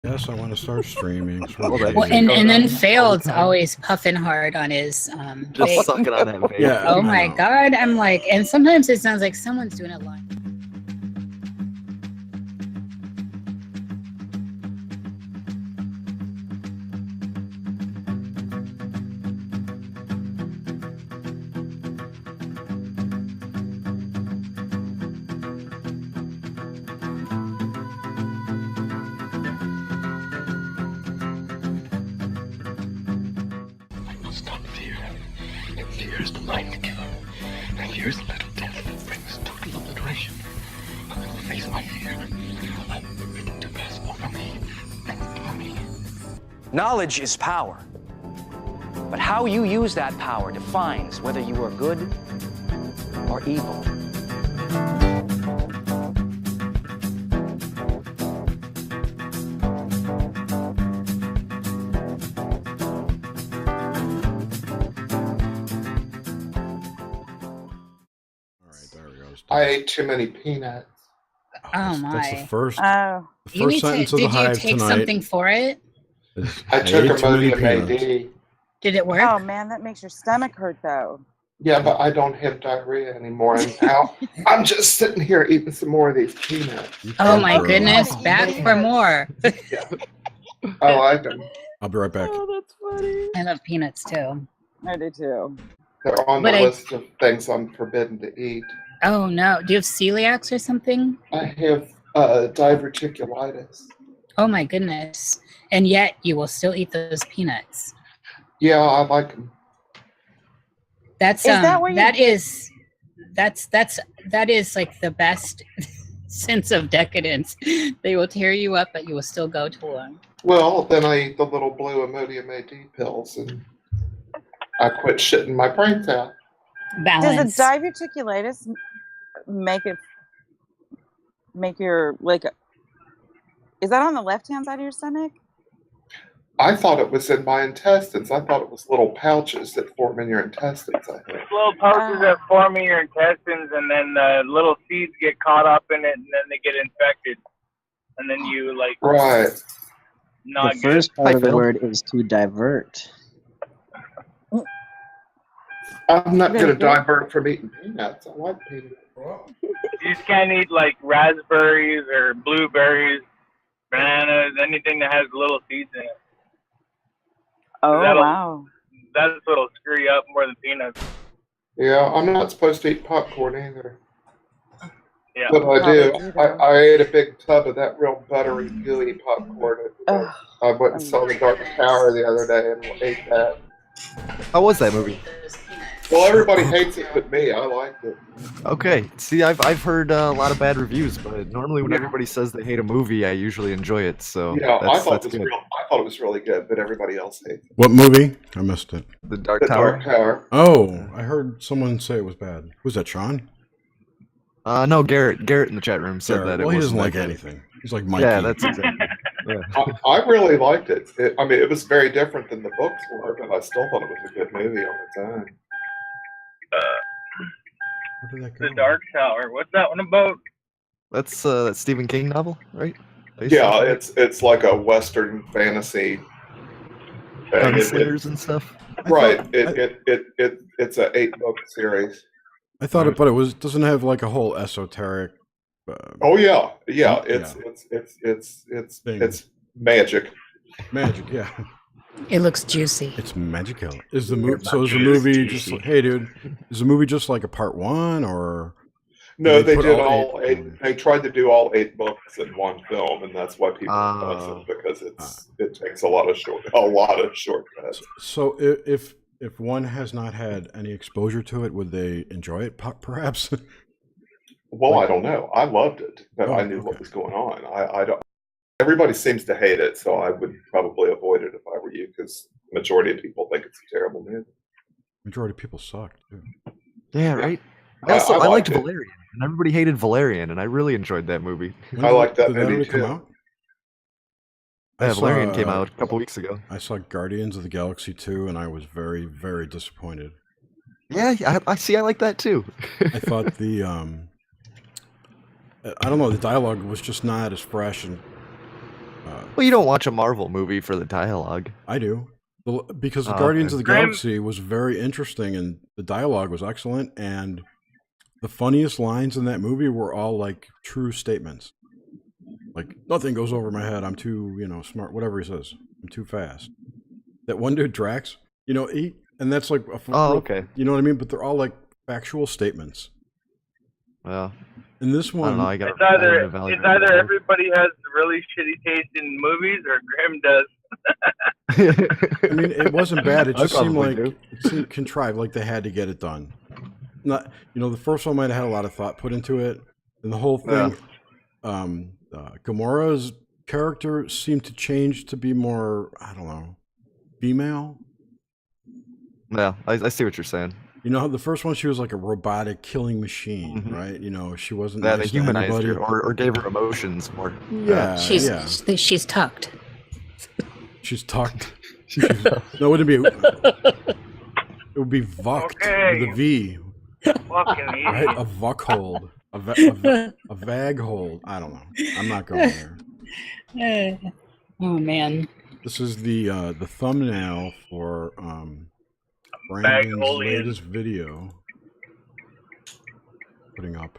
Yes, I want to start streaming. Well, and then Failed's always puffing hard on his just vape. sucking on that vape. Yeah. Oh my God. I'm like, and sometimes it sounds like someone's doing it live. Fear is the mind killer, and fear is the little death that brings total obliteration. I will face my fear. I'm forbidden to pass over me and through me. Knowledge is power, but how you use that power defines whether you are good or evil. I ate too many peanuts. Oh my! That's the first. Oh, the first sentence of the Hive did you take tonight. something for it? I took Imodium AD. Did it work? Oh man, that makes your stomach hurt though. Yeah, but I don't have diarrhea anymore, and now I'm just sitting here eating some more of these peanuts. Oh my goodness! Back for more. Yeah. I like them. I'll be right back. Oh, that's funny. I love peanuts too. I do too. They're on the list of things I'm forbidden to eat. Oh no! Do you have celiacs or something? I have diverticulitis. Oh my goodness! And yet you will still eat those peanuts. Yeah, I like them. That's that is like the best sense of decadence. They will tear you up, but you will still go to them. Well, then I eat the little blue Imodium AD pills, and I quit shitting my brains out. Balance. Does the diverticulitis make your is that on the left hand side of your stomach? I thought it was in my intestines. I thought it was little pouches that form in your intestines, I think. Little pouches that form in your intestines, and then little seeds get caught up in it, and then they get infected. And then you, Right. Not the first part of the word is to divert. I'm not going to divert from eating peanuts. I like peanuts. You just can't eat, raspberries or blueberries, bananas, anything that has little seeds in it. Oh, wow. That's what'll screw you up more than peanuts. Yeah, I'm not supposed to eat popcorn either. Yeah. But I do. I ate a big tub of that real buttery, gooey popcorn. I went and saw The Dark Tower the other day and ate that. How was that movie? Well, everybody hates it but me. I liked it. Okay. See, I've heard a lot of bad reviews, but normally when everybody says they hate a movie, I usually enjoy it. So yeah, I thought good. it was really good, but everybody else hates it. What movie? I missed it. The Dark Tower. Dark Tower. Oh, I heard someone say it was bad. Was that Sean? No, Garrett. Garrett in the chat room said that. Well, it he doesn't wasn't like anything. He's like Mikey. Yeah, that's exactly. Yeah. I really liked it. I mean, it was very different than the books were, but I still thought it was a good movie on its own. The Dark Tower. What's that one about? That's that Stephen King novel, right? Yeah, it's like a Western fantasy. Gunslingers and stuff. Right. It's a 8-book series. I thought it, but it doesn't have like a whole esoteric. Oh yeah. It's magic. Magic, yeah. It looks juicy. It's magical. Is the movie? So is the movie just like, hey, dude? Is the movie just like a part 1 or? No, they did all 8. They tried to do all 8 books in one film, and that's why people love it, because it takes a lot of shortcuts. So if one has not had any exposure to it, would they enjoy it? Perhaps. Well, I don't know. I loved it, but I knew what was going on. I don't. Everybody seems to hate it, so I would probably avoid it if I were you, because the majority of people think it's a terrible movie. Majority of people suck too. Yeah, right. I liked Valerian, and everybody hated Valerian, and I really enjoyed that movie. I liked that movie movie too. too. Come out? Valerian came out a couple weeks ago. I saw Guardians of the Galaxy 2, and I was very, very disappointed. Yeah, I see. I like that too. I thought the I don't know, the dialogue was just not as fresh and Well, you don't watch a Marvel movie for the dialogue. I do. Because the Oh, Guardians okay. of the Galaxy was very interesting, and the dialogue was excellent, and the funniest lines in that movie were all like true statements. Like, nothing goes over my head. I'm too, smart. Whatever he says. I'm too fast. That one dude, Drax, and that's like, okay. You know what I mean? But they're all like factual statements. Well, in this one, I don't know. It's either everybody has really shitty taste in movies or Grim does. I mean, it wasn't bad. It just seemed like it seemed contrived, like they had to get it done. Not, the first one might have had a lot of thought put into it, and the whole thing. Gamora's character seemed to change to be more, I don't know, female. Yeah, I see what you're saying. The first one, she was like a robotic killing machine, right? She wasn't. They humanized her or gave her emotions more. Yeah, she's tucked. She's tucked. No, it wouldn't be. It would be vucked with a V. Right? A vuck hold. A vag hold. I don't know. I'm not going there. Oh man. This is the thumbnail for Brandon's latest video. Putting up.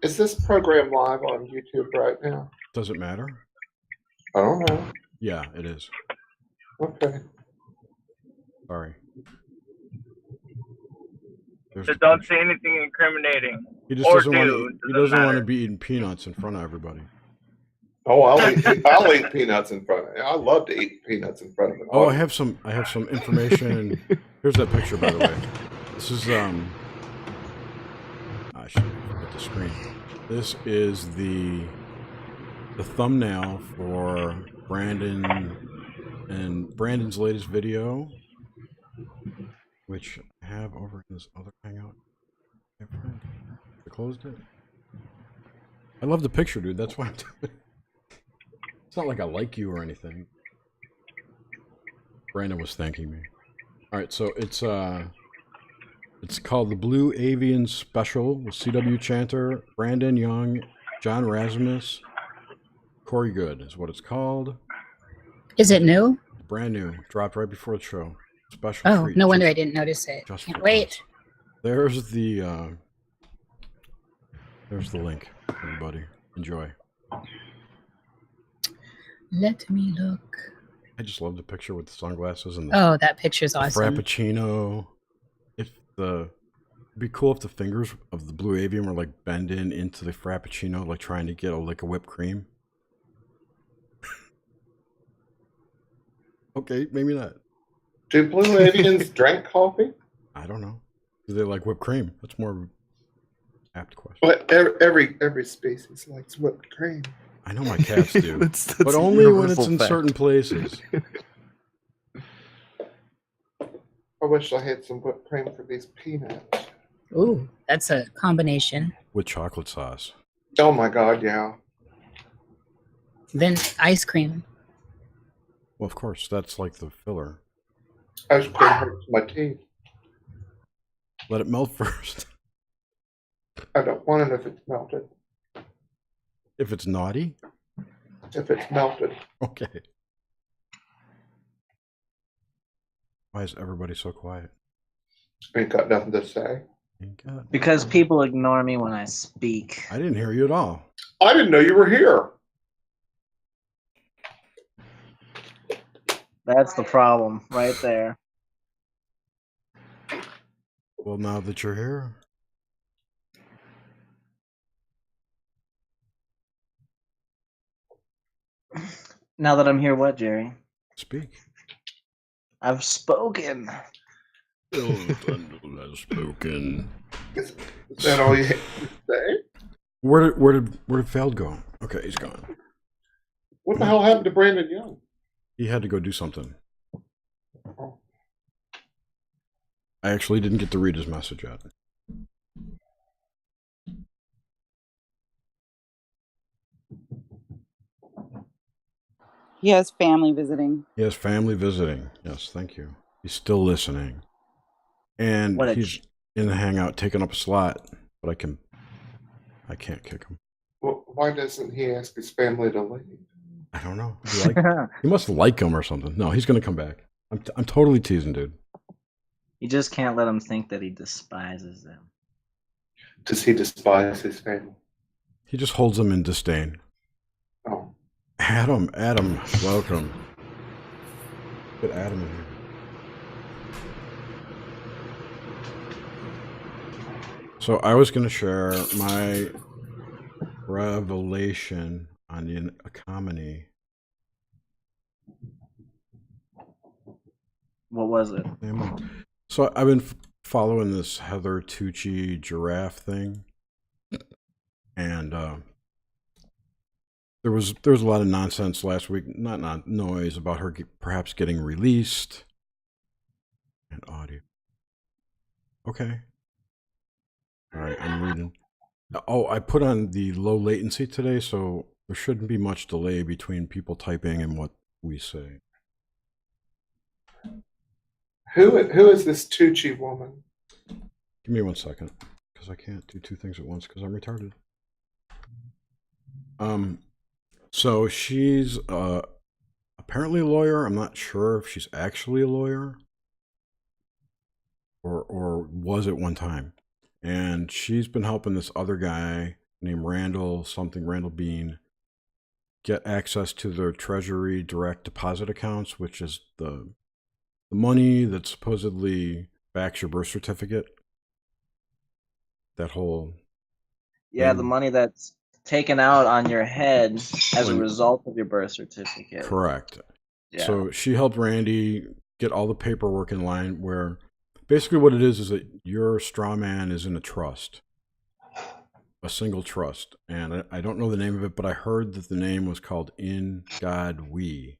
Is this program live on YouTube right now? Does it matter? I don't know. Yeah, it is. Okay. Sorry. So don't say anything incriminating. He just doesn't want to be eating peanuts in front of everybody. Oh, I'll eat peanuts in front of. I love to eat peanuts in front of an Oh, audience. I have some information. Here's that picture, by the way. This is I should put the screen. This is the thumbnail for Brandon's latest video, which I have over in this other hangout. I closed it. I love the picture, dude. That's why I'm doing it. It's not like I like you or anything. Brandon was thanking me. All right, so it's called the Blue Avian Special with CW Chanter, Brandon Young, John Rasmus, Corey Good is what it's called. Is it new? Brand new, dropped right before the show. Special. Oh, treat. no wonder I didn't notice it. Can't wait. There's the link, everybody. Enjoy. Let me look. I just love the picture with the sunglasses and that picture's awesome. Frappuccino. It'd be cool if the fingers of the Blue Avian were like bending into the Frappuccino, like trying to get a lick of whipped cream. Okay, maybe not. Do Blue Avians drink coffee? I don't know. Do they like whipped cream? That's more of an apt question. But every species likes whipped cream. I know my cats do, that's but only when it's in certain places. I wish I had some whipped cream for these peanuts. Ooh, that's a combination. With chocolate sauce. Oh my God, yeah. Then ice cream. Well, of course, that's like the filler. Ice cream hurts my teeth. Let it melt first. I don't want it if it's melted. If it's naughty? If it's melted. Okay. Why is everybody so quiet? Ain't got nothing to say. Because people ignore me when I speak. I didn't hear you at all. I didn't know you were here. That's the problem right there. Well, now that you're here. Now that I'm here, what, Jerry? Speak. I've spoken. Has spoken. Is that all you have to say? Where did Feld go? Okay, he's gone. What the hell happened to Brandon Young? He had to go do something. I actually didn't get to read his message yet. He has family visiting. He has family visiting. Yes, thank you. He's still listening. And he's in the hangout taking up a slot, but I can't kick him. Well, Why doesn't he ask his family to leave? I don't know. He must like him or something. No, he's gonna come back. I'm totally teasing, dude. You just can't let him think that he despises them. Does he despise his family? He just holds them in disdain. Oh. Adam, welcome. Get Adam in here. So I was going to share my revelation on the economy. What was it? So I've been following this Heather Tucci giraffe thing, and there was a lot of nonsense last week, not noise about her perhaps getting released, and audio. Okay. All right, I'm reading. Oh, I put on the low latency today, so there shouldn't be much delay between people typing and what we say. Who is this Tucci woman? Give me 1 second, because I can't do two things at once because I'm retarded. So she's apparently a lawyer. I'm not sure if she's actually a lawyer or was at one time. And she's been helping this other guy named Randall Bean get access to their Treasury direct deposit accounts, which is the money that supposedly backs your birth certificate. That whole the money that's taken out on your head as a result of your birth certificate. Correct. Yeah. So she helped Randy get all the paperwork in line, where basically what it is that your straw man is in a trust, a single trust. And I don't know the name of it, but I heard that the name was called In God We,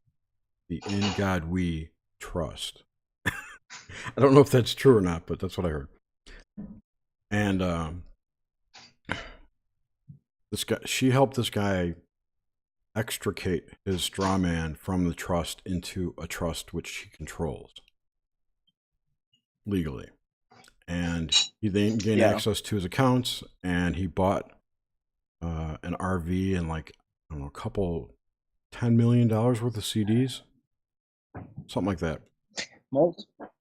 the In God We Trust. I don't know if that's true or not, but that's what I heard. And she helped this guy extricate his straw man from the trust into a trust which he controls legally. And he then gained access to his accounts, and he bought an RV and $10 million worth of CDs, something like that.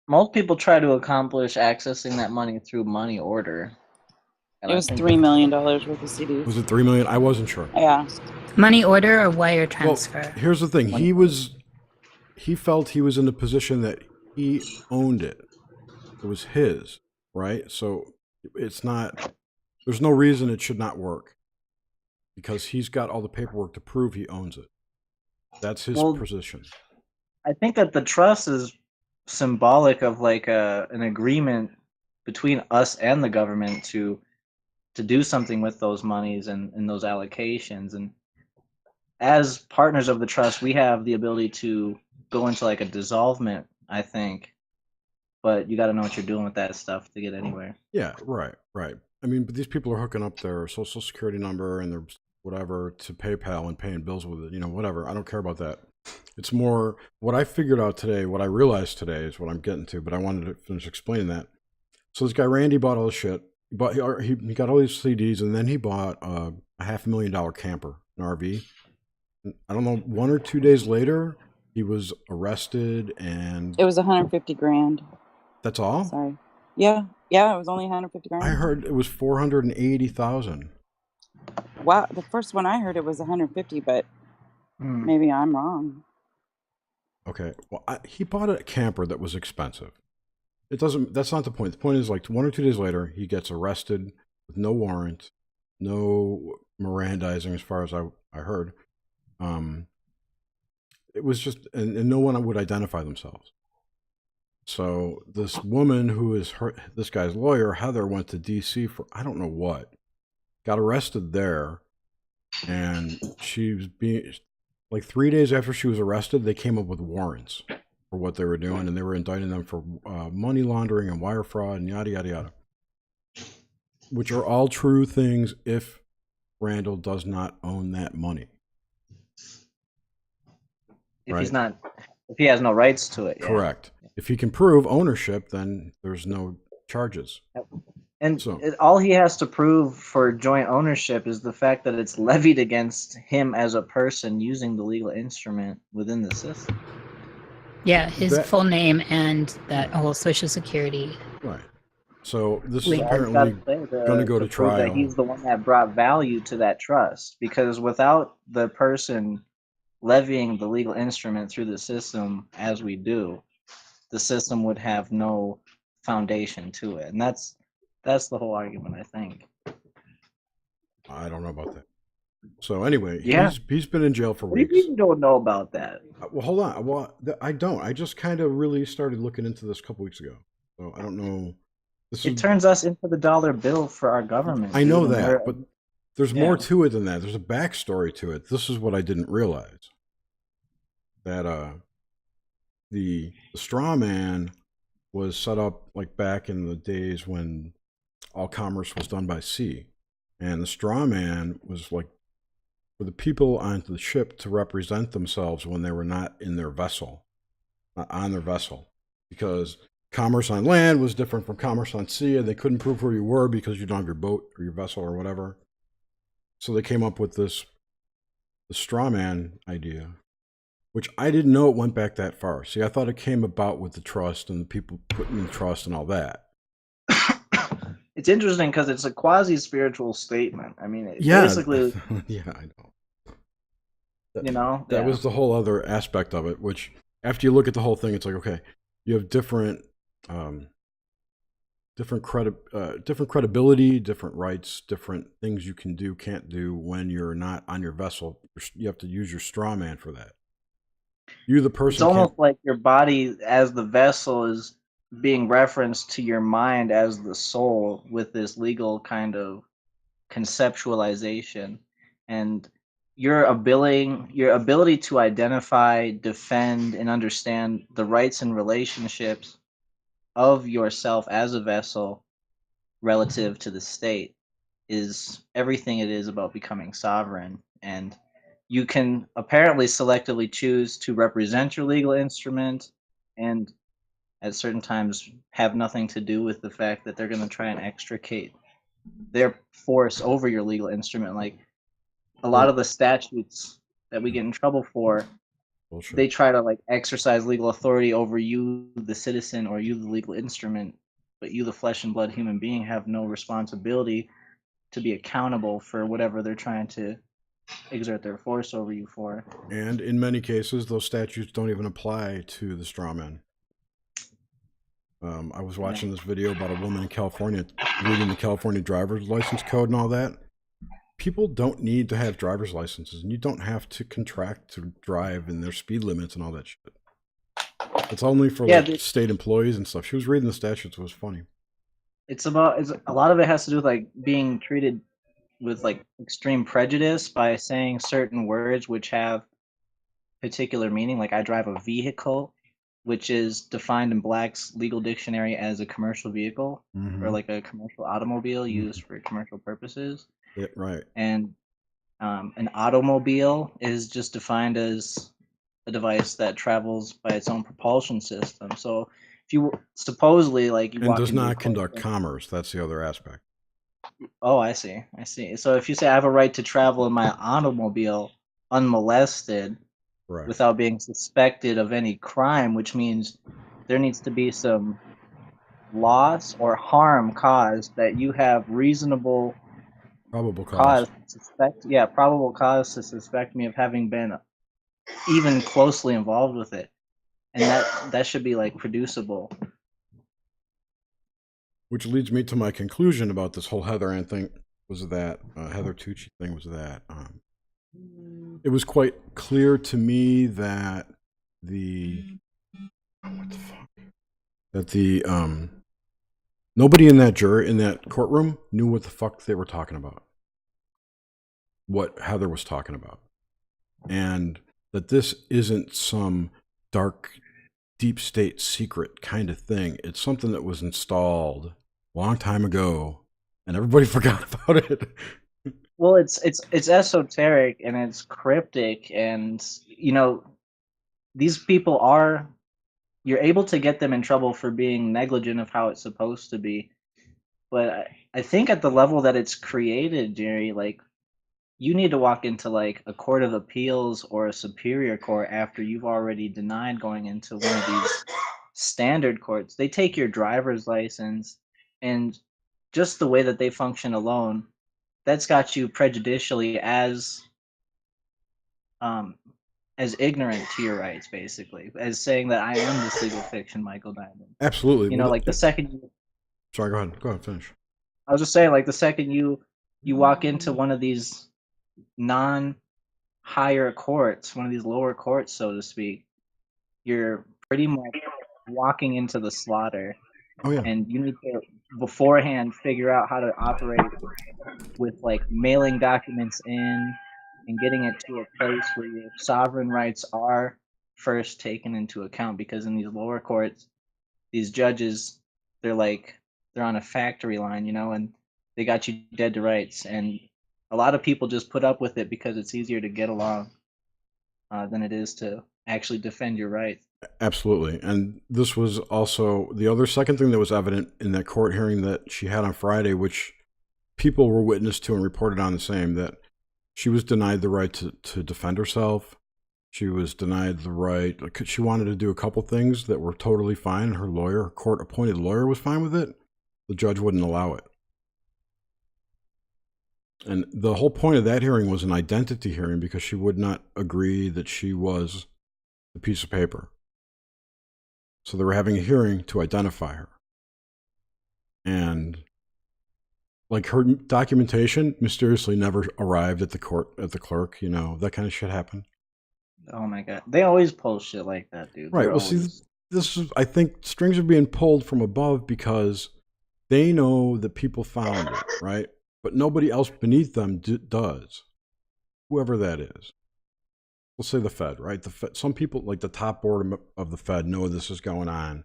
Most people try to accomplish accessing that money through money order. It was $3 million worth of CDs. Was it $3 million? I wasn't sure. Yeah. Money order or wire transfer? Well, here's the thing. He felt he was in the position that he owned it. It was his, right? So it's not, there's no reason it should not work, because he's got all the paperwork to prove he owns it. That's his position. I think that the trust is symbolic of an agreement between us and the government to do something with those monies and those allocations. And as partners of the trust, we have the ability to go into a dissolvement, I think. But you got to know what you're doing with that stuff to get anywhere. Yeah, right. I mean, but these people are hooking up their social security number and their whatever to PayPal and paying bills with it, whatever. I don't care about that. It's more what I figured out today, what I realized today is what I'm getting to, but I wanted to finish explaining that. So this guy, Randy, bought all the shit. He got all these CDs, and then he bought a $500,000 camper, an RV. I don't know, 1 or 2 days later, he was arrested, and It was $150,000. That's all? Sorry. Yeah, it was only $150,000. I heard it was $480,000. Wow, the first one I heard it was $150,000, but maybe I'm wrong. Okay, well, he bought a camper that was expensive. That's not the point. The point is 1 or 2 days later, he gets arrested with no warrant, no Mirandizing as far as I heard. It was just, and no one would identify themselves. So this woman who is this guy's lawyer, Heather, went to DC for I don't know what, got arrested there, and she was being 3 days after she was arrested, they came up with warrants for what they were doing, and they were indicting them for money laundering and wire fraud and yada yada yada, which are all true things if Randall does not own that money. If he has no rights to it. Yeah. Correct. If he can prove ownership, then there's no charges. And So all he has to prove for joint ownership is the fact that it's levied against him as a person using the legal instrument within the system. Yeah, his That- full name and that whole social security. right. So this is Link. All he's got apparently to say going to go to prove that trial. he's the one that brought value to that trust. Because without the person levying the legal instrument through the system, as we do, the system would have no foundation to it, and that's the whole argument, I think. I don't know about that. So anyway, Yeah. he's been in jail for What do weeks. you mean you don't know about that? Well, hold on. Well, I don't. I just kind of really started looking into this a couple weeks ago. So I don't know. It turns us into the dollar bill for our government. I know dude, and that, but there's more Yeah. to it than that. There's a backstory to it. This is what I didn't realize. That the straw man was set up like back in the days when all commerce was done by sea. And the straw man was like for the people on the ship to represent themselves when they were not in their vessel, not on their vessel. Because commerce on land was different from commerce on sea, and they couldn't prove where you were because you don't have your boat or your vessel or whatever. So they came up with the straw man idea, which I didn't know it went back that far. See, I thought it came about with the trust and the people putting in trust and all that. It's interesting because it's a quasi-spiritual statement. I mean, Yeah, basically, yeah, I know. That was the whole other aspect of it. Which, after you look at the whole thing, it's like, okay, you have different credibility, different rights, different things you can do, can't do when you're not on your vessel. You have to use your straw man for that. You, the person, It's almost like your body as the vessel is being referenced to your mind as the soul with this legal kind of conceptualization, and your ability to identify, defend, and understand the rights and relationships of yourself as a vessel relative to the state is everything it is about becoming sovereign. And you can apparently selectively choose to represent your legal instrument and at certain times have nothing to do with the fact that they're going to try and extricate their force over your legal instrument. Like a lot of the statutes that we get in trouble for, Bullshit. they try to like exercise legal authority over you, the citizen, or you, the legal instrument, but you, the flesh and blood human being, have no responsibility to be accountable for whatever they're trying to exert their force over you for. And in many cases, those statutes don't even apply to the straw man. I was watching this video about a woman in California reading the California driver's license code and all that. People don't need to have driver's licenses, and you don't have to contract to drive and there's speed limits and all that shit. It's only for state employees and stuff. She was reading the statutes. It was funny. It's a lot of it has to do with like being treated with like extreme prejudice by saying certain words which have particular meaning. Like I drive a vehicle, which is defined in Black's legal dictionary as a commercial vehicle or like a commercial automobile used for commercial purposes. Yeah, right. And an automobile is just defined as a device that travels by its own propulsion system. So if you supposedly like you and walk does into not a conduct commerce, that's the other aspect. Oh, I see. So if you say I have a right to travel in my automobile unmolested, right, without being suspected of any crime, which means there needs to be some loss or harm caused that you have reasonable probable cause to suspect. Yeah, probable cause to suspect me of having been even closely involved with it, and that should be like producible. Which leads me to my conclusion about this whole Heather Ann thing was that Heather Tucci thing was that it was quite clear to me that nobody in that courtroom knew what the fuck they were talking about, what Heather was talking about, and that this isn't some dark, deep state secret kind of thing. It's something that was installed a long time ago, and everybody forgot about it. Well, it's esoteric and it's cryptic, and these people you're able to get them in trouble for being negligent of how it's supposed to be. But I think at the level that it's created, Jerry, like you need to walk into like a court of appeals or a superior court after you've already denied going into one of these standard courts. They take your driver's license, and just the way that they function alone, that's got you prejudicially as ignorant to your rights, basically, as saying that I am this legal fiction, Michael Diamond. Absolutely. You know, like the second you, sorry, go ahead. Go ahead, finish. I was just saying, like the second you walk into one of these non-higher courts, one of these lower courts, so to speak, you're pretty much walking into the slaughter. Oh yeah. And you need to beforehand figure out how to operate with like mailing documents in and getting it to a place where your sovereign rights are first taken into account, because in these lower courts, these judges, they're on a factory line, you know, and they got you dead to rights. And a lot of people just put up with it because it's easier to get along than it is to actually defend your rights. Absolutely. And this was also the other second thing that was evident in that court hearing that she had on Friday, which people were witness to and reported on the same, that she was denied the right to defend herself. She was denied the right. She wanted to do a couple things that were totally fine. Her lawyer, her court-appointed lawyer, was fine with it. The judge wouldn't allow it. And the whole point of that hearing was an identity hearing because she would not agree that she was the piece of paper. So they were having a hearing to identify her. And like her documentation mysteriously never arrived at the court, at the clerk, you know, that kind of shit happened. Oh my God. They always post shit like that, dude. Right. They're Well, always... see, this is, I think strings are being pulled from above because they know that people found it, right? But nobody else beneath them does. Whoever that is. We'll say the Fed, right? The Fed, some people, like the top board of the Fed, know this is going on,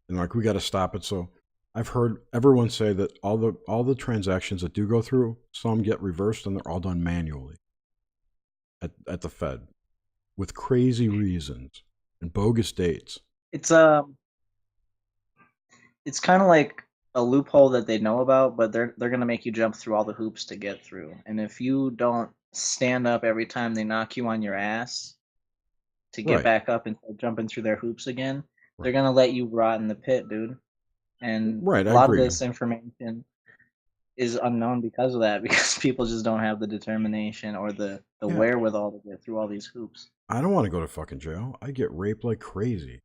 and like we got to stop it. So I've heard everyone say that all the transactions that do go through, some get reversed, and they're all done manually at the Fed with crazy reasons and bogus dates. It's kind of like a loophole that they know about, but they're gonna make you jump through all the hoops to get through. And if you don't stand up every time they knock you on your ass to get back up and start jumping through their hoops again, they're gonna let you rot in the pit, dude. And a lot of this information is unknown because of that, because people just don't have the determination or the wherewithal to get through all these hoops. I don't want to go to fucking jail. I get raped like crazy.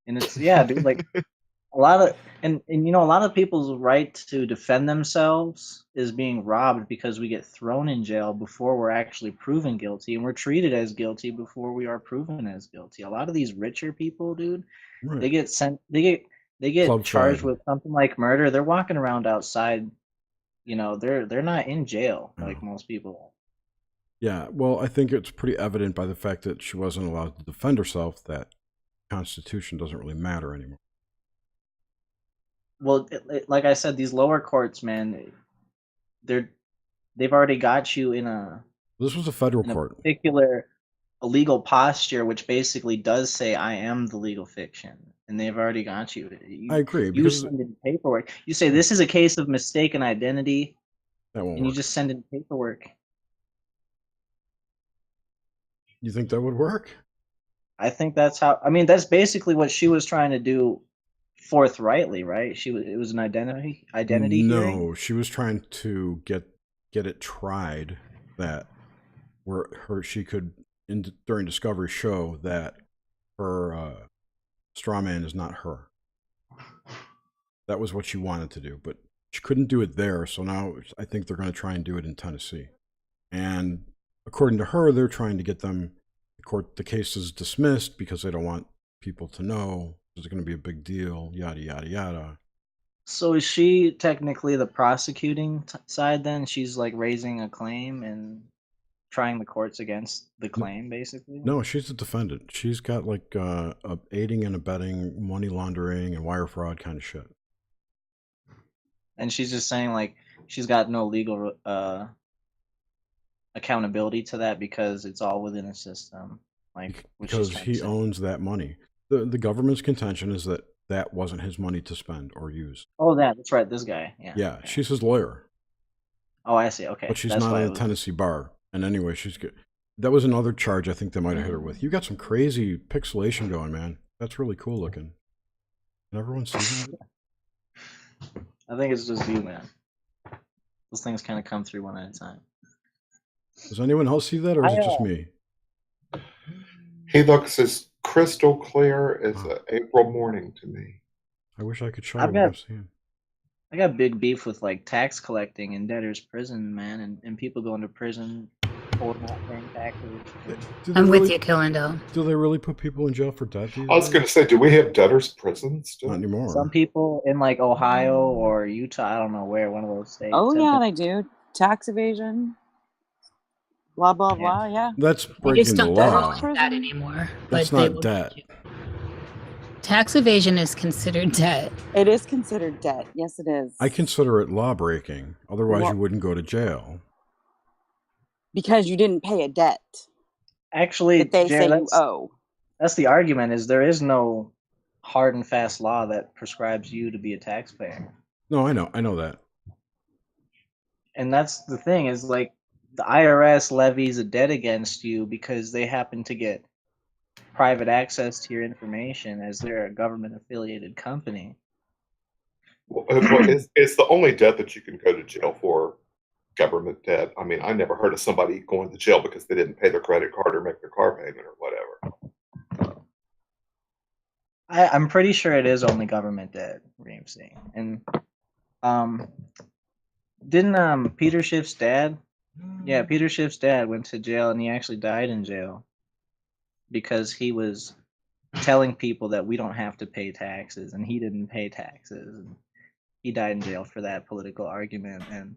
And it's, yeah, dude, like a lot of, and you know, a lot of people's right to defend themselves is being robbed because we get thrown in jail before we're actually proven guilty, and we're treated as guilty before we are proven as guilty. A lot of these richer people, dude, they get sent, they get charged with something like murder. They're walking around outside, you know, they're not in jail like most people. Yeah, well, I think it's pretty evident by the fact that she wasn't allowed to defend herself that the Constitution doesn't really matter anymore. Well, like I said, these lower courts, man, they've already got you in a. This was a federal court. Particular legal posture, which basically does say I am the legal fiction, and they've already got you. I agree. You send in paperwork. You say this is a case of mistaken identity, that won't and work. you just send in paperwork. You think that would work? I think that's how. I mean, that's basically what she was trying to do. Forthrightly, right? It was an identity No, hearing? she was trying to get it tried that she could during discovery show that her straw man is not her. That was what she wanted to do, but she couldn't do it there. So now I think they're going to try and do it in Tennessee. And according to her, they're trying to get the cases dismissed because they don't want people to know. It's going to be a big deal, yada, yada, yada. So is she technically the prosecuting side then? She's like raising a claim and trying the courts against the claim, basically? No, she's the defendant. She's got like aiding and abetting, money laundering, and wire fraud kind of shit. And she's just saying like she's got no legal accountability to that because it's all within a system. Like because he owns that money. The government's contention is that that wasn't his money to spend or use. Oh, that's right. This guy. Yeah. Yeah, Okay. she's his lawyer. Oh, I see. Okay. But she's That's not why at it a was- Tennessee bar. And anyway, she's good. That was another charge I think they might have hit her with. You got some crazy pixelation going, man. That's really cool looking. Can everyone see that? I think it's just you, man. Those things kind of come through one at a time. Does anyone else see that, or is it just me? He looks as crystal clear as an April morning to me. I wish I could show you I've what I'm got- seeing. I got big beef with like tax collecting in debtor's prison, man, and people going to prison for not paying taxes. Do they I'm with really- you, Killendo. Do they really put people in jail for debt these I was days? going to say, do we have debtors' prisons still? Not anymore. Some people in like Ohio or Utah, I don't know where, one of those states. Oh have yeah, been- they do. Tax evasion. Blah blah blah. Yeah. That's They breaking just the don't law. call it that anymore. That's but they not will debt. get you. Tax evasion is considered debt. It is considered debt. Yes, it is. I consider it law breaking. Otherwise, Well- you wouldn't go to jail. Because you didn't pay a debt Actually, that they Jared, say you owe. that's the argument. Is there is no hard and fast law that prescribes you to be a taxpayer, No, I know that. and that's the thing. Is like the IRS levies a debt against you because they happen to get private access to your information as they're a government affiliated company. Well, it's the only debt that you can go to jail for, government debt. I mean, I never heard of somebody going to jail because they didn't pay their credit card or make their car payment or whatever. I'm pretty sure it is only government debt, Reamce. And didn't Peter Schiff's dad? Yeah, Peter Schiff's dad went to jail and he actually died in jail because he was telling people that we don't have to pay taxes, and he didn't pay taxes. And he died in jail for that political argument. And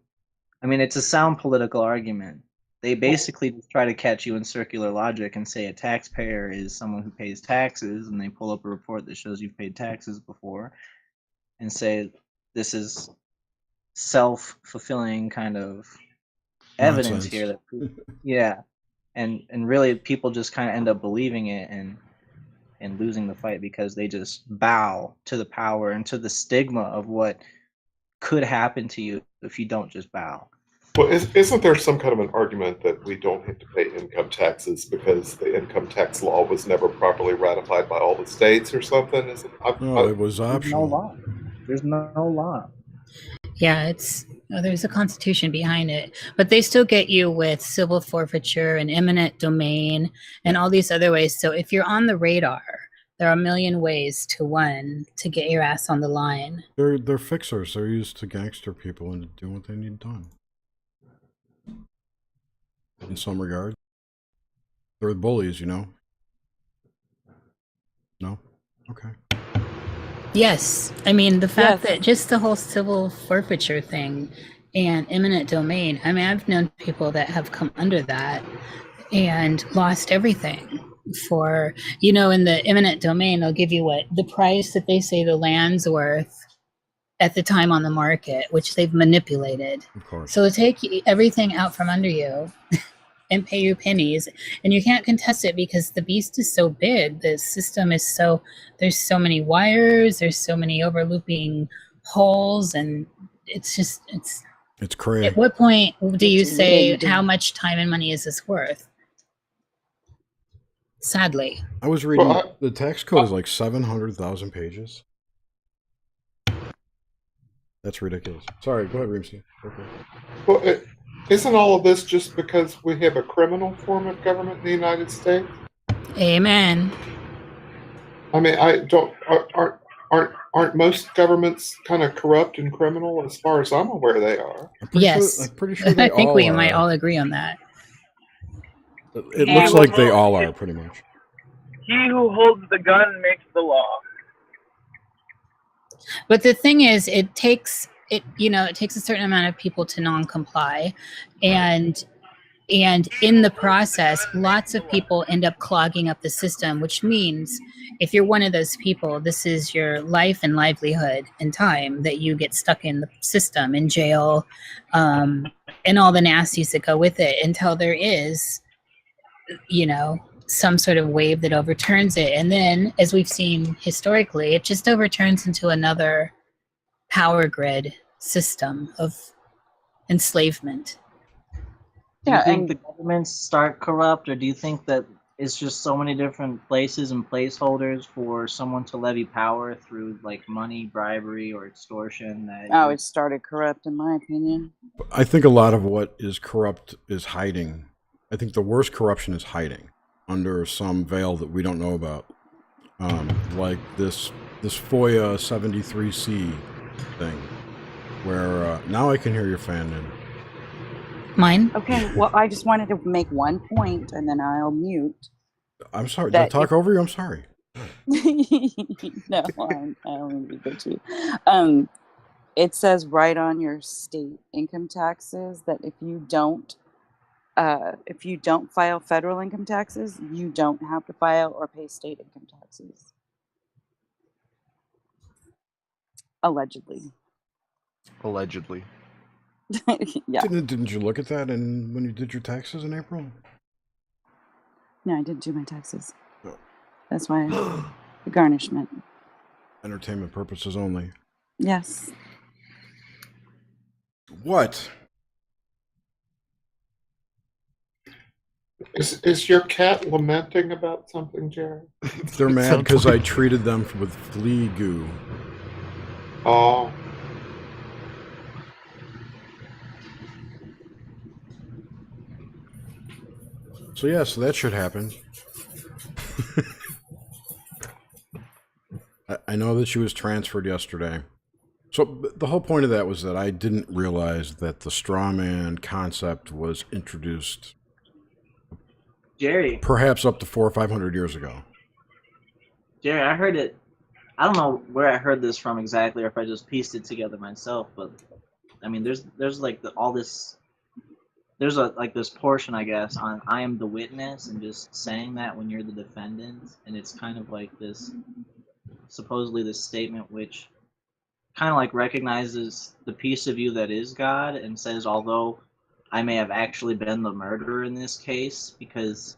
I mean, it's a sound political argument. They basically just try to catch you in circular logic and say a taxpayer is someone who pays taxes, and they pull up a report that shows you've paid taxes before and say this is self-fulfilling kind of evidence Nonsense. here that yeah, and really people just kind of end up believing it and losing the fight because they just bow to the power and to the stigma of what could happen to you if you don't just bow. Well, isn't there some kind of an argument that we don't have to pay income taxes because the income tax law was never properly ratified by all the states or something? Is it, No, it was There's no optional. law. There's no law. Yeah, there's a constitution behind it, but they still get you with civil forfeiture and eminent domain and all these other ways. So if you're on the radar, there are a million ways to get your ass on the line. They're fixers. They're used to gangster people and doing what they need done. In some regard, they're bullies, you know. No, okay. Yes, I mean the fact Yes. that just the whole civil forfeiture thing and eminent domain. I mean, I've known people that have come under that and lost everything for, in the eminent domain, they'll give you what the price that they say the land's worth at the time on the market, which they've manipulated. Of course. So they take everything out from under you and pay you pennies, and you can't contest it because the beast is so big. The system is there's so many wires, there's so many overlooping holes, and it's crazy. at what point do you It's say rigged. how much time and money is this worth? Sadly. I was reading Well, the tax code is like 700,000 pages. That's ridiculous. Sorry, go ahead, Reamce. Okay. Well, isn't all of this just because we have a criminal form of government in the United States? Amen. I mean, aren't most governments kind of corrupt and criminal? As far as I'm aware, they are. I'm pretty Yes. Sure, I'm pretty sure they I think all we are. might all agree on that. It looks like they all are, pretty much. He who holds the gun makes the law. But the thing is, it takes a certain amount of people to non-comply, and in the process, lots of people end up clogging up the system, which means if you're one of those people, this is your life and livelihood and time that you get stuck in the system, in jail, and all the nasties that go with it until there is, some sort of wave that overturns it. And then, as we've seen historically, it just overturns into another power grid system of enslavement. Do you Yeah, think and the governments start corrupt, or do you think that it's just so many different places and placeholders for someone to levy power through like money, bribery, or extortion? That it started corrupt, in my opinion. I think a lot of what is corrupt is hiding. I think the worst corruption is hiding under some veil that we don't know about, like this FOIA 73C thing, where now I can hear your fan in. Mine? Okay, well, I just wanted to make one point, and then I'll mute. I'm sorry. Did I talk over you? I'm sorry. No, I don't mean to be good to you. It says right on your state income taxes that if you don't file federal income taxes, you don't have to file or pay state income taxes. Allegedly. Allegedly. Yeah. Didn't you look at that when you did your taxes in April? No, I didn't do my taxes. No. That's why the garnishment. Entertainment purposes only. Yes. What? Is your cat lamenting about something, Jerry? They're mad because I treated them with flea goo. Oh. So that should happen. I know that she was transferred yesterday. So the whole point of that was that I didn't realize that the straw man concept was introduced Jerry, perhaps up to 400 or 500 years ago. Jerry, I heard it. I don't know where I heard this from exactly, or if I just pieced it together myself. But I mean, there's like all this. There's this portion, I guess, on I am the witness, and just saying that when you're the defendant, and it's kind of like this, supposedly this statement which kind of like recognizes the piece of you that is God, and says, although I may have actually been the murderer in this case, because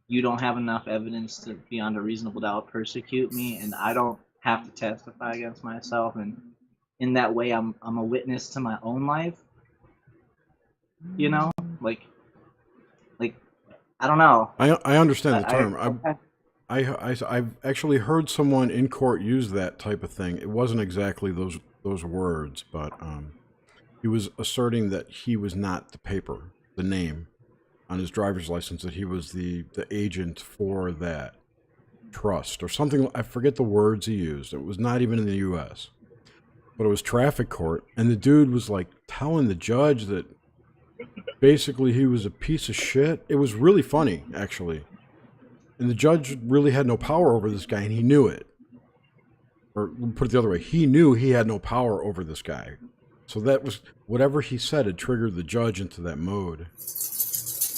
you don't have enough evidence to beyond a reasonable doubt persecute me, and I don't have to testify against myself, and in that way I'm a witness to my own life. You know, like I don't know. I understand the term. I've actually heard someone in court use that type of thing. It wasn't exactly those words, but he was asserting that he was not the paper, the name on his driver's license, that he was the agent for that trust or something. I forget the words he used. It was not even in the U.S., but it was traffic court, and the dude was like telling the judge that basically he was a piece of shit. It was really funny, actually. And the judge really had no power over this guy, and he knew it. Or put it the other way, he knew he had no power over this guy. So that was, whatever he said had triggered the judge into that mode.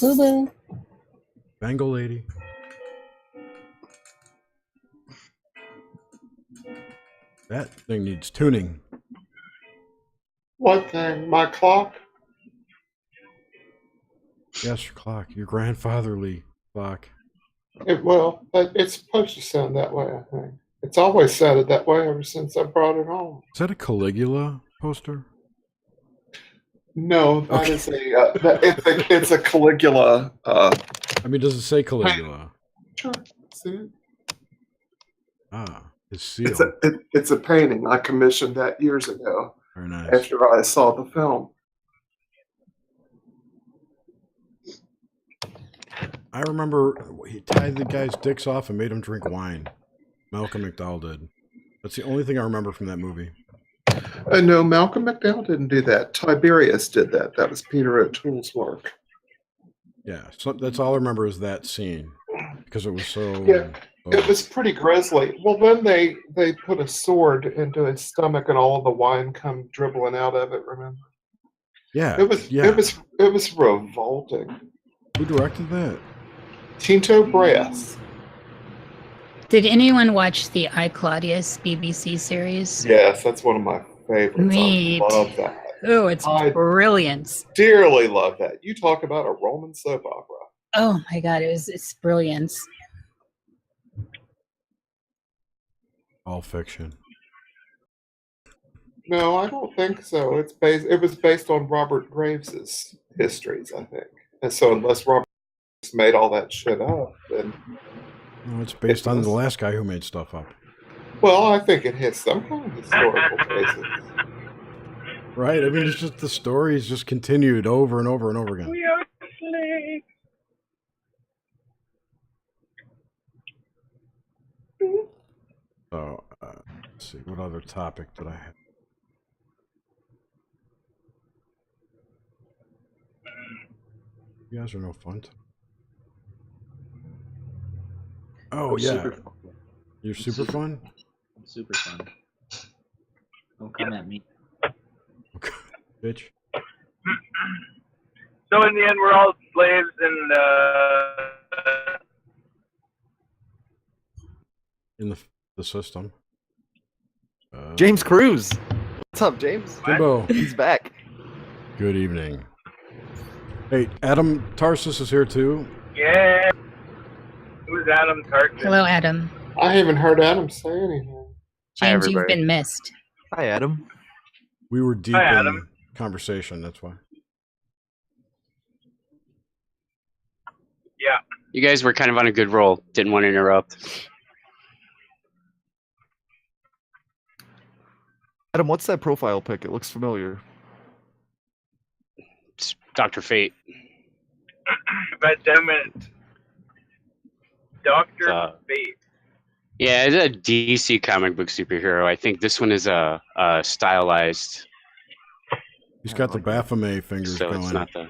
Boo-boo. Bango lady. That thing needs tuning. What thing? My clock? Yes, your clock. Your grandfatherly clock. It's supposed to sound that way, I think. It's always sounded that way ever since I brought it home. Is that a Caligula poster? No, that is it's a Caligula. I mean, does it say Caligula? Sure, see it? Ah, his seal. It's a painting. I commissioned that years ago. Very nice. After I saw the film. I remember he tied the guy's dicks off and made him drink wine. Malcolm McDowell did. That's the only thing I remember from that movie. No, Malcolm McDowell didn't do that. Tiberius did that. That was Peter O'Toole's work. Yeah, so that's all I remember is that scene because it was so. Yeah, it was pretty grisly. Well, then they put a sword into his stomach and all of the wine come dribbling out of it. Remember? Yeah, it was revolting. Who directed that? Tinto Brass. Did anyone watch the I, Claudius BBC series? Yes, that's one of my favorites. Me I love that. Oh, it's brilliant. Dearly love that. You talk about a Roman soap opera. Oh my god, it's brilliance. All fiction. No, I don't think so. It was based on Robert Graves's histories, I think. And so unless Robert made all that shit up, then No, it's based on the last guy who made stuff up. well, I think it has some kind of historical basis. Right? I mean, it's just the stories just continued over and over and over again. We are slaves. So, let's see. What other topic did I have? You guys are no fun. Oh, yeah. Super fun. You're super fun? I'm super fun. Don't come at me. Bitch. So in the end, we're all slaves, and In the system. James Cruz. What's up, James? Jimbo. He's back. Good evening. Hey, Adam Tarsus is here too. yeah. Who's Adam Tarkin? Hello, Adam. I haven't heard Adam say anything. James, you've everybody. been missed. Hi, Adam. We were deep Hi, in Adam. conversation, that's why. Yeah. You guys were kind of on a good roll. Didn't want to interrupt. Adam, what's that profile pic? It looks familiar. It's Dr. Fate. God damn it. Dr. Uh, Fate. Yeah, it's a DC comic book superhero. I think this one is a stylized. He's got the Baphomet fingers So going. it's not the.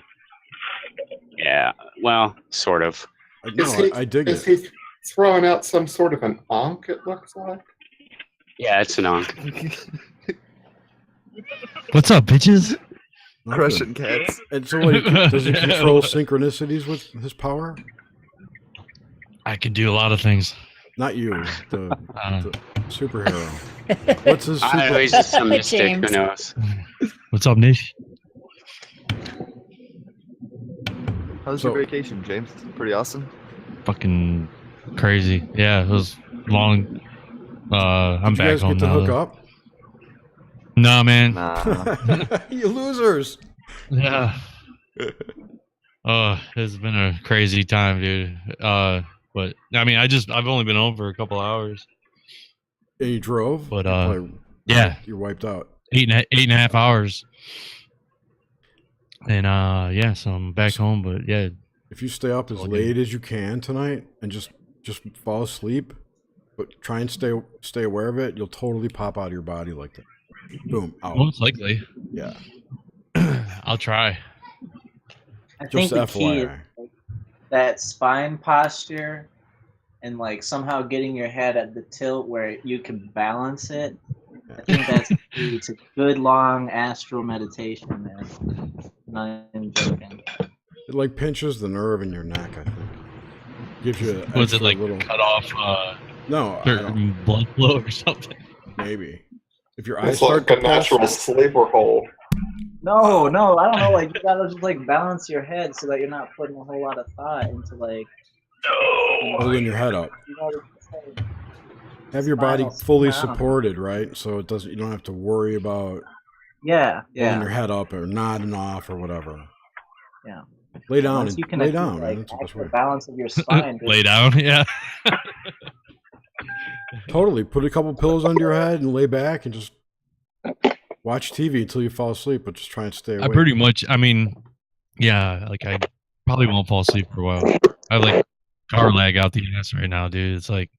Yeah, well, sort of. I dig Is it. he throwing out some sort of an ankh, it looks like? Yeah, it's an onk. What's up, bitches? Nothing. Crushing cats. And so, like, does he control synchronicities with his power? I can do a lot of things. Not you, the superhero. What's his I don't know, super? he's just some mystic. Who James. knows? What's up, Nish? How's So- your vacation, James? Pretty awesome. Fucking crazy. Yeah, it was long. I'm Did you back guys home get to now. hook though. up? Nah, man. Nah. You losers. Yeah. It's been a crazy time, dude. But I mean, I've only been home for a couple hours. And you drove? But, You're probably- yeah. You're wiped out. 8.5 hours. And yeah, so I'm back home. But yeah, If you stay up as Okay. late as you can tonight and just fall asleep, but try and stay aware of it, you'll totally pop out of your body like that. Boom, out. most likely. Yeah. I'll try. I think Just the key is FYI. that spine posture and like somehow getting your head at the tilt where you can balance it. I think that's the key to good long astral meditation, man. Not even joking. It like pinches the nerve in your neck, I think. Gives you an Was it extra like little... cut off No, I don't- certain blood flow or something? maybe. If your eyes It's start like to a natural pulse, sleeper hole. No, I don't know. Like you gotta just like balance your head so that you're not putting a whole lot of thought into like. holding your head up. You know, just, like, Have your body spinal fully down. supported, right? So it doesn't. You don't have to worry about Yeah, holding yeah. your head up or nodding off or whatever. Yeah. Lay down Once and you can lay achieve, down, man. like, That's the best actual way. balance of your spine. dude. Lay down, yeah. Totally. Put a couple pillows under your head and lay back and just watch TV until you fall asleep, but just try and stay awake. I pretty much, I mean, yeah, like I probably won't fall asleep for a while. I have like car lag out the ass right now, dude. It's like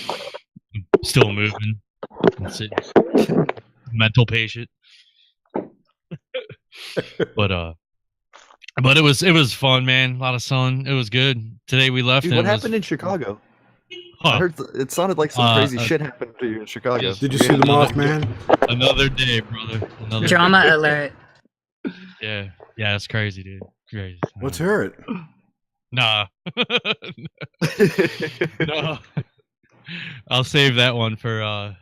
I'm still moving. That's it. Mental patient. But it was fun, man. A lot of sun. It was good. Today we left. Dude, and what it was- happened in Chicago? Huh. I heard it sounded like some crazy uh, shit happened to you in Chicago. Did you see the Mothman? Another day, brother. Another Drama day. alert. Yeah, it's crazy, dude. Crazy. Let's hear it. Nah. No. I'll save that one for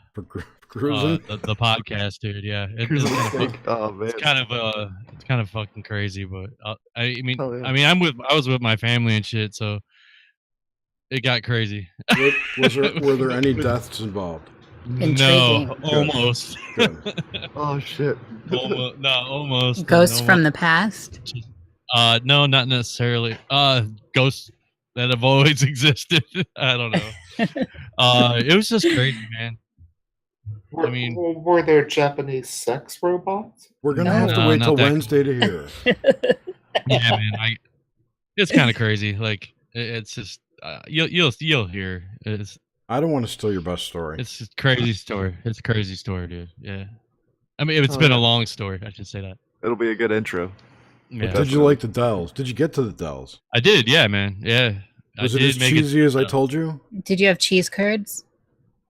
cruising. the podcast, dude. Yeah, Cruising sick. Oh man. it's kind of It's kind of fucking crazy, but I mean, Oh, yeah. I was with my family and shit, so it got crazy. Were there any deaths involved? Intriguing. No, almost. Good. Oh shit. Almost. Ghosts from the past. No, not necessarily. Ghosts that have always existed. I don't know. It was just crazy, man. I mean, were there Japanese sex robots? We're gonna have to wait till Wednesday to hear. Yeah, man. It's kind of crazy. Like it's just you'll hear. I don't want to steal your best story. It's a crazy story. It's a crazy story, dude. Yeah. I mean, it's been a long story. I should say that. It'll be a good intro. Yeah. Did you like the Dells? Did you get to the Dells? I did, yeah, man. Yeah. Was it as cheesy as I told you? Did you have cheese curds?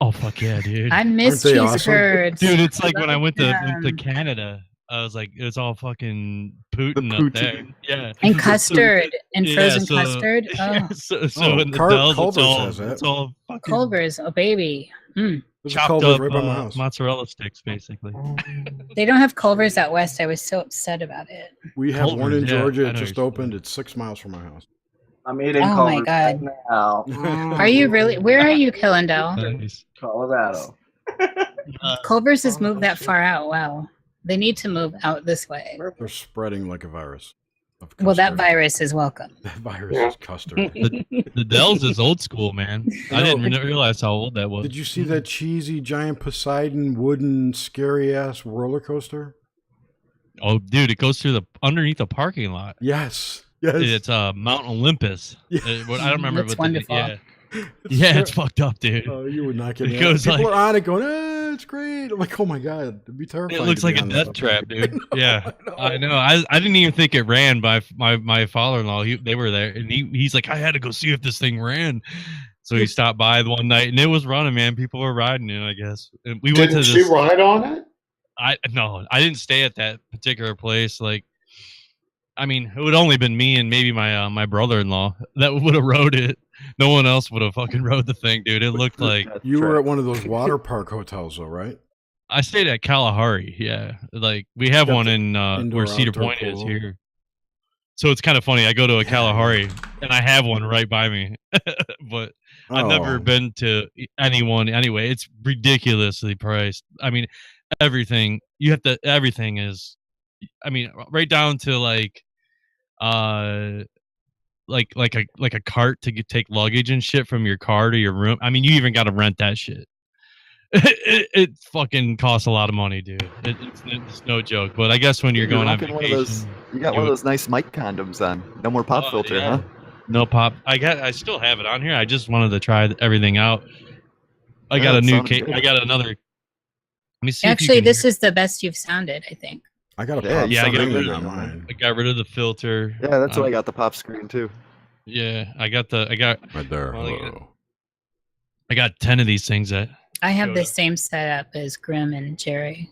Oh fuck yeah, dude! I miss cheese curds, dude. It's like when I went to Canada, I was like, it was all fucking Putin up there, yeah. And custard and frozen custard. Oh, so in the Dells, it's all fucking Culver's, oh baby. Chopped up mozzarella sticks, basically. They don't have Culver's out west. I was so upset about it. We have one in Georgia. It just opened. It's 6 miles from my house. I'm eating Oh Culver's my god! right now. Are you really? Where are you, Killendale? Nice. Colorado. Culver's has moved that far out. Wow, they need to move out this way. They're spreading like a virus. Well, that virus is welcome. That virus is custard. The Dells is old school, man. I didn't realize how old that was. Did you see that cheesy giant Poseidon wooden scary ass roller coaster? Oh, dude, it goes through underneath the parking lot. Yes. Yes. It's Mount Olympus. Yes. I don't remember That's what wonderful. Yeah, it's fucked up, dude. Oh, you would not get It it. goes People like- are on it going, it's great. I'm like, oh my god, it'd be terrifying. It looks to like be a on death that. trap, dude. Yeah, I know. I didn't even think it ran. My father-in-law, they were there, and he's like, I had to go see if this thing ran. So he stopped by one night, and it was running, man. People were riding it, I guess. And we went to Didn't this. you ride on it? I didn't stay at that particular place. Like, I mean, it would only been me and maybe my brother-in-law that would have rode it. No one else would have fucking rode the thing, dude. It looked like You were at one of those water park hotels, though, right? I stayed at Kalahari. Yeah, like we have Got one the in indoor, where Cedar outdoor Point is pool. here. So it's kind of funny. I go to a Kalahari and I have one right by me, but I've never Oh. been to anyone anyway. It's ridiculously priced. I mean, everything everything is. I mean, right down to like a cart to take luggage and shit from your car to your room. I mean, you even got to rent that shit. It fucking costs a lot of money, dude. It's no joke. But I guess when you're going on rocking vacation, you got one of those nice mic condoms on. No more pop filter, yeah. huh? No pop. I still have it on here. I just wanted to try everything out. I got Yeah, a new sounded case. good. I got another. Let me see. Actually, if you can this is the best you've sounded, I think. I got a Yeah, pop Yeah, I got screen rid on of mine. I got rid of the filter. Yeah, that's why I got the pop screen too. Yeah, I got. Right there. well, Hello. I got 10 of these things that. I have Showed the up. same setup as Grim and Jerry.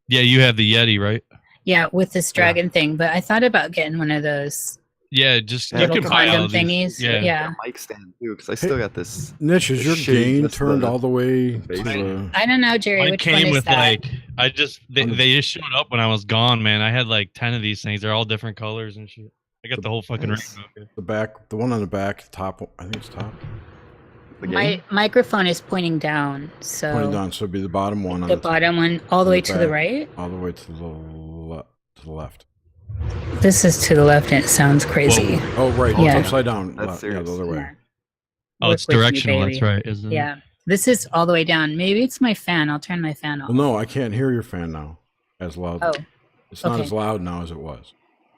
Yeah, you have the Yeti, right? Yeah, with this dragon thing, but I thought about getting one of those Yeah, just Yeah, you little can buy all condom these. thingies. Yeah. Yeah. Mic stand too, because I still got this. Niche, is your shitty- gain that's turned the- all the way to basement. the... I don't know, Jerry. Mine Which one came is with that? like they just showed up when I was gone, man. I had like 10 of these things. They're all different colors and shit. I got the whole fucking Nice. rainbow here. The back, the one on the back, top. I think it's top. The My game? microphone is pointing down, so Pointing down, so it'd be the bottom one on the bottom one all the way to the back, right. all the way to the left. This is to the left, and it sounds crazy. Oh, right. Yeah. It's upside down. That's left. Yeah, serious. the other way. Yeah. Oh, Work it's with me, directional. That's baby. right, isn't it? Yeah, this is all the way down. Maybe it's my fan. I'll turn my fan off. Well, no, I can't hear your fan now as loud. Oh, It's not okay. as loud now as it was.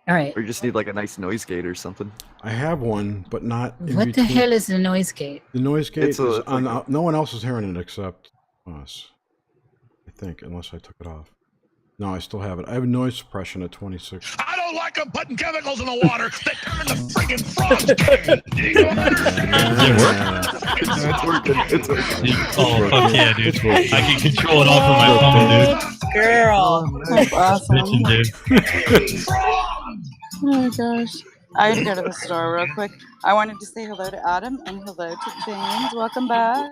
all right. Or you just need like a nice noise gate or something. I have one, but not in What the between. hell is the noise gate? The noise gate It's a- is it's on. like No one else is hearing it except us. I think, unless I took it off. No, I still have it. I have noise suppression at 26. I don't like them putting chemicals in the water that turn the freaking frogs gay. Do you It's working. It's working. Oh, fuck yeah, dude. It's working. I can control it all from my phone, dude. Girl. That's awesome. Bitchin', dude. Oh my gosh. I had to go to the store real quick. I wanted to say hello to Adam and hello to James. Welcome back.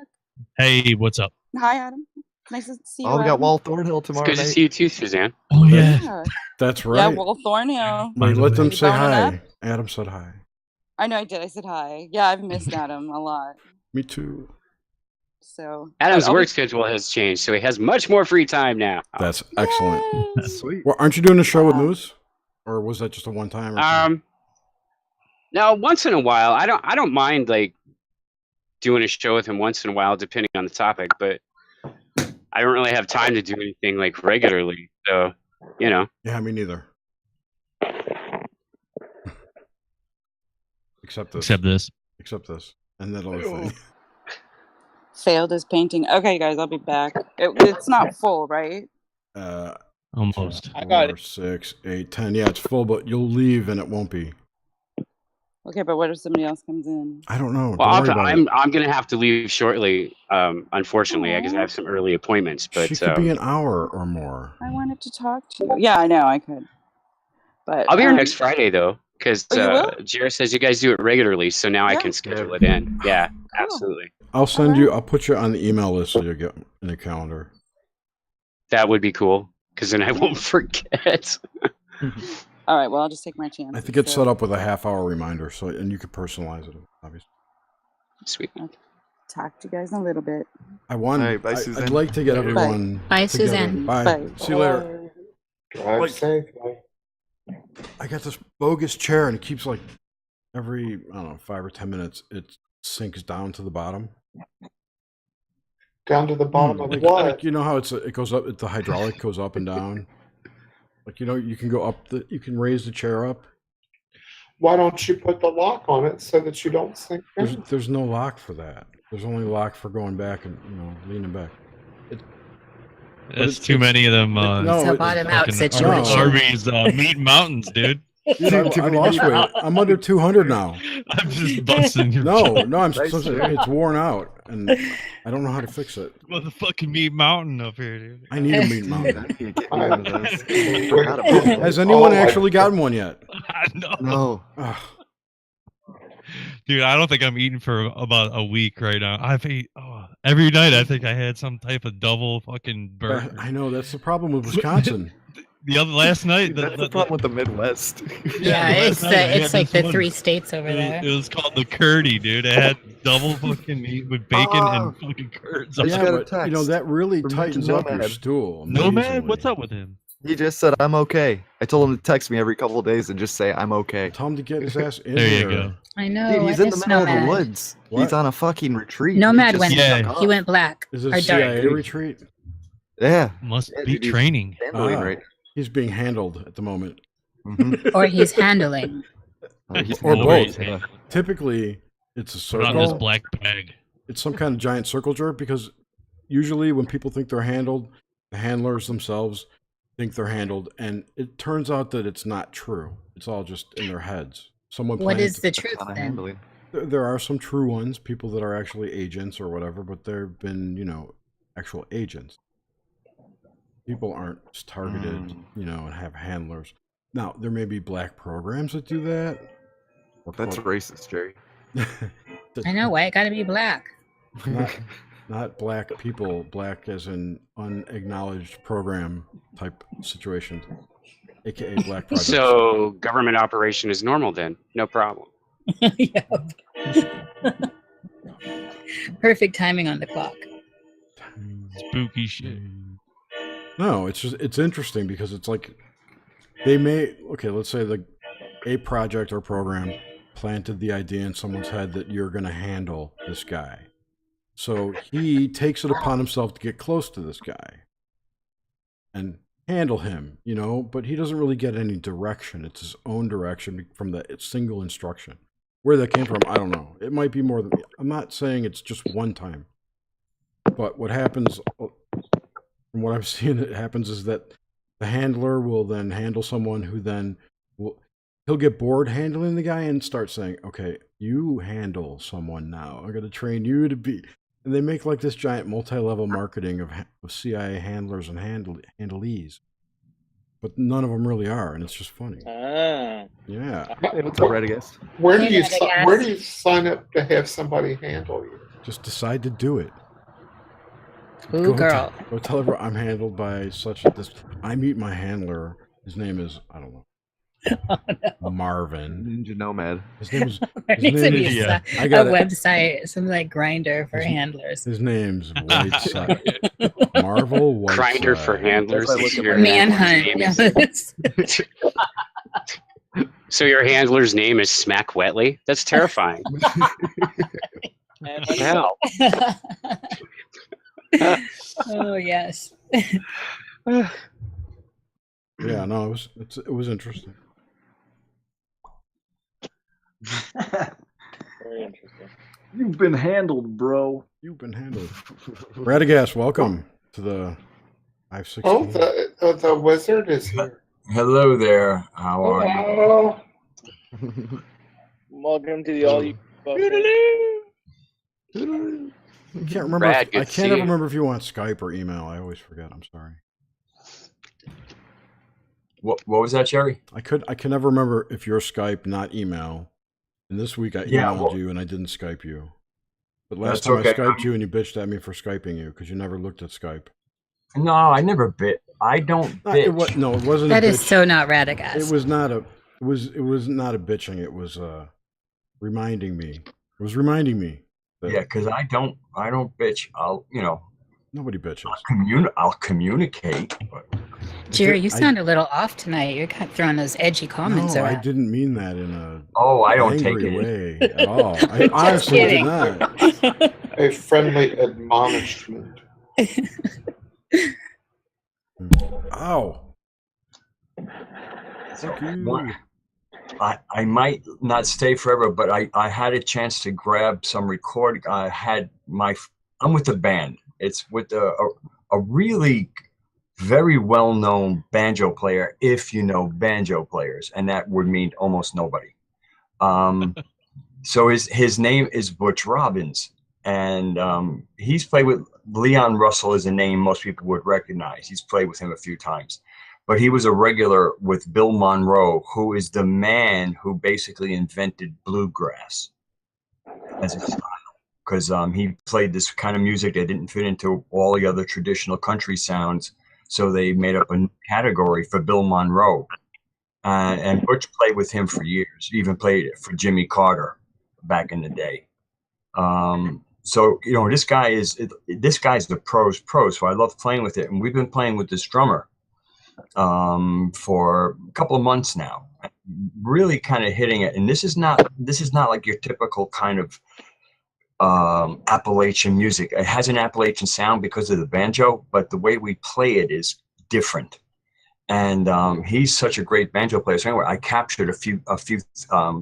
Hey, what's up? Hi, Adam. Nice to see you. Oh, we got Adam. Wall Thornhill It's tomorrow good to night. see you too, Suzanne. Oh yeah. Yeah, That's yeah, right. Wall Thornhill. Wait, let them You say boning up? hi. Adam said hi. I know I did. I said hi. Yeah, I've missed Adam a lot. Me too. So Adam's I'll work be- schedule has changed, so he has much more free time now. That's excellent. Yay! Sweet. Well, aren't you doing a show with Moose, or was that just a one time? Now once in a while, I don't mind like doing a show with him once in a while, depending on the topic, but I don't really have time to do anything like regularly. So, you know. Yeah, me neither. Except this. Except this. And that other thing. Failed his painting. Okay, guys, I'll be back. It's not full, right? Almost. I got 4, 6, 8, 10. Yeah, it's full, but you'll leave and it won't be. Okay, but what if somebody else comes in? I don't know. Well, Don't worry about it. I'm gonna have to leave shortly. Unfortunately, because I have some early appointments. But She could be an hour or more. I wanted to talk to you. Yeah, I know I could. But I'll be here next Friday though, because Oh, you will? Jared says you guys do it regularly, so now I can schedule it in. Yeah, absolutely. I'll send you. I'll put you on the email list so you get in the calendar. That would be cool, because then I won't forget. All right, well, I'll just take my chance. I think it's set up with a half-hour reminder, so and you could personalize it, obviously. Sweet. Okay. Talk to you guys in a little bit. I want. All right, bye, I'd Suzanne. like to get everyone. Bye, together. Suzanne. Bye. Bye. See you later. Drive safe. I got this bogus chair, and it keeps like every 5 or 10 minutes, it sinks down to the bottom. Down to the bottom of Like, what? like, you know how it goes up. The hydraulic goes up and down. Like, you can go up. You can raise the chair up. Why don't you put the lock on it so that you don't sink down? There's no lock for that. There's only lock for going back and leaning back. There's too many of them. It's a bottom-out fucking situation. Arby's meat mountains, dude. Dude, I lost weight. I'm under 200 now. I'm just busting your No, chops. no, it's worn out, and I don't know how to fix it. Motherfucking meat mountain up here, dude. I need a meat mountain. Has Has anyone actually gotten one yet? No. Ugh. Dude, I don't think I'm eating for about a week right now. I've ate every night. I think I had some type of double fucking burger. I know that's the problem with Wisconsin. Last night, That's the problem with the Midwest. Yeah, last night I had it's like this the one. 3 states over there. It was called the curdy, dude. It had double fucking meat with bacon and fucking curds. I just Yeah, got a but text that really from tightens Mr. up your Nomad. stool. Nomad, amazingly. what's up with him? He just said, I'm okay. I told him to text me every couple of days and just say, I'm okay. Tell him to get his ass in There you here. go. I know. Dude, he's I in the miss middle of Nomad. the woods. What? He's on a fucking retreat. Nomad He went. just Yeah. stuck He up. went black Is it or a CIA dark, retreat? Yeah. Must Yeah, be dude, he's training. handling Ah. right. He's being handled at the moment. Mhm. or he's handling. He's Or handling both. it, yeah. Typically, it's a Put on this circle. black bag. It's some kind of giant circle jerk because usually when people think they're handled, the handlers themselves think they're handled, and it turns out that it's not true. It's all just in their heads. Someone What planned is the truth Kinda then? handling. There are some true ones, people that are actually agents or whatever, but there have been, actual agents. People aren't just targeted, and have handlers. Now, there may be black programs that do that. Or That's racist, Jerry. I know why it got to be black. not black people, black as an unacknowledged program type situation, aka black projects. So government operation is normal then, no problem. Yep. Perfect timing on the clock. Spooky shit. No, it's interesting because it's like they may let's say a project or program planted the idea in someone's head that you're going to handle this guy. So he takes it upon himself to get close to this guy and handle him, but he doesn't really get any direction. It's his own direction from the single instruction. Where that came from, I don't know. It might be more than, I'm not saying it's just one time. But what happens, from what I've seen, it happens is that the handler will then handle someone who then he'll get bored handling the guy and start saying, okay, you handle someone now. I'm going to train you to be, and they make like this giant multi-level marketing of CIA handlers and handlees. But none of them really are, and it's just funny. Yeah. Hey, what's up, Red Guest? Where do you sign up to have somebody handle you? Just decide to do it. Ooh, girl. Go tell everyone I'm handled by such a this. I meet my handler. His name is I don't know. Marvin. Ninja Nomad. His name is. There His needs to name be is. a website, something like Grinder for handlers. His name's Whiteside. Marvel Whiteside. Grinder for handlers. Manhunt. Yes. So your handler's name is Smack Wetley? That's terrifying. Hell. Oh yes. Yeah, no, it was interesting. Very interesting. You've been handled, bro. You've been handled. Radagast, welcome to the 516. Oh, the wizard is here. Hello there. How are you? Welcome to the all you. I can't remember. I can't ever remember if you want Skype or email. I always forget. I'm sorry. What was that, Jerry? I can never remember if you're Skype, not email. And this week I emailed you and I didn't Skype you. But last time I Skyped you and you bitched at me for Skyping you because you never looked at Skype. No, I never bit. I don't bitch. It wasn't. That a is bitch. so not Radagast. It was not a. It was not a bitching. It was reminding me. It was reminding me. Yeah, because I don't bitch. I'll Nobody bitches. I'll communicate. But Jerry, you sound a little off tonight. You're kind of throwing those edgy comments No, around. I didn't mean that in a I don't take angry it way at all. I honestly did not. A friendly admonishment. Ow. Fuck you. I might not stay forever, but I had a chance to grab some recording. I'm with a band. It's with a really very well-known banjo player, if you know banjo players, and that would mean almost nobody. So his name is Butch Robbins, and he's played with Leon Russell is a name most people would recognize. He's played with him a few times. But he was a regular with Bill Monroe, who is the man who basically invented bluegrass as a style. Because he played this kind of music that didn't fit into all the other traditional country sounds. So they made up a new category for Bill Monroe. And Butch played with him for years. He even played it for Jimmy Carter back in the day. So, this guy's the pro's pro. So I love playing with it. And we've been playing with this drummer for a couple of months now, really kind of hitting it. And this is not like your typical kind of Appalachian music. It has an Appalachian sound because of the banjo, but the way we play it is different. And he's such a great banjo player. So anyway, I captured a few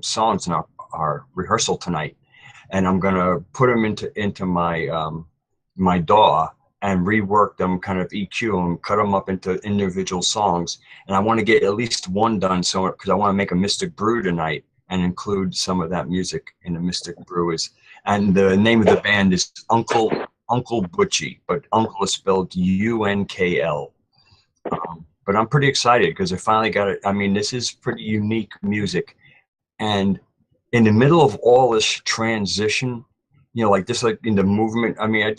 songs in our rehearsal tonight, and I'm gonna put them into my my DAW and rework them, kind of EQ them, cut them up into individual songs. And I want to get at least one done, because I want to make a Mystic Brew tonight and include some of that music in the Mystic Brew. And the name of the band is Uncle Butchie, but Uncle is spelled UNKL. But I'm pretty excited because I finally got it. I mean, this is pretty unique music. And in the middle of all this transition, like in the movement, I mean,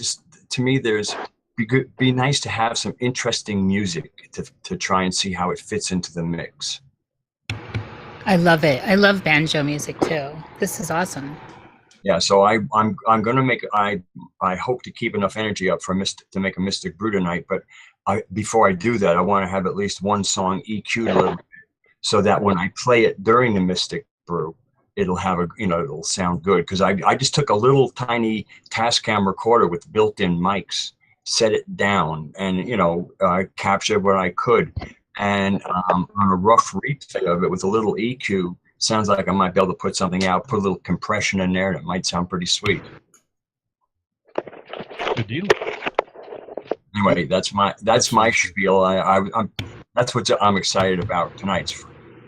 to me, be nice to have some interesting music to try and see how it fits into the mix. I love it. I love banjo music too. This is awesome. Yeah, so I'm gonna make. I hope to keep enough energy up to make a Mystic Brew tonight. But before I do that, I want to have at least one song EQ'd a little bit, so that when I play it during the Mystic Brew, it'll have it'll sound good. Because I just took a little tiny Tascam recorder with built-in mics, set it down, and I captured what I could. And on a rough replay of it with a little EQ, sounds like I might be able to put something out, put a little compression in there, and it might sound pretty sweet. Good deal. Anyway, that's my spiel. That's what I'm excited about tonight.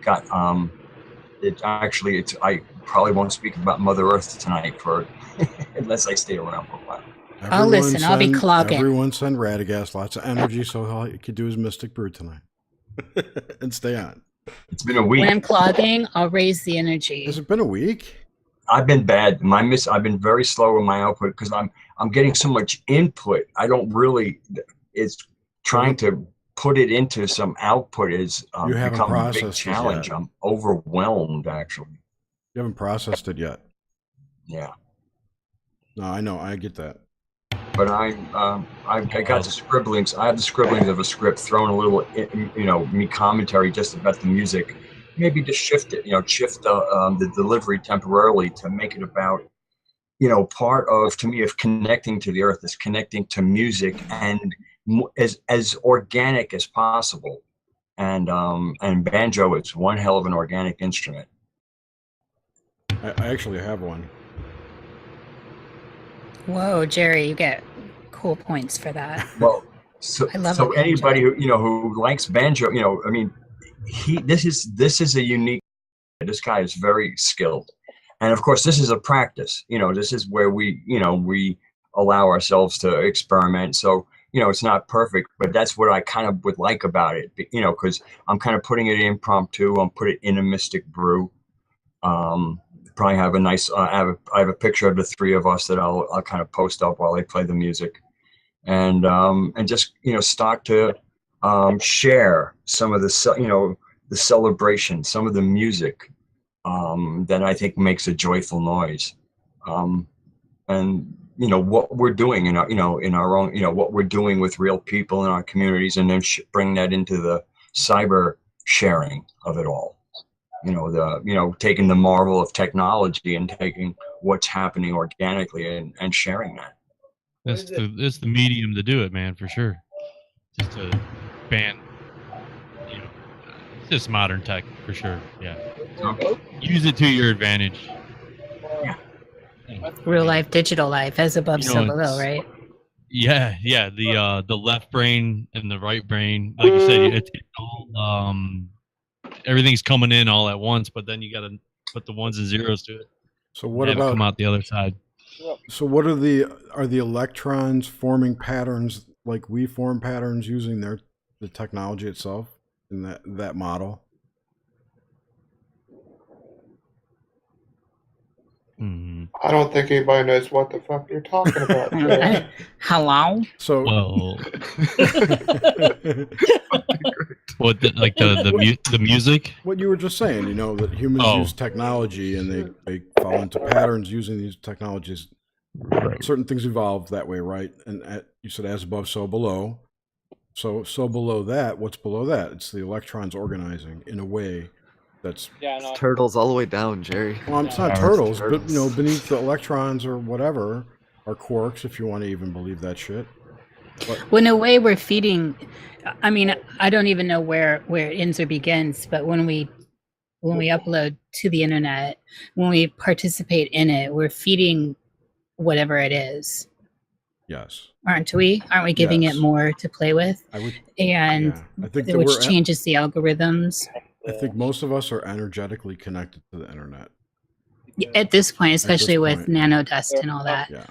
I probably won't speak about Mother Earth tonight unless I stay around for a while. I'll listen. I'll be clogging. Everyone send Radagast lots of energy so all he could do is Mystic Brew tonight and stay on. It's been a week. When I'm clogging, I'll raise the energy. Has it been a week? I've been bad. I've been very slow in my output because I'm getting so much input. I don't really. It's trying to put it into some output is You haven't become a big processed it yet. challenge. I'm overwhelmed, actually. You haven't processed it yet. Yeah. No, I know. I get that. But I got the scribblings. I have the scribblings of a script, thrown a little, me commentary just about the music, maybe to shift it, shift the delivery temporarily to make it about, part of, to me, of connecting to the earth, is connecting to music and as organic as possible. And banjo is one hell of an organic instrument. I actually have one. Whoa, Jerry, you get cool points for that. Well, so anybody who who likes banjo, this is a unique. This guy is very skilled, and of course, this is a practice. This is where we allow ourselves to experiment. So it's not perfect, but that's what I kind of would like about it. Because I'm kind of putting it impromptu. I'm putting it in a mystic brew. Probably have a nice. I have a picture of the three of us that I'll kind of post up while they play the music, and just start to share some of the the celebration, some of the music that I think makes a joyful noise, and what we're doing in our in our own what we're doing with real people in our communities, and then bring that into the cyber sharing of it all. Taking the marvel of technology and taking what's happening organically and sharing that. It's the medium to do it, man, for sure. Just to ban, it's just modern tech for sure. Yeah, use it to your advantage. Yeah. Real life, digital life, as above, so below, right? Yeah. The left brain and the right brain, like you said, it's all everything's coming in all at once, but then you got to put the ones and zeros to it. So what about come out the other side? So what are the electrons forming patterns like we form patterns using the technology itself in that model? I don't think anybody knows what the fuck you're talking about. Hello. So, what the music? What you were just saying, that humans use technology and they fall into patterns using these technologies. Right. Certain things evolve that way, right? And you said as above, so below. So below that, what's below that? It's the electrons organizing in a way. That's it's turtles all the way down, Jerry. Well, it's not turtles, but beneath the electrons or whatever are quarks, if you want to even believe that shit. Well, in a way, we're feeding. I mean, I don't even know where it ends or begins, but when we upload to the internet, when we participate in it, we're feeding whatever it is. Yes. Aren't we? Aren't we giving it more to play with? I think which changes the algorithms. I think most of us are energetically connected to the internet. At this point, especially with nanodust and all that. Yeah.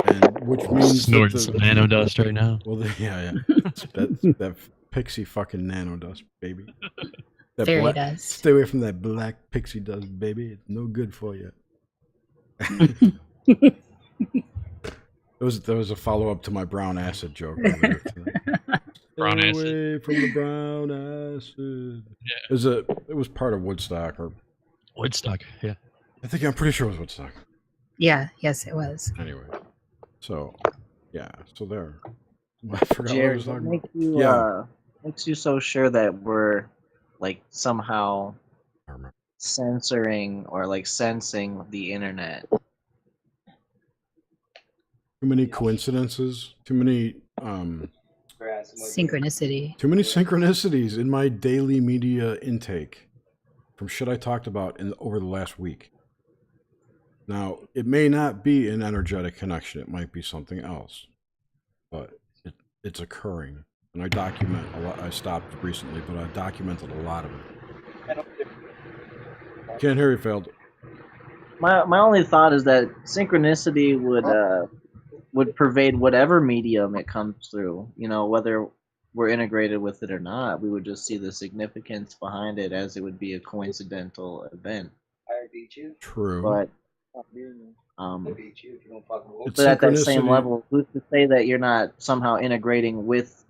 And which means snorting some nanodust right now. Well, that pixie fucking nanodust, baby. That fairy dust. Stay away from that black pixie dust, baby. It's no good for you. There was a follow up to my brown acid joke. Brown Stay acid. Away from the brown acid. Yeah. It was part of Woodstock or Woodstock. Yeah. I'm pretty sure it was Woodstock. Yeah. Yes, it was. Anyway, so yeah. So there. I forgot Jared, what I was talking about. Makes you so sure that we're like somehow censoring or like sensing the internet. Too many coincidences. Too many synchronicity. Too many synchronicities in my daily media intake from shit I talked about over the last week. Now, it may not be an energetic connection. It might be something else, but it's occurring. And I document a lot. I stopped recently, but I documented a lot of it. Can't hear you, Failed. My only thought is that synchronicity would pervade whatever medium it comes through. Whether we're integrated with it or not, we would just see the significance behind it as it would be a coincidental event. True. But It's but at that same synchronicity. level, who's to say that you're not somehow integrating with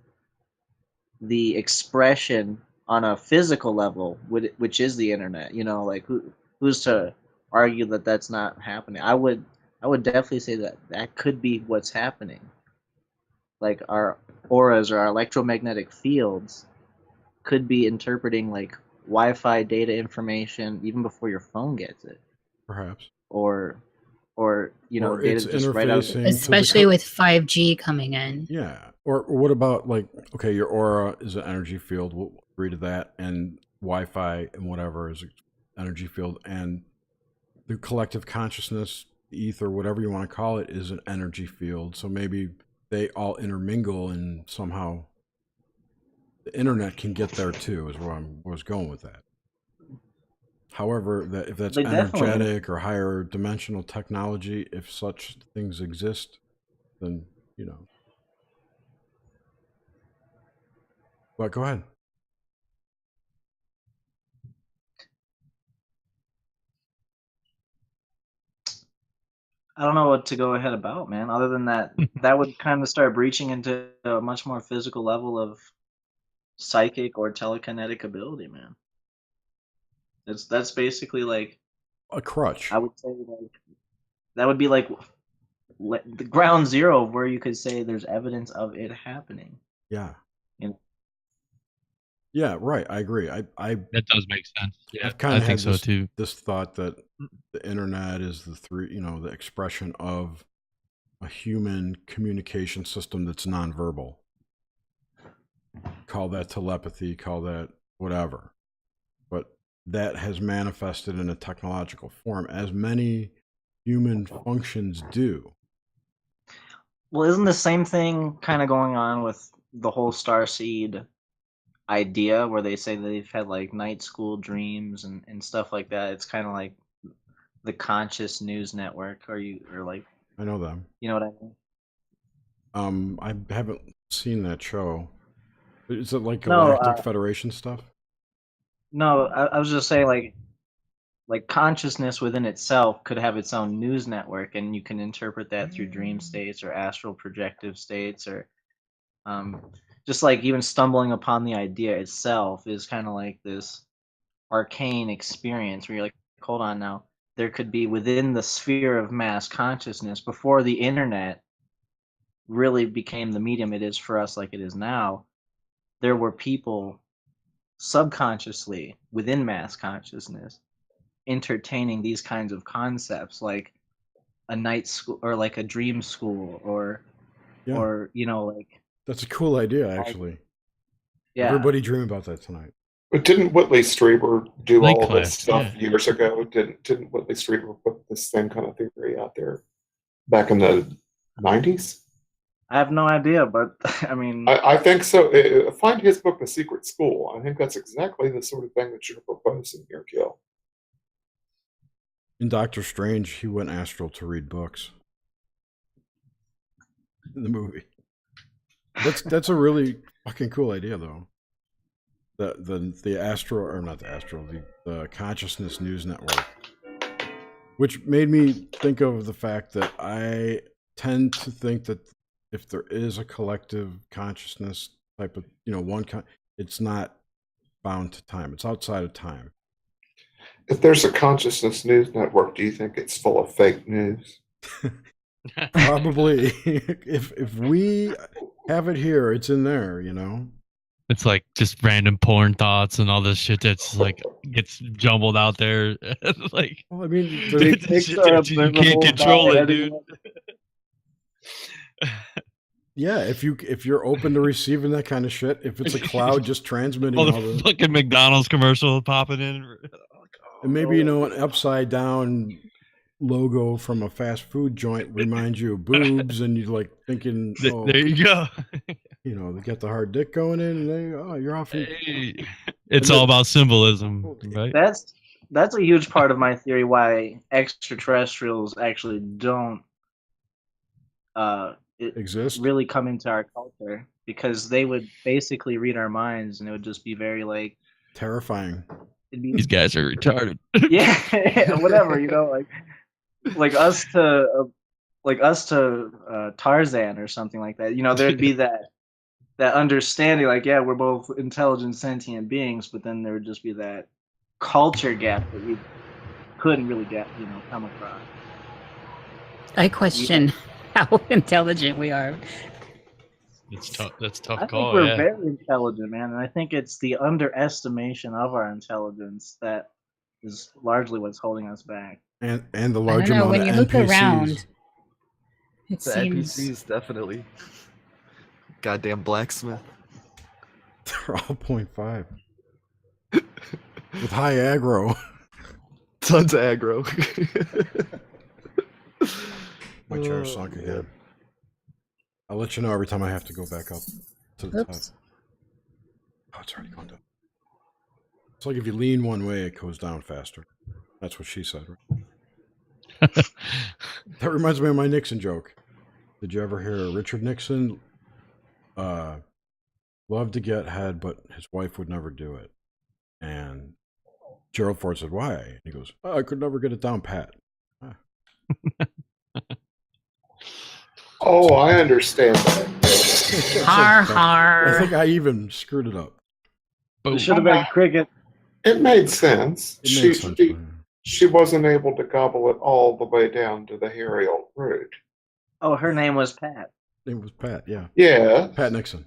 the expression on a physical level, which is the internet? You know, like who's to argue that that's not happening? I would definitely say that that could be what's happening. Like our auras or our electromagnetic fields could be interpreting like Wi-Fi data information even before your phone gets it, Perhaps. or you know, Or data it's just right out of interfacing to the Especially with 5G coming in. Yeah. Or what about like, okay, your aura is an energy field. We'll agree to that. And Wi-Fi and whatever is an energy field. And the collective consciousness, the ether, whatever you want to call it, is an energy field. So maybe they all intermingle and somehow the internet can get there too, is where I was going with that. However, that if that's They definitely- energetic or higher dimensional technology, if such things exist, then, you know. Well, go ahead. I don't know what to go ahead about, man. Other than that, that would kind of start breaching into a much more physical level of psychic or telekinetic ability, man. That's basically like A crutch. I would say like that would be like the ground zero of where you could say there's evidence of it happening. Yeah. You know? Yeah, right. I agree. I That does make sense. Yeah, I've kind I of think had so this, too. this thought that the internet is the expression of a human communication system that's nonverbal. Call that telepathy, call that whatever. But that has manifested in a technological form, as many human functions do. Well, isn't the same thing kind of going on with the whole starseed idea where they say that they've had like night school dreams and stuff like that? It's kind of like the conscious news network, or like, I know them. you know what I mean? I haven't seen that show. Is it like No, Galactic Federation stuff? No, I was just saying like consciousness within itself could have its own news network, and you can interpret that through dream states or astral projective states, or just like even stumbling upon the idea itself is kind of like this arcane experience where you're like, hold on now, there could be within the sphere of mass consciousness before the internet really became the medium it is for us like it is now. There were people subconsciously within mass consciousness entertaining these kinds of concepts, like a night school or like a dream school, or you know, like That's a cool idea, actually. Yeah. Everybody dream about that tonight. But didn't Whitley Strieber do Link all of class, this stuff years ago? Didn't Whitley Strieber put this same kind of theory out there back in the 90s? I have no idea, but I mean, I think so. Find his book, The Secret School. I think that's exactly the sort of thing that you're proposing here, Gil. In Doctor Strange, he went astral to read books. In the movie. That's a really fucking cool idea, though. The astral, or not the astral, the consciousness news network, which made me think of the fact that I tend to think that if there is a collective consciousness type of, it's not bound to time. It's outside of time. If there's a consciousness news network, do you think it's full of fake news? Probably. if we have it here, it's in there, It's like just random porn thoughts and all this shit that's like gets jumbled out there. Like, well, I mean, you can't control it, dude. Yeah, if you're open to receiving that kind of shit, if it's a cloud just transmitting all all the the fucking McDonald's commercial popping in. and maybe an upside down logo from a fast food joint reminds you of boobs, and you're like thinking, oh, There you go. They got the hard dick going in, and you're off. Hey, it's all about symbolism, right? That's a huge part of my theory why extraterrestrials actually don't exist, really come into our culture, because they would basically read our minds, and it would just be very like terrifying. These guys are retarded. Yeah, whatever, like us to Tarzan or something like that. There'd be that understanding, like, yeah, we're both intelligent, sentient beings, but then there would just be that culture gap that we couldn't really come across. I question how intelligent we are. It's tough. That's a tough I call. think we're Yeah. very intelligent, man, and I think it's the underestimation of our intelligence that is largely what's holding us back. And the I large don't know. amount When of you look NPCs. around, it The seems NPCs, definitely. Goddamn blacksmith. They're all 0.5. With high aggro. Tons of aggro. My chair sunk again. I'll let you know every time I have to go back up to the top. Oh, it's already gone down. It's like if you lean one way, it goes down faster. That's what she said. Right? That reminds me of my Nixon joke. Did you ever hear Richard Nixon loved to get head, but his wife would never do it? And Gerald Ford said, why? And he goes, I could never get it down pat. Oh, I understand that. har har. I think I even screwed it up. It should have been cricket. It made sense. It made sense. She wasn't able to gobble it all the way down to the hairy old root. Oh, her name was Pat. It was Pat, yeah. Yeah. Pat Nixon.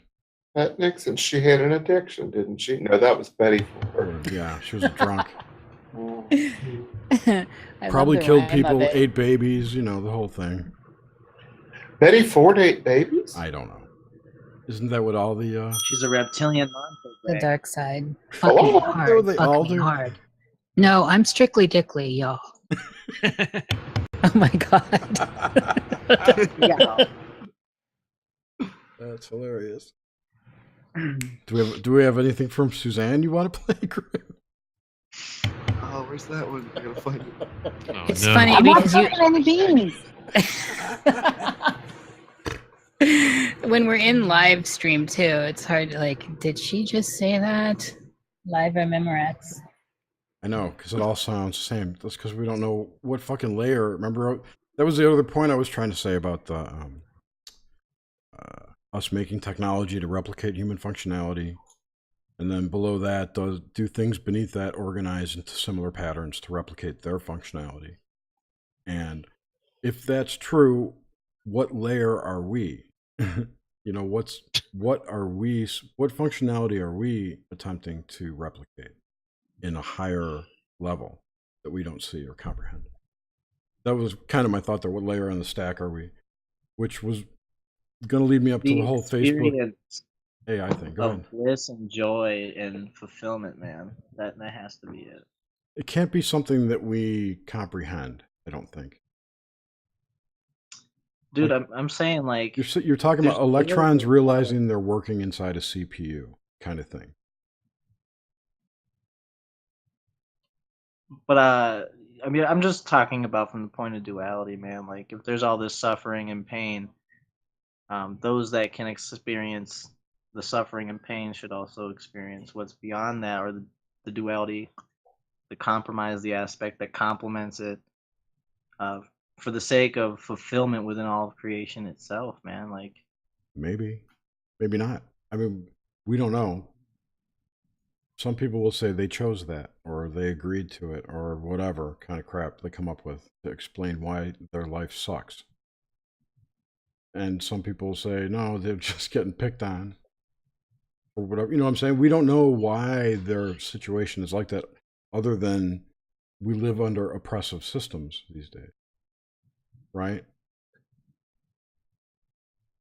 Pat Nixon. She had an addiction, didn't she? No, that was Betty Ford. Yeah, she was a drunk. I Probably love the killed rhyme people, of it. ate babies, the whole thing. Betty Ford ate babies? I don't know. Isn't that what all the She's a reptilian monster. The dark side. Oh, Fuck me they hard. all Fuck me do? hard. No, I'm strictly Dickly, y'all. Oh my god. Yeah. That's hilarious. Do we have anything from Suzanne you want to play, Chris? Oh, where's that one? I gotta find it. Oh, It's no. funny I'm not because you talking any beans. when we're in live stream too, it's hard to did she just say that? Live or Memorex? I know, because it all sounds the same. That's because we don't know what fucking layer. Remember, that was the other point I was trying to say about the us making technology to replicate human functionality, and then below that, do things beneath that organize into similar patterns to replicate their functionality. And if that's true, what layer are we? What functionality are we attempting to replicate in a higher level that we don't see or comprehend? That was kind of my thought there. What layer on the stack are we? Which was going to lead me up to the whole Facebook experience AI thing. Go of ahead. bliss and joy and fulfillment, man. That has to be it. It can't be something that we comprehend, I don't think. Dude, I'm saying like You're talking about there's electrons literally- realizing they're working inside a CPU kind of thing. But I mean, I'm just talking about from the point of duality, man. Like, if there's all this suffering and pain, those that can experience the suffering and pain should also experience what's beyond that, or the duality, the compromise, the aspect that complements it, for the sake of fulfillment within all of creation itself, man. Like, Maybe not. I mean, we don't know. Some people will say they chose that, or they agreed to it, or whatever kind of crap they come up with to explain why their life sucks. And some people say, no, they're just getting picked on, or whatever. You know what I'm saying? We don't know why their situation is like that, other than we live under oppressive systems these days, right?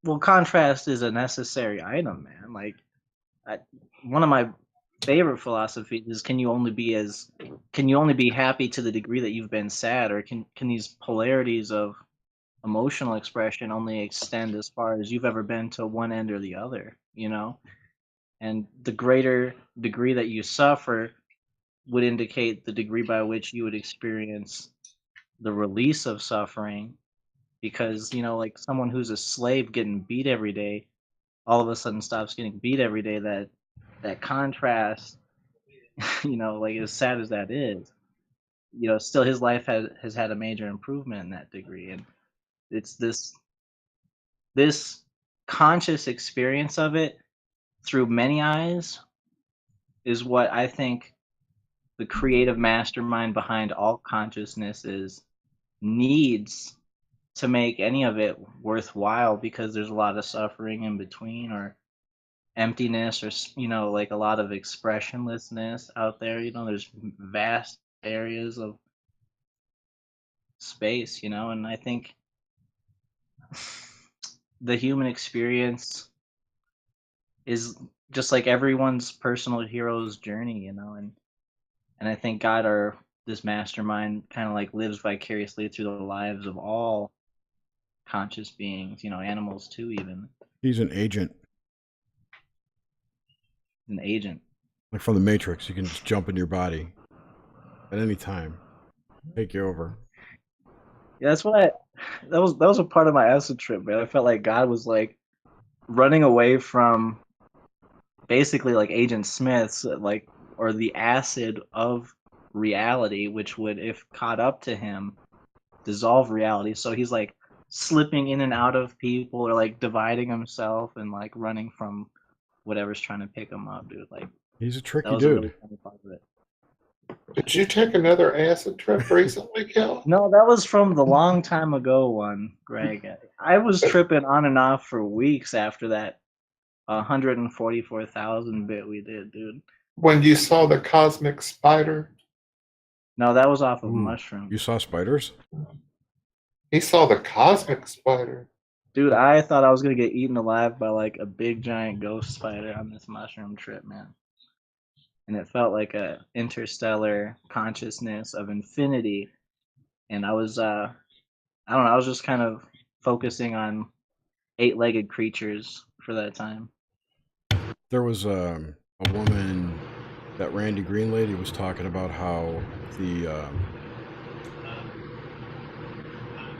well, contrast is a necessary item, man. Like, one of my favorite philosophies is can you only be happy to the degree that you've been sad, or can these polarities of emotional expression only extend as far as you've ever been to one end or the other, and the greater degree that you suffer would indicate the degree by which you would experience the release of suffering, because like someone who's a slave getting beat every day all of a sudden stops getting beat every day. That contrast you know, like as sad as that is, you know, still his life has had a major improvement in that degree, and it's this conscious experience of it through many eyes is what I think the creative mastermind behind all consciousness needs to make any of it worthwhile, because there's a lot of suffering in between, or emptiness, or you know, like a lot of expressionlessness out there. You know, there's vast areas of space, you know, and I think the human experience is just like everyone's personal hero's journey, you know, and I think God, or this mastermind, kind of like lives vicariously through the lives of all conscious beings, you know, animals too, even. He's an agent. An agent. Like from the Matrix, you can just jump into your body at any time, take you over. Yeah, that's why that was a part of my acid trip, man. I felt like God was like running away from basically like Agent Smith's, like, or the acid of reality, which would, if caught up to him, dissolve reality. So he's like slipping in and out of people, or like dividing himself and like running from whatever's trying to pick him up, dude. Like, he's a tricky that was dude. A really funny part of it. Did you take another acid trip recently, Kel? No, that was from the long time ago one, Greg. I was tripping on and off for weeks after that 144,000 bit we did, dude. When you saw the cosmic spider? No, that was off of mushroom. You saw spiders? He saw the cosmic spider. Dude, I thought I was gonna get eaten alive by like a big giant ghost spider on this mushroom trip, man. And it felt like a interstellar consciousness of infinity. And I was I don't know, I was just kind of focusing on 8-legged creatures for that time. There was a woman, that Randy Green lady was talking about how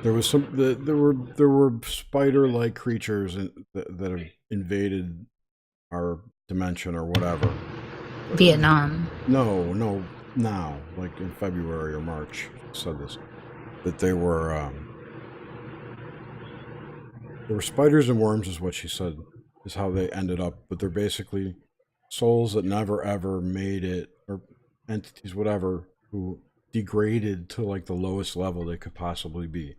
there were spider-like creatures that have invaded our dimension or whatever. Vietnam. No, now, like in February or March, said this, that there were spiders and worms, is what she said, is how they ended up, but they're basically souls that never ever made it, or entities, whatever, who degraded to like the lowest level they could possibly be.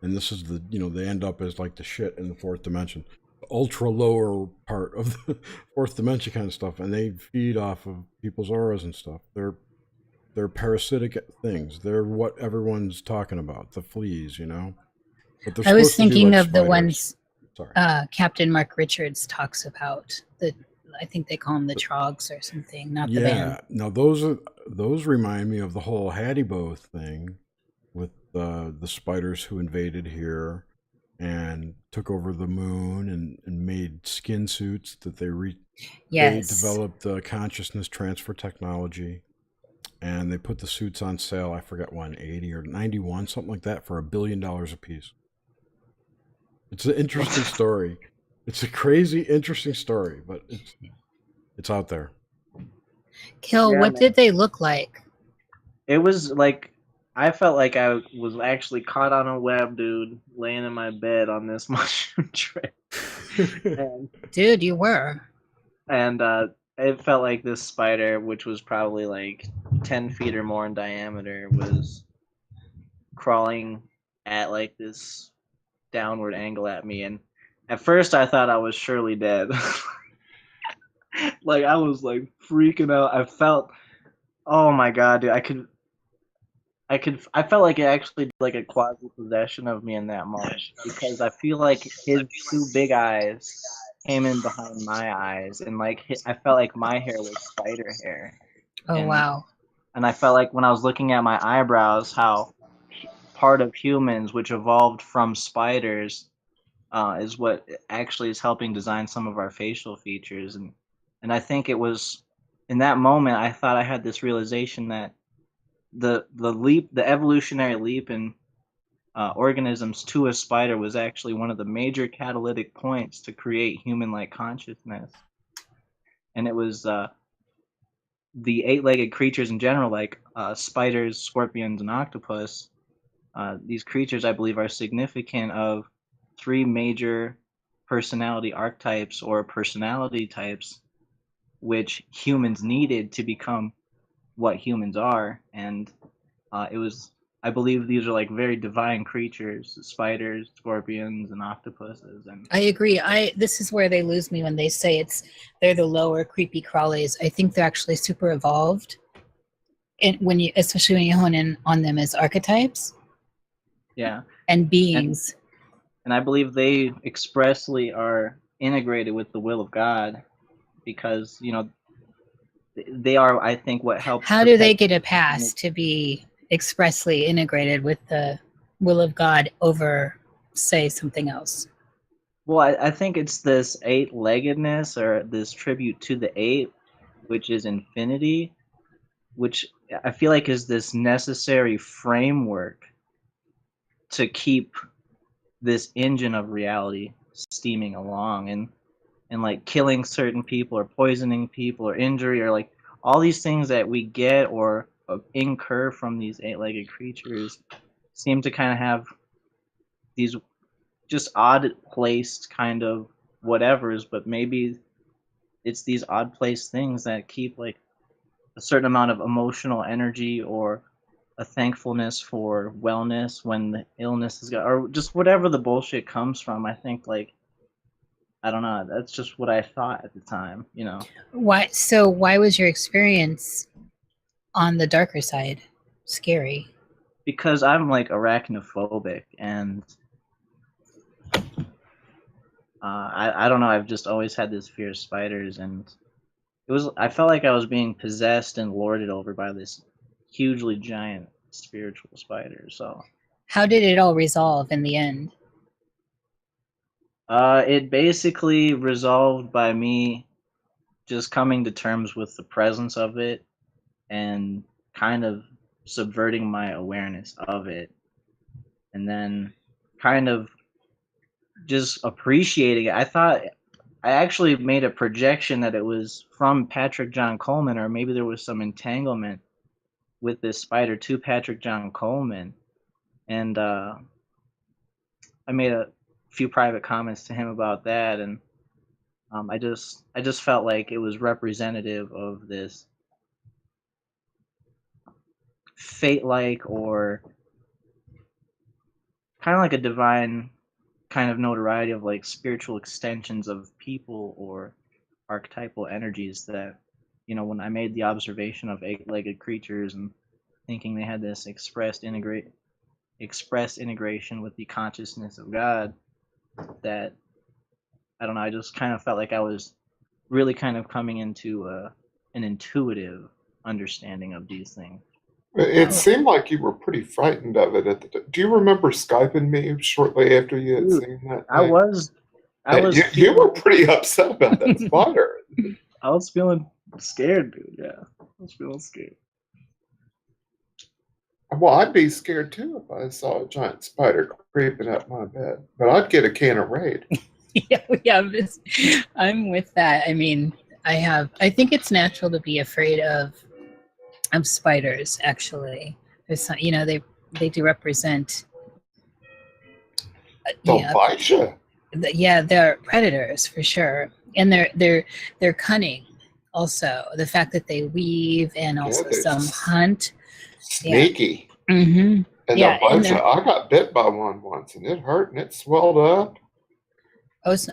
And this is the, you know, they end up as like the shit in the fourth dimension, the ultra lower part of the fourth dimension kind of stuff, and they feed off of people's auras and stuff. They're parasitic things. They're what everyone's talking about, the fleas, you know. But they're I was supposed to be thinking like of the spiders. ones Sorry. Captain Mark Richards talks about. I think they call them the Trogs or something, not the band. Yeah, now those remind me of the whole Hattie-Bo thing with the spiders who invaded here and took over the moon and made skin suits that they developed consciousness transfer technology, and they put the suits on sale, I forget when, 80 or 91, something like that, for $1 billion a piece. It's an interesting story. It's a crazy, interesting story, but it's out there. Kill, Yeah, what man. did they look like? It was like, I felt like I was actually caught on a web, dude, laying in my bed on this mushroom trip. Dude, you were. And it felt like this spider, which was probably like 10 feet or more in diameter, was crawling at like this downward angle at me. And at first I thought I was surely dead. Like, I was like freaking out. I felt, oh my god, dude, I felt like it actually did like a quasi possession of me in that moment, because I feel like his two big eyes came in behind my eyes, and like I felt like my hair was spider hair. Oh, wow. And I felt like when I was looking at my eyebrows, how part of humans, which evolved from spiders, is what actually is helping design some of our facial features. And I think it was in that moment I thought I had this realization that the evolutionary leap in organisms to a spider was actually one of the major catalytic points to create human-like consciousness. And it was the eight-legged creatures in general, like spiders, scorpions, and octopus, these creatures, I believe, are significant of 3 major personality archetypes or personality types, which humans needed to become what humans are. And it was, I believe, these are like very divine creatures: spiders, scorpions, and octopuses. And I agree. This is where they lose me when they say they're the lower creepy crawlies. I think they're actually super evolved, and especially when you hone in on them as archetypes. Yeah. And beings. And I believe they expressly are integrated with the will of God, because they are, I think, what helps. How do they get a pass to be expressly integrated with the will of God over, say, something else? Well, I think it's this 8-leggedness, or this tribute to the 8, which is infinity, which I feel like is this necessary framework to keep this engine of reality steaming along, and like killing certain people or poisoning people or injury, or like all these things that we get or incur from these 8-legged creatures seem to kind of have these just odd placed kind of whatevers, but maybe it's these odd placed things that keep like a certain amount of emotional energy or a thankfulness for wellness when the illness is gone, or just whatever the bullshit comes from. I think, like, I don't know, that's just what I thought at the time, Why was your experience on the darker side scary? Because I'm like arachnophobic, and I don't know, I've just always had this fear of spiders, and I felt like I was being possessed and lorded over by this hugely giant spiritual spider. So how did it all resolve in the end? It basically resolved by me just coming to terms with the presence of it and kind of subverting my awareness of it, and then kind of just appreciating it. I actually made a projection that it was from Patrick John Coleman, or maybe there was some entanglement with this spider to Patrick John Coleman, and I made a few private comments to him about that, and I just felt like it was representative of this fate-like, or kind of like a divine kind of notoriety of like spiritual extensions of people or archetypal energies that, when I made the observation of 8-legged creatures and thinking they had this express integration with the consciousness of God, that, I don't know, I just kind of felt like I was really kind of coming into an intuitive understanding of these things. It seemed like you were pretty frightened of it at the time. Do you remember Skyping me shortly after you had seen that? I was. You were pretty upset about that spider. I was feeling scared, dude. Yeah, I was feeling scared. Well, I'd be scared too if I saw a giant spider creeping up my bed. But I'd get a can of Raid. Yeah, I'm with that. I mean, I think it's natural to be afraid of spiders. Actually, there's some, they do represent. They'll bite you. Yeah, they're predators for sure, and they're cunning. Also, the fact that they weave and also some hunt. Sneaky. Yeah. Mm-hmm. And I got bit by one once, and it hurt, and it swelled up.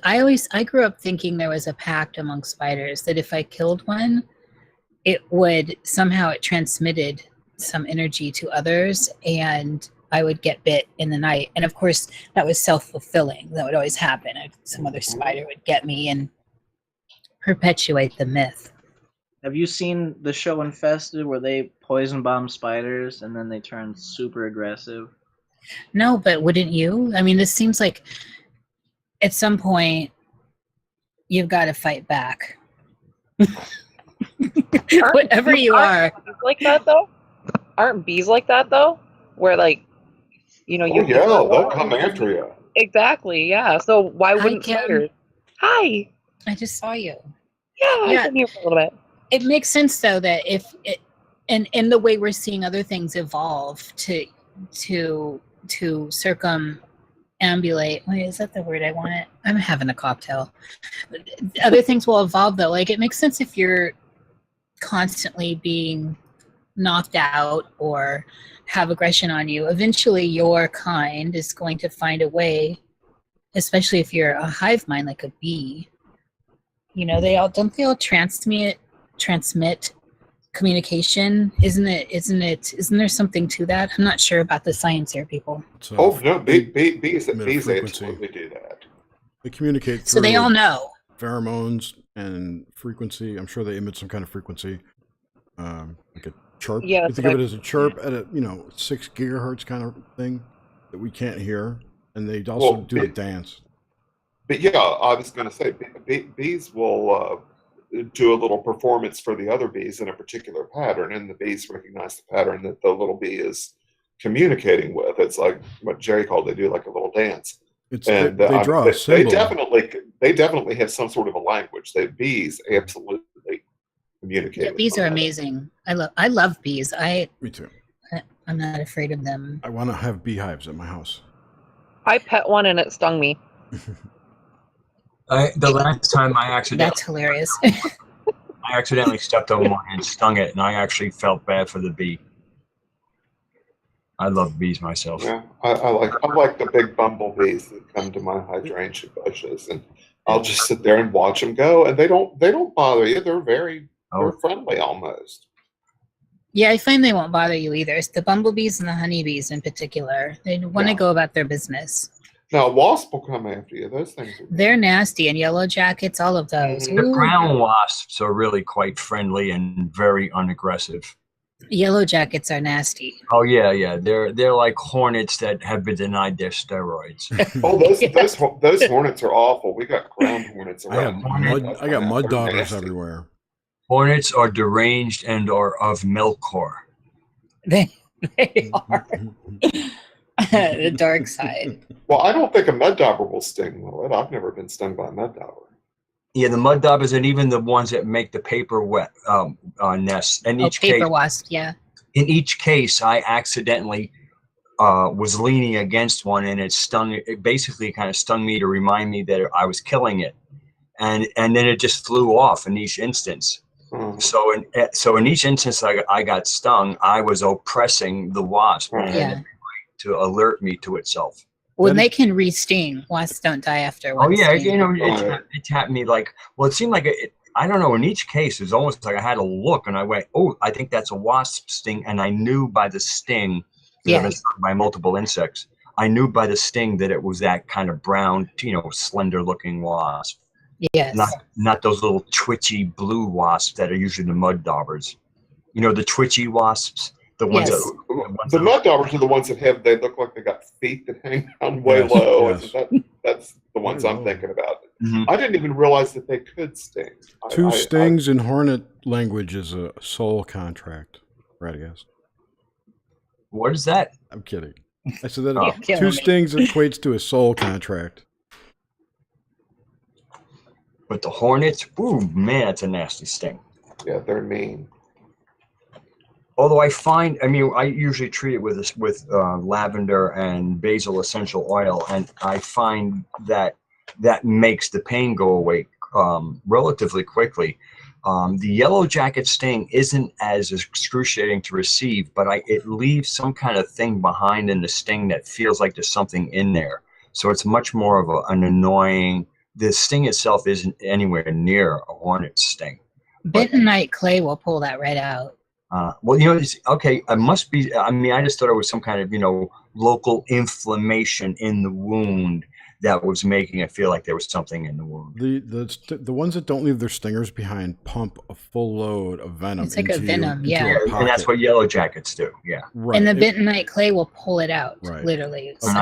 I grew up thinking there was a pact among spiders that if I killed one, it transmitted some energy to others, and I would get bit in the night. And of course, that was self-fulfilling. That would always happen. Some other spider would get me and perpetuate the myth. Have you seen the show Infested, where they poison bomb spiders and then they turn super aggressive? No, but wouldn't you? I mean, this seems like at some point you've got to fight back. Whatever you are. Like that though? Aren't bees like that though? Where like, they'll come after you. Exactly, yeah. So why wouldn't spiders? Hi. I just saw you. Yeah, I've been here for a little bit. it makes sense though that if it, and in the way we're seeing other things evolve to circumambulate. Wait, is that the word I wanted? I'm having a cocktail. Other things will evolve though. Like it makes sense if you're constantly being knocked out or have aggression on you. Eventually, your kind is going to find a way. Especially if you're a hive mind like a bee. You know, they all transmit communication. Isn't there something to that? I'm not sure about the science here, people. Oh no, bees absolutely do that. They communicate through So they all know pheromones and frequency. I'm sure they emit some kind of frequency, like a chirp. Yeah, you think of it as a chirp at a 6 gigahertz kind of thing that we can't hear, and they also do the dance. But yeah, I was going to say bees will do a little performance for the other bees in a particular pattern, and the bees recognize the pattern that the little bee is communicating with. It's like what Jerry called, they do like a little dance. They draw a symbol. They definitely have some sort of a language. Bees absolutely communicate. Yeah, bees are amazing. I love bees. Me too. I'm not afraid of them. I want to have beehives at my house. I pet one and it stung me. The last time I accidentally... That's hilarious. I accidentally stepped on one and stung it, and I actually felt bad for the bee. I love bees myself. Yeah, I like the big bumblebees that come to my hydrangea bushes, and I'll just sit there and watch them go, and they don't bother you. They're they're friendly almost. Yeah, I find they won't bother you either. It's the bumblebees and the honeybees in particular. They want to go about their business. Now, wasp will come after you. Those things they're nasty, and yellow jackets, all of those. The brown wasps are really quite friendly and very unaggressive. Yellow jackets are nasty. Oh yeah. They're like hornets that have been denied their steroids. Oh, those hornets are awful. We got ground hornets around. I got mud daubers everywhere. Hornets are deranged and are of milkcore. They are. The dark side. Well, I don't think a mud dauber will sting, will it? I've never been stung by a mud dauber. Yeah, the mud daubers and even the ones that make the paper nests. Paper wasp, yeah. In each case, I accidentally was leaning against one, and it stung. It basically kind of stung me to remind me that I was killing it, and then it just flew off in each instance. So in each instance I got stung, I was oppressing the wasp to alert me to itself. When they can re-sting, wasps don't die after one sting. It tapped me like, well, it seemed like I don't know, in each case, it was almost like I had a look, and I went, oh, I think that's a wasp sting, and I knew by the sting, I've been stung by multiple insects, I knew by the sting that it was that kind of brown, slender-looking wasp. Yes. Not those little twitchy blue wasps that are usually the mud daubers. The twitchy wasps? The ones the mud daubers are the ones that they look like they got feet that hang down way low. Yes. That's the ones I'm thinking about. I didn't even realize that they could sting. Two stings in hornet language is a soul contract. Right, guys. What is that? I'm kidding. I said that two stings equates to a soul contract. But the hornets, ooh, man, that's a nasty sting. Yeah, they're mean. Although I usually treat it with lavender and basil essential oil, and I find that makes the pain go away relatively quickly. The yellow jacket sting isn't as excruciating to receive, but it leaves some kind of thing behind in the sting that feels like there's something in there. So it's much more of an annoying. The sting itself isn't anywhere near a hornet sting. Bentonite clay will pull that right out. It must be. I just thought it was some kind of, local inflammation in the wound that was making it feel like there was something in the wound. The ones that don't leave their stingers behind pump a full load of venom. It's like a venom, and that's what yellow jackets do. Yeah, right. And the bentonite clay will pull it out, literally. And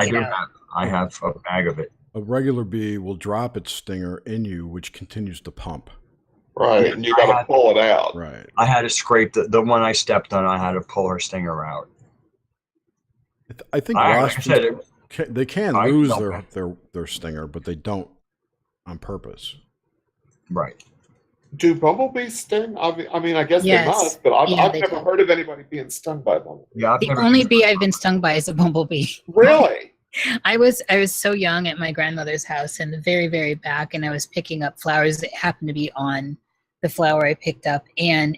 I have a bag of it. A regular bee will drop its stinger in you, which continues to pump. Right, and you got to pull it out. Right. I had to scrape the one I stepped on. I had to pull her stinger out. I think wasps, they can lose their stinger, but they don't on purpose. Right. Do bumblebees sting? I mean, I guess they Yes. must, but I've Yeah, they never do. heard of anybody being stung by a bumblebee. Yeah, I've The never only been- bee I've been stung by is a bumblebee. Really? I was so young at my grandmother's house in the very, very back, and I was picking up flowers that happened to be on the flower I picked up. And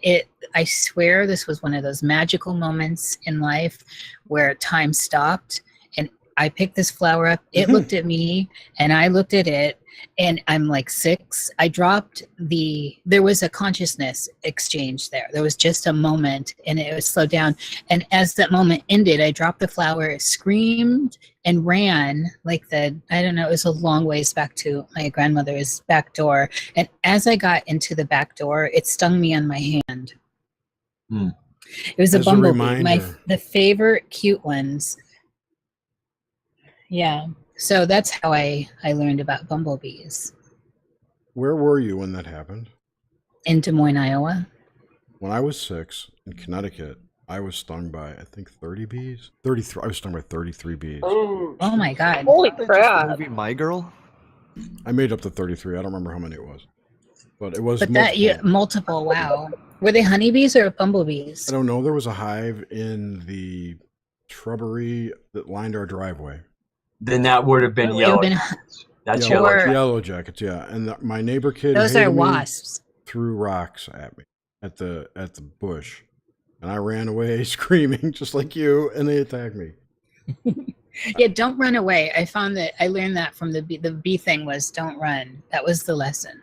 I swear this was one of those magical moments in life where time stopped, and I picked this flower up. It looked at me, and I looked at it, and I'm like 6. I dropped there was a consciousness exchange there. There was just a moment, and it was slowed down. And as that moment ended, I dropped the flower, screamed, and ran like I don't know, it was a long ways back to my grandmother's back door. And as I got into the back door, it stung me on my hand. Hmm. It was a As a bumblebee, reminder. the favorite cute ones. Yeah. So that's how I learned about bumblebees. Where were you when that happened? In Des Moines, Iowa. When I was 6 in Connecticut, I was stung by, I think, 30 bees. 33. I was stung by 33 bees. Oh my God. Holy Just the crap. movie My Girl? I made up the 33. I don't remember how many it was, but it was But multiple. multiple. Wow. Were they honeybees or bumblebees? I don't know. There was a hive in the shrubbery that lined our driveway. Then that would have been It would yellow. have been- That's Yellow, yellow. yellow jackets, yeah. And my neighbor kid Those hated are me, wasps. threw rocks at me at the bush, and I ran away screaming just like you, and they attacked me. Yeah, don't run away. I found that I learned that from the bee thing was don't run. That was the lesson.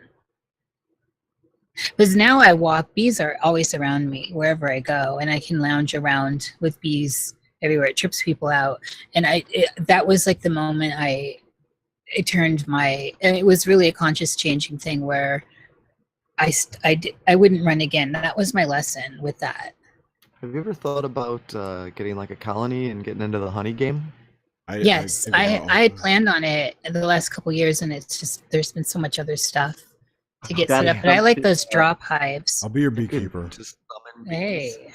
Because now I walk, bees are always around me wherever I go, and I can lounge around with bees everywhere. It trips people out, and that was like the moment it turned and it was really a conscious changing thing where I wouldn't run again. That was my lesson with that. Have you ever thought about getting like a colony and getting into the honey game? Yes, I had planned on it in the last couple years, and it's just there's been so much other stuff to get set up. But I like those drop hives. I'll be your beekeeper. Hey,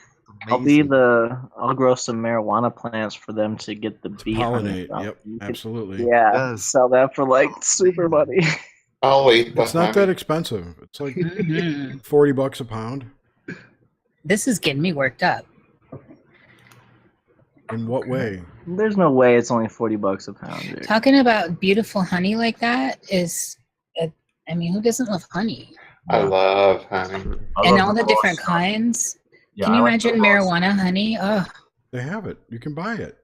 I'll grow some marijuana plants for them to get the bee honey. Pollinate. Yep, absolutely. Yeah, sell that for like super money. I'll eat the It's not honey. that expensive. It's like Mhm. $40 a pound. This is getting me worked up. In what way? There's no way it's only $40 a pound. Dude. Talking about beautiful honey like that is, I mean, who doesn't love honey? I love honey. And all the different kinds. Yeah, Can you I like the imagine marijuana honey? Oh, They have it. You can buy it.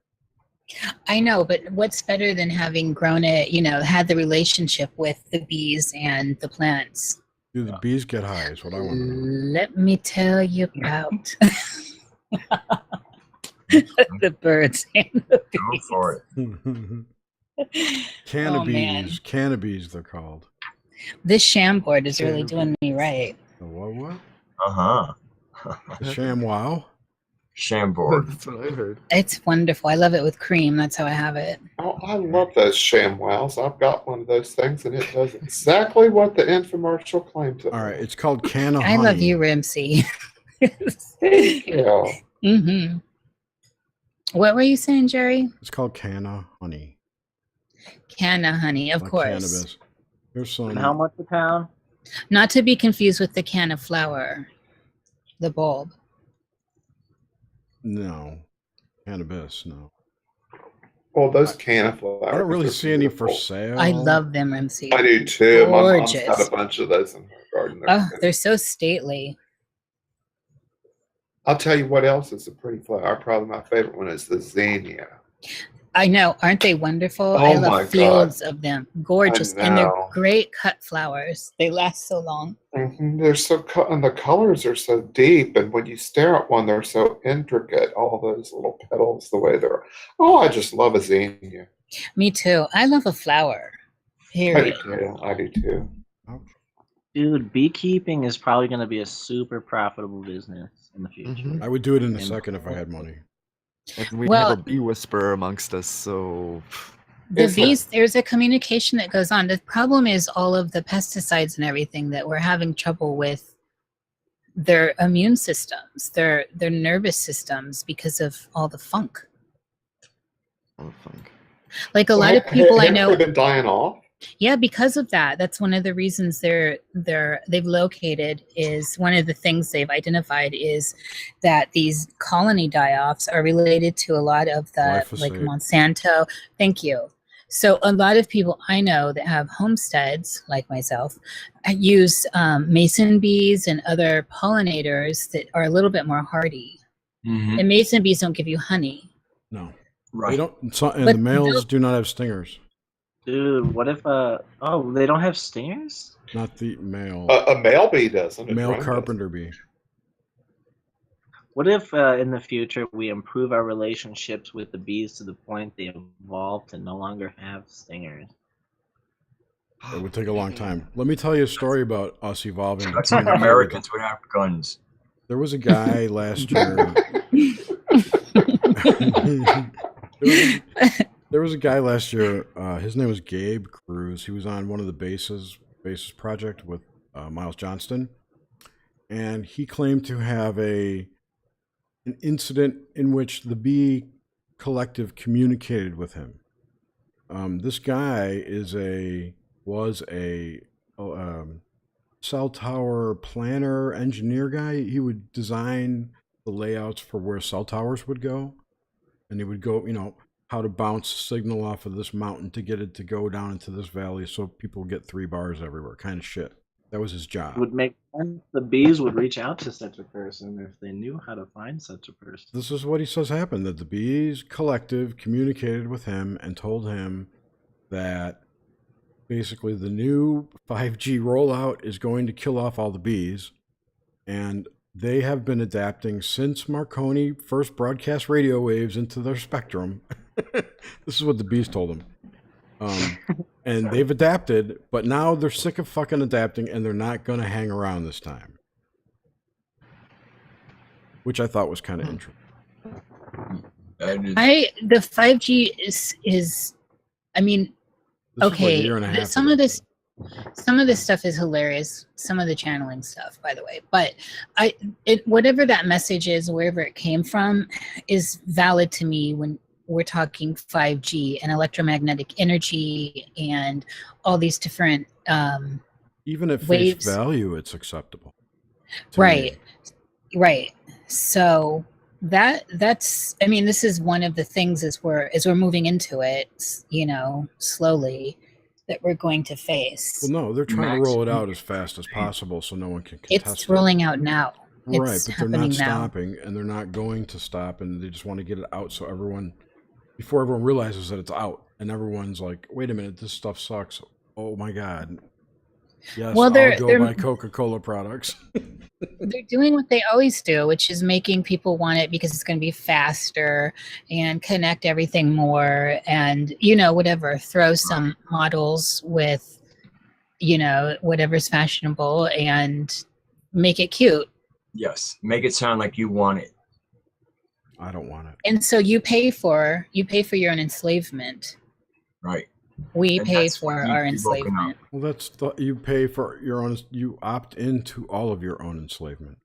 I know, but what's better than having grown it, had the relationship with the bees and the plants? Do the bees get high is what I want to know. Let me tell you about the birds and the bees. Go for it. Cannabis. Cannabis, they're called. This sham board is really doing me right. The what? Uh-huh. The sham wow? Shambord. That's what I heard. It's wonderful. I love it with cream. That's how I have it. Oh, I love those ShamWows. I've got one of those things, and it does exactly what the infomercial claims it. All right, it's called Canna I Honey. love you, Reamce. Yeah. Mm-hmm. What were you saying, Jerry? It's called Canna Honey. Canna honey, of Like course. Cannabis. Here's some. And how much a pound? Not to be confused with the can of flour, the bulb. No. Cannabis, no. Well, those canaflowers. I don't really are see any for beautiful. sale. I love them, Reamce. I do too. My mom's Gorgeous. got a bunch of those in her garden. Oh, they're so stately. I'll tell you what else is a pretty flower. Probably my favorite one is the zinnia. I know, aren't they wonderful? Oh I my love fields of them. Gorgeous. I And they're know. great cut flowers. They last so long. They're so and the colors are so deep, and when you stare at one, they're so intricate. All those little petals, the way they're. Oh, I just love a zinnia. Me too. I love a flower. I do Period. too. I do too. Dude, beekeeping is probably going to be a super profitable business in the future. I would do it in a second if I had money. And we Well- have a bee whisperer amongst us, so The bees, there's a communication that goes on. The problem is all of the pesticides and everything that we're having trouble with their immune systems, their nervous systems because of all the funk. Like a lot of people I know. Have they been dying off? Yeah, because of that. That's one of the reasons they've located is one of the things they've identified is that these colony die-offs are related to a lot of the like Glyphosate. Monsanto. Thank you. So a lot of people I know that have homesteads, like myself, use mason bees and other pollinators that are a little bit more hardy. Mhm. And mason bees don't give you honey. No. Right. They don't. And But the males do not have stingers. Dude, what if oh, they don't have stingers? Not the male. A male bee doesn't. A Male drone does. carpenter bee. What if in the future we improve our relationships with the bees to the point they evolve to no longer have stingers? It would take a long time. Let me tell you a story about us evolving. That's like Americans would have guns. There was a guy last year. There was a guy last year. His name was Gabe Cruz. He was on one of the bases project with Miles Johnston, and he claimed to have an incident in which the bee collective communicated with him. This guy was a cell tower planner, engineer guy. He would design the layouts for where cell towers would go, and he would go, how to bounce signal off of this mountain to get it to go down into this valley so people get 3 bars everywhere, kind of shit. That was his job. It would make sense the bees would reach out to such a person if they knew how to find such a person. This is what he says happened, that the bees collective communicated with him and told him that basically the new 5G rollout is going to kill off all the bees, and they have been adapting since Marconi first broadcast radio waves into their spectrum. This is what the bees told him. And they've adapted, but now they're sick of fucking adapting, and they're not going to hang around this time. Which I thought was kind of interesting. The 5G is I mean, This is like a okay, year and a half some of this stuff is hilarious. Some of the channeling stuff, by the way, but whatever that message is, wherever it came from, is valid to me when we're talking 5G and electromagnetic energy and all these different Even at waves. face value, it's acceptable. to Right, me. right. So that's I mean, this is one of the things as we're moving into it, slowly, that we're going to face. Well, no, they're trying to roll it out as fast as possible so no one can contest It's it. rolling out now. Right, It's but they're not happening now. stopping, and they're not going to stop, and they just want to get it out so before everyone realizes that it's out, and everyone's like, wait a minute, this stuff sucks. Oh my God. Yes, Well, I'll go buy Coca-Cola products. They're doing what they always do, which is making people want it because it's going to be faster and connect everything more and, whatever, throw some models with, whatever's fashionable and make it cute. Yes, make it sound like you want it. I don't want it. And so you pay for your own enslavement. Right. We And pay that's for what our needs to be broken enslavement. Well, that's you pay for your own. You opt into all of your own enslavement.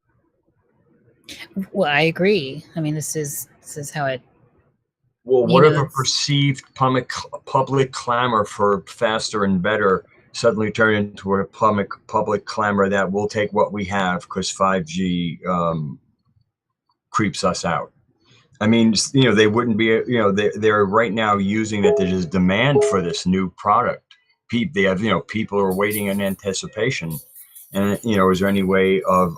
Well, I agree. I mean, this is how it. Well, You what know, if a it's- perceived public clamor for faster and better suddenly turned into a public clamor that we'll take what we have because 5G creeps us out? I mean, they wouldn't be, they're right now using that there's demand for this new product. They have, people are waiting in anticipation. And, is there any way of,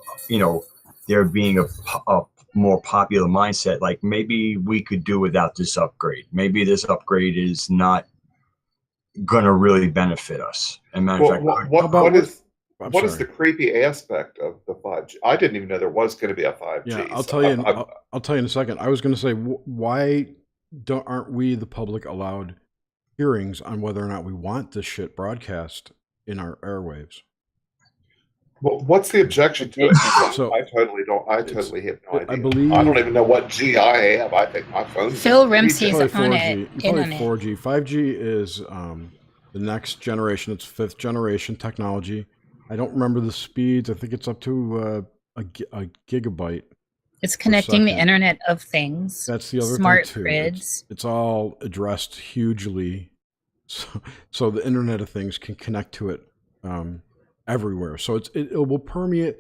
there being a more popular mindset? Like maybe we could do without this upgrade. Maybe this upgrade is not going to really benefit us. And matter of fact, what is the creepy aspect of the 5G? I didn't even know there was going to be a 5G. Yeah, I'll tell you. I'll tell you in a second. I was going to say, why aren't we, the public, allowed hearings on whether or not we want this shit broadcast in our airwaves? Well, what's the objection to it? So I totally have no idea. I believe I don't even know what G I have. I think my phone's Phil got 3G. Reamce is on it. Probably 4G. 5G is the next generation. It's 5th generation technology. I don't remember the speeds. I think it's up to a gigabyte. It's connecting the second. Internet of Things. That's the other smart thing too. grids. It's all addressed hugely So the Internet of Things can connect to it everywhere. So it will permeate.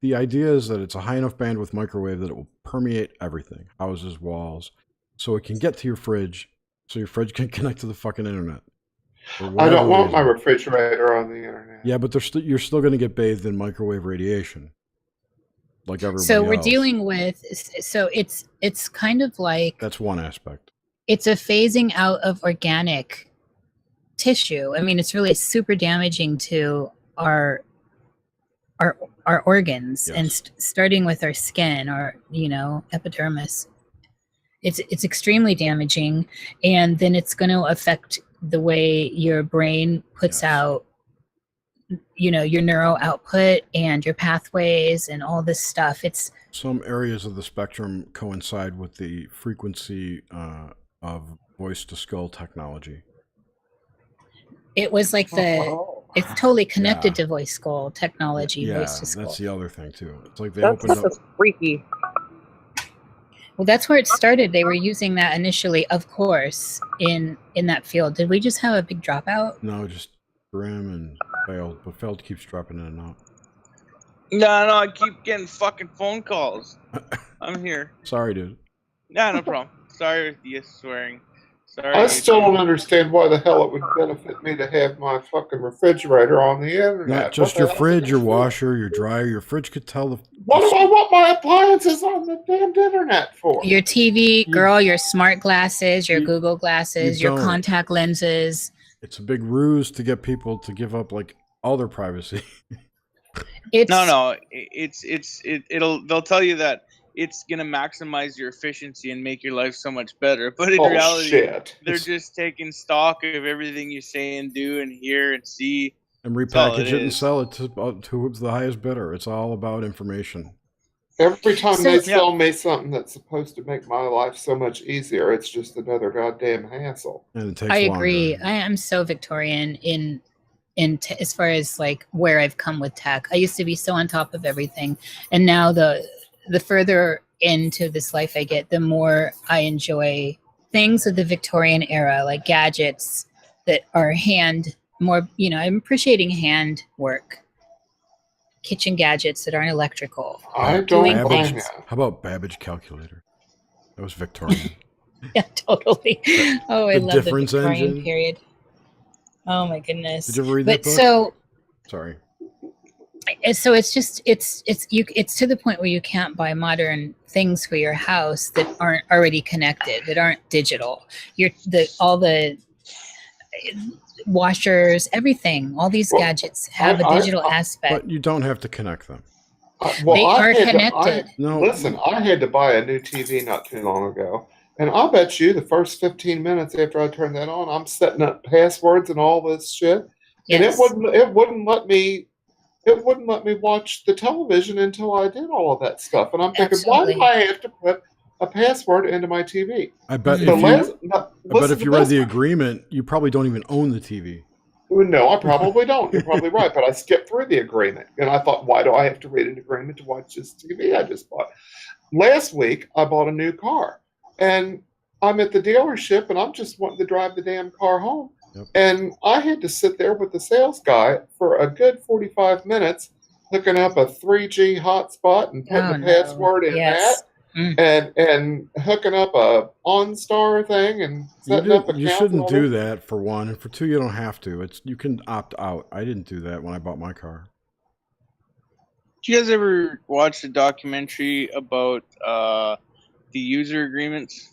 The idea is that it's a high enough bandwidth microwave that it will permeate everything, houses, walls, so it can get to your fridge, so your fridge can connect to the fucking internet. I don't want my refrigerator on the internet. Yeah, but you're still going to get bathed in microwave radiation, like everybody So we're else. dealing with. So it's kind of like That's one aspect. It's a phasing out of organic tissue. I mean, it's really super damaging to our organs, Yes. and starting with our skin, our epidermis. It's extremely damaging, and then it's going to affect the way your brain puts out, your neural output and your pathways and all this stuff. It's Some areas of the spectrum coincide with the frequency of voice-to-skull technology. It was like it's totally connected to voice skull technology. Yeah, Voice to skull. that's the other thing too. It's like they That's opened up. just freaky. Well, that's where it started. They were using that initially, of course, in that field. Did we just have a big dropout? No, just Graham and Failed, but Failed keeps dropping in and out. No, I keep getting fucking phone calls. I'm here. Sorry, dude. No problem. Sorry with the swearing. Sorry. I still don't understand why the hell it would benefit me to have my fucking refrigerator on the internet. Not just your fridge, your washer, your dryer. Your fridge could tell the. What do I want my appliances on the damned internet for? Your TV, girl, your smart glasses, your Google glasses, your don't. contact lenses. It's a big ruse to get people to give up like all their privacy. No. They'll tell you that it's gonna maximize your efficiency and make your life so much better. But in reality, they're just taking stock of everything you say and do and hear and see. And repackage it and sell it to the highest bidder. It's all about information. Every time they sell me something that's supposed to make my life so much easier, it's just another goddamn hassle. And it takes I longer. agree. I am so Victorian in as far as like where I've come with tech. I used to be so on top of everything, and now the further into this life I get, the more I enjoy things of the Victorian era, like gadgets that are I'm appreciating hand work, kitchen gadgets that aren't electrical. How about Babbage calculator? That was Victorian. Yeah, totally. Oh, I The love the difference Victorian engine. period. Oh my goodness. Did you ever read But that book? Sorry. So it's just it's to the point where you can't buy modern things for your house that aren't already connected, that aren't digital. All the washers, everything, all these gadgets have a digital aspect. But you don't have to connect them. They are connected. Listen, I had to buy a new TV not too long ago, and I'll bet you the first 15 minutes after I turn that on, I'm setting up passwords and all this shit, and it wouldn't let me watch the television until I did all of that stuff. And I'm thinking, why do I have to put a password into my TV? I bet if you read the agreement, you probably don't even own the TV. No, I probably don't. You're probably right. But I skipped through the agreement. And I thought, why do I have to read an agreement to watch this TV I just bought? Last week, I bought a new car. And I'm at the dealership, and I'm just wanting to drive the damn car home. Yep. And I had to sit there with the sales guy for a good 45 minutes hooking up a 3G hotspot and putting the password in that. And hooking up a OnStar thing and setting up accounts. You shouldn't do that, for one, and for two, you don't have to. You can opt out. I didn't do that when I bought my car. Did you guys ever watch the documentary about the user agreements?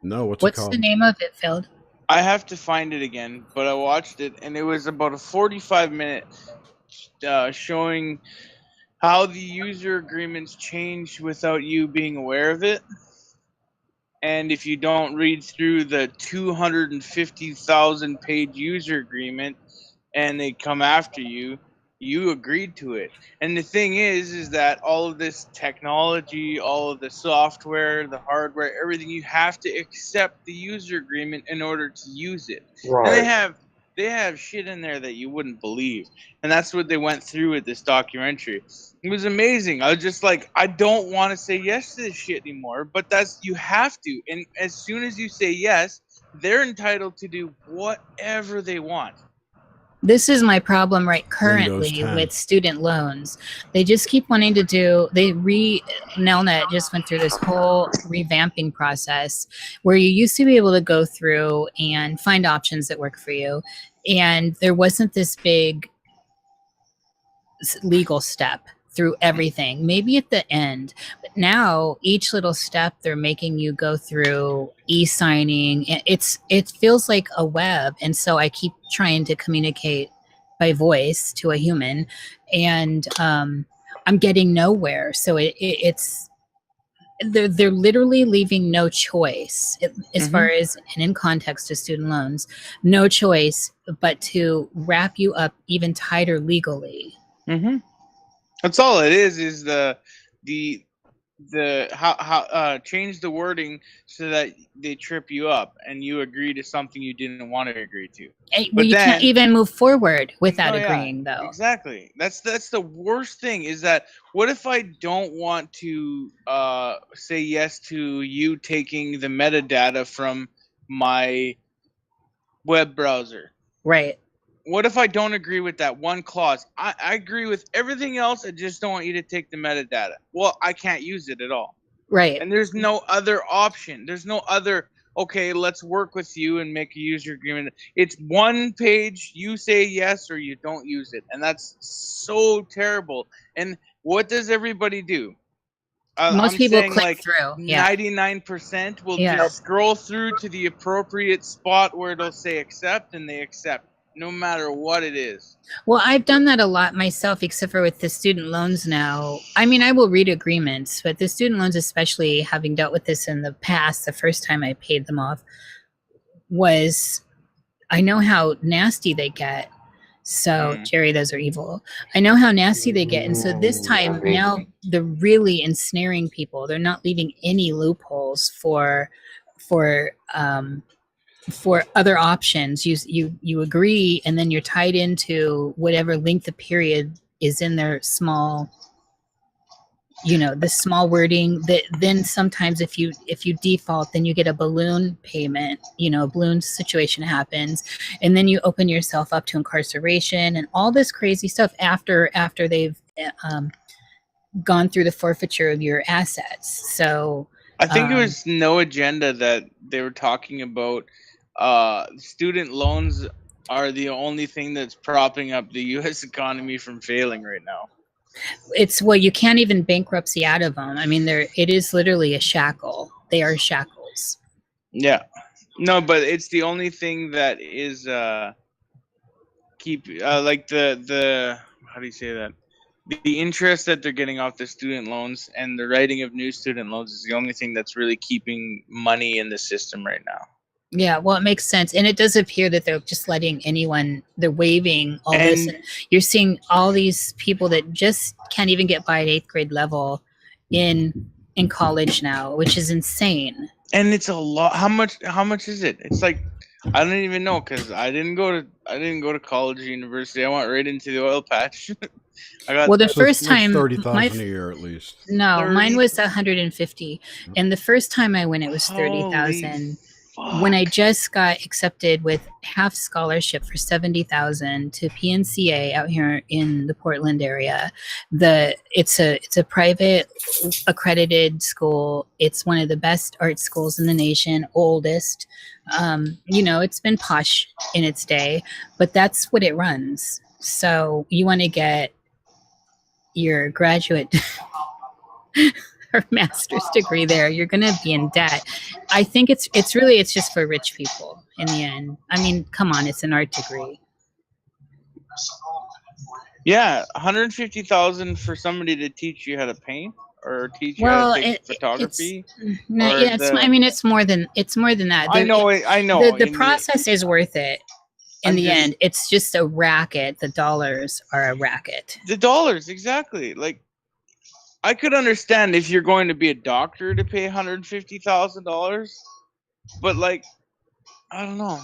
No, what's the name of it, Phil? I have to find it again, but I watched it, and it was about a 45-minute showing how the user agreements change without you being aware of it. And if you don't read through the 250,000 page user agreement and they come after you, you agreed to it. And the thing is that all of this technology, all of the software, the hardware, everything, you have to accept the user agreement in order to use it. Right. And they have shit in there that you wouldn't believe. And that's what they went through with this documentary. It was amazing. I was just like, I don't want to say yes to this shit anymore, but you have to. And as soon as you say yes, they're entitled to do whatever they want. This is my problem Windows currently 10. with student loans. They just keep wanting to do, Nelnet just went through this whole revamping process where you used to be able to go through and find options that work for you. And there wasn't this big legal step through everything, maybe at the end, but now each little step they're making you go through e-signing. It feels like a web, and so I keep trying to communicate by voice to a human, and I'm getting nowhere. So it's they're literally leaving no choice as far as, and in context to student loans, no choice but to wrap you up even tighter legally. Mm-hmm. That's all it is the how change the wording so that they trip you up and you agree to something you didn't want to agree to. Well, you can't even move forward without Oh, yeah, agreeing, though. Exactly. That's the worst thing, is that what if I don't want to say yes to you taking the metadata from my web browser? Right. What if I don't agree with that one clause? I agree with everything else. I just don't want you to take the metadata. Well, I can't use it at all. Right. And there's no other option. There's no other, okay, let's work with you and make a user agreement. It's one page. You say yes or you don't use it. And that's so terrible. And what does everybody do? Most I'm people saying click like through. Yeah. 99% will Yeah. just scroll through to the appropriate spot where it'll say accept, and they accept no matter what it is. Well, I've done that a lot myself, except for with the student loans now. I mean, I will read agreements, but the student loans, especially having dealt with this in the past, the first time I paid them off was, I know how nasty they get. So, Jerry, those are evil. I know how nasty they get. And so this time now they're really ensnaring people. They're not leaving any loopholes for other options. You agree, and then you're tied into whatever length of period is in their small, the small wording. That then sometimes if you default, then you get a balloon payment. A balloon situation happens, and then you open yourself up to incarceration and all this crazy stuff after they've gone through the forfeiture of your assets. So I think it was No Agenda that they were talking about. Student loans are the only thing that's propping up the U.S. economy from failing right now. It's, well, you can't even bankruptcy out of them. I mean, it is literally a shackle. They are shackles. Yeah. No, but it's the only thing that is keep like the how do you say that? The interest that they're getting off the student loans and the writing of new student loans is the only thing that's really keeping money in the system right now. Yeah, well, it makes sense. And it does appear that they're just letting they're waiving all this. And you're seeing all these people that just can't even get by at 8th grade level in college now, which is insane. And it's a lot. How much is it? It's like, I don't even know, because I didn't go to college or university. I went right into the oil patch. Well, the first time, 30,000 a year at least. No, 30? mine was 150, and the first time I went, it was 30,000. When I just got accepted with half scholarship for 70,000 to PNCA out here in the Portland area, it's a private accredited school. It's one of the best art schools in the nation, oldest. It's been posh in its day, but that's what it runs. So you want to get your graduate or master's degree there, you're going to be in debt. I think it's just for rich people in the end. I mean, come on, it's an art degree. Yeah, 150,000 for somebody to teach you how to paint or teach you how to take photography. It's more than that. I know. The process is worth it. In the end, it's just a racket. The dollars are a racket. The dollars, exactly. Like, I could understand if you're going to be a doctor to pay $150,000, but like, I don't know.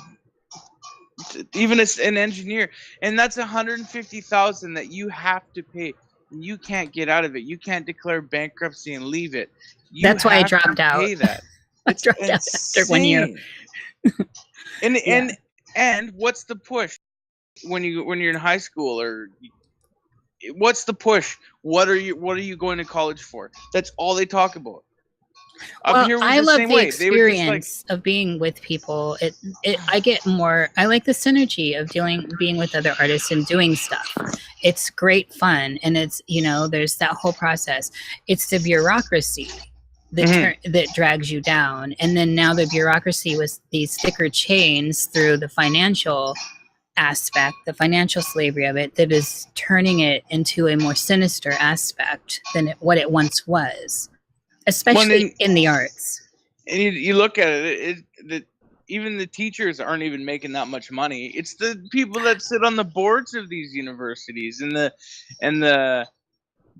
Even as an engineer, and that's $150,000 that you have to pay. And you can't get out of it. You can't declare bankruptcy and leave it. That's why I dropped out. Pay that. I dropped out after 1 year. And what's the push when you're in high school, or what's the push? What are you going to college for? That's all they talk about. Up Well, here was I the love same the way. They were just like, experience of being with people. I get more. I like the synergy of being with other artists and doing stuff. It's great fun, and it's there's that whole process. It's the bureaucracy that that drags you down, and then now the bureaucracy with these thicker chains through the financial aspect, the financial slavery of it, that is turning it into a more sinister aspect than what it once was, especially in the arts. And you look at it, even the teachers aren't even making that much money. It's the people that sit on the boards of these universities and the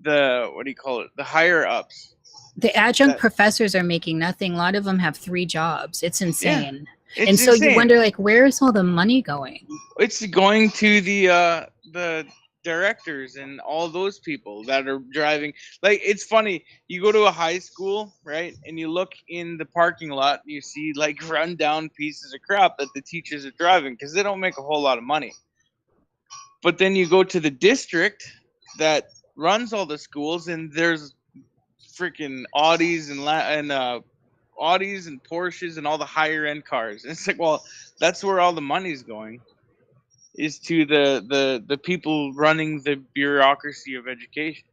what do you call it? The higher ups. The adjunct professors are making nothing. A lot of them have 3 jobs. It's insane. It's and so insane. you wonder, like, where is all the money going? It's going to the directors and all those people that are driving. Like, it's funny, you go to a high school, right, and you look in the parking lot and you see like run down pieces of crap that the teachers are driving because they don't make a whole lot of money. But then you go to the district that runs all the schools and there's freaking Audis and Audis and Porsches and all the higher end cars. And it's like, well, that's where all the money's going, is to the people running the bureaucracy of education.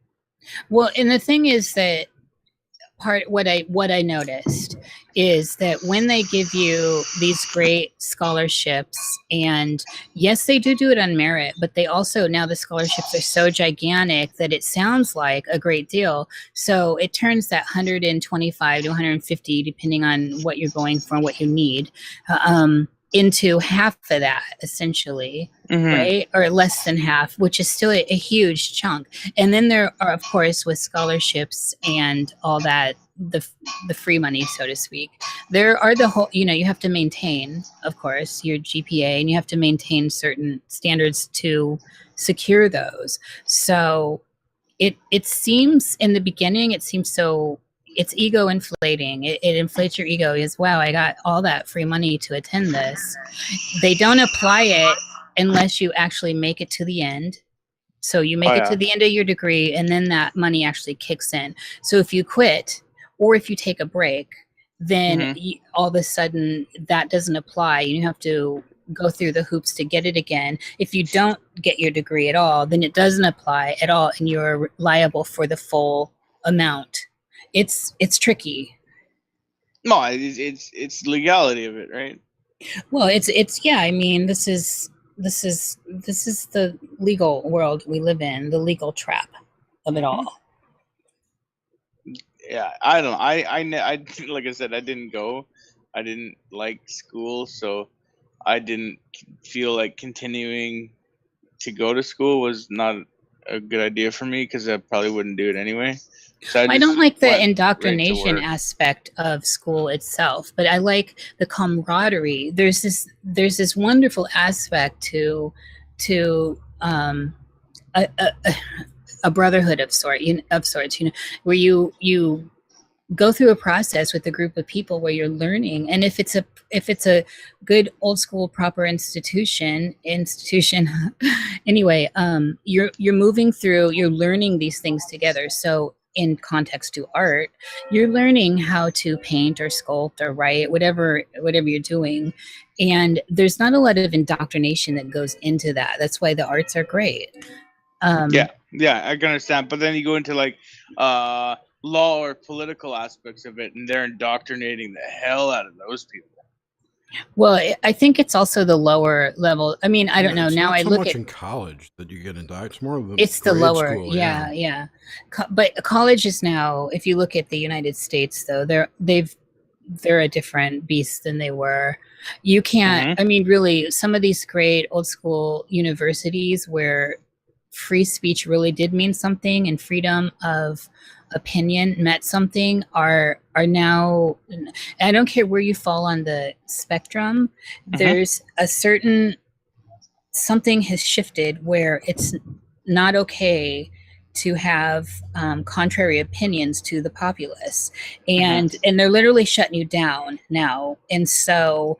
Well, and the thing is that what I noticed is that when they give you these great scholarships, and yes, they do it on merit, but they also, now the scholarships are so gigantic that it sounds like a great deal. So it turns that 125 to 150, depending on what you're going for and what you need, into half of that, essentially, right? Or less than half, which is still a huge chunk. And then there are, of course, with scholarships and all that, the free money, so to speak, there are the whole, you have to maintain, of course, your GPA, and you have to maintain certain standards to secure those. So it seems, in the beginning, it seems so, it's ego inflating. It inflates your ego. Is, wow, I got all that free money to attend this. They don't apply it unless you actually make it to the end. So you make it to the end of your degree, and then that money actually kicks in. So if you quit, or if you take a break, then all of a sudden that doesn't apply. You have to go through the hoops to get it again. If you don't get your degree at all, then it doesn't apply at all, and you're liable for the full amount. It's tricky. No, it's legality of it, right? Well, it's yeah. I mean, this is the legal world we live in, the legal trap of it all. Yeah, I don't know. I like I said, I didn't go. I didn't like school, so I didn't feel like continuing to go to school was not a good idea for me because I probably wouldn't do it anyway. So I don't like the indoctrination aspect of school itself, but I like the camaraderie. There's this wonderful aspect to a brotherhood of sorts, where you go through a process with a group of people where you're learning. And if it's a good old school proper institution anyway, you're moving through, you're learning these things together. So in context to art, you're learning how to paint or sculpt or write, whatever you're doing. And there's not a lot of indoctrination that goes into that. That's why the arts are great. Yeah, I can understand. But then you go into like law or political aspects of it, and they're indoctrinating the hell out of those people. Well, I think it's also the lower level. I mean, I don't know. It's now not I so look much at in college that you get indicted. It's more of it's the grade lower, school, yeah. But college is now, if you look at the United States, though, they're a different beast than they were. You can't. I mean, really, some of these great old school universities where free speech really did mean something and freedom of opinion meant something are now, I don't care where you fall on the spectrum, there's a certain, something has shifted where it's not okay to have contrary opinions to the populace, and they're literally shutting you down now. And so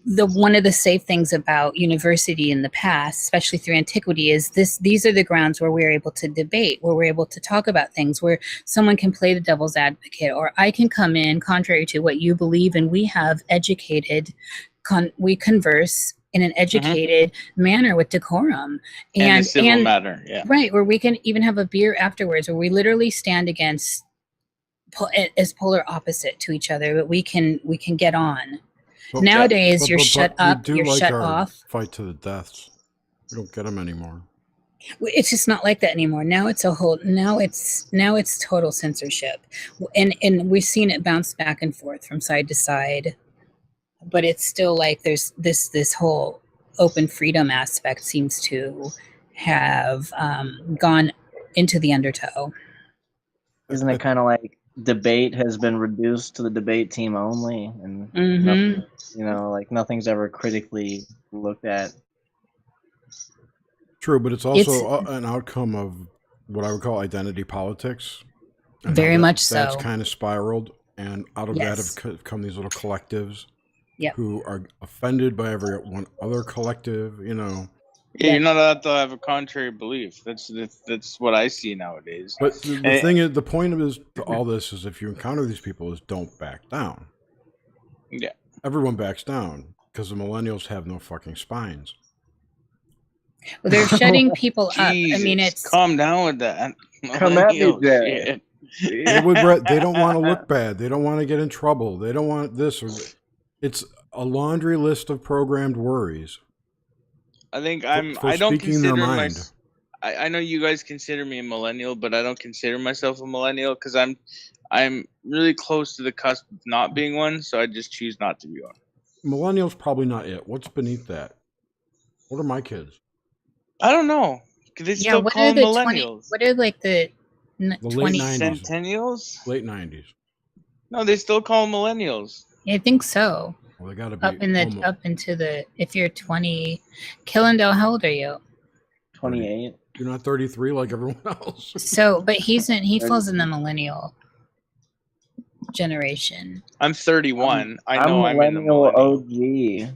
the one of the safe things about university in the past, especially through antiquity, is these are the grounds where we're able to debate, where we're able to talk about things, where someone can play the devil's advocate, or I can come in contrary to what you believe, and we have educated we converse in an educated manner with decorum and a civil manner, yeah. Right, where we can even have a beer afterwards, where we literally stand against as polar opposite to each other, but we can get on. But- Nowadays, you're shut we up, do you're like shut our off. Fight to the deaths. We don't get them anymore. It's just not like that anymore. Now it's total censorship, and we've seen it bounce back and forth from side to side, but it's still like there's this whole open freedom aspect seems to have gone into the undertow. Isn't it kind of like debate has been reduced to the debate team only, and nothing, like nothing's ever critically looked at? True, but it's also an outcome of what I would call identity politics. And very much that's so. kind of spiraled, and out of that have come these little collectives who are offended by every one other collective, Yeah, you're not allowed to have a contrary belief. That's what I see nowadays. But the thing is, the point of all this is, if you encounter these people, is don't back down. Yeah. Everyone backs down because the millennials have no fucking spines. Well, they're shutting people up. I mean, it's calm down with that. Come at me, Jerry. They don't want to look bad. They don't want to get in trouble. They don't want this. It's a laundry list of programmed worries. I think for I don't speaking their consider mind. I know you guys consider me a millennial, but I don't consider myself a millennial because I'm really close to the cusp of not being one, so I just choose not to be one. Millennials probably not it. What's beneath that? What are my kids? I don't know. They still what call are them the millennials. what are like the late 20 90s. Centennials? Late 90s. No, they still call them millennials. I think so. Well, they got to be up into the, if you're 20. Killendale, how old are you? 28. You're not 33 like everyone else. So, but he falls in the millennial generation. I'm 31. I know I'm in the millennial millennial. OG.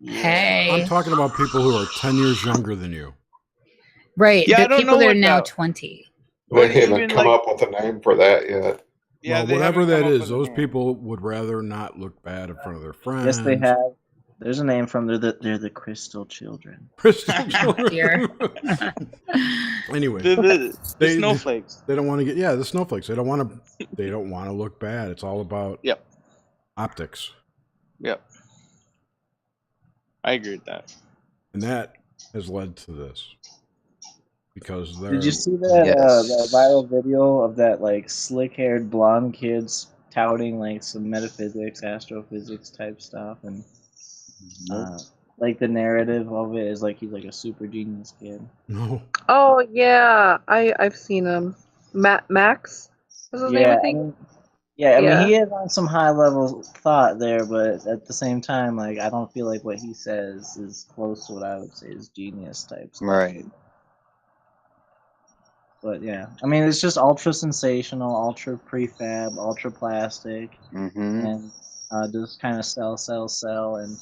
Hey. I'm talking about people who are 10 years younger than you. Right. Yeah, the I don't people know that are what now that- 20. They haven't come up with a name for that yet. Yeah, well, they whatever haven't that come up is, with a those name. people would rather not look bad in front of their friends. Yes, they have. There's a name from they're the Crystal Children. Crystal children. Dear. Anyway, The snowflakes. They don't want to get the snowflakes. They don't want to look bad. It's all about optics. Yep. I agree with that. And that has led to this. Because Did you see that viral video of that like slick-haired blonde kids touting like some metaphysics, astrophysics type stuff, and like the narrative of it is like he's like a super genius kid. No. Oh yeah, I've seen him. Max. Is his name? I think. I mean, he is on some high level thought there, but at the same time, like I don't feel like what he says is close to what I would say is genius type stuff. Right. But yeah, I mean, it's just ultra sensational, ultra prefab, ultra plastic, and just kind of sell, and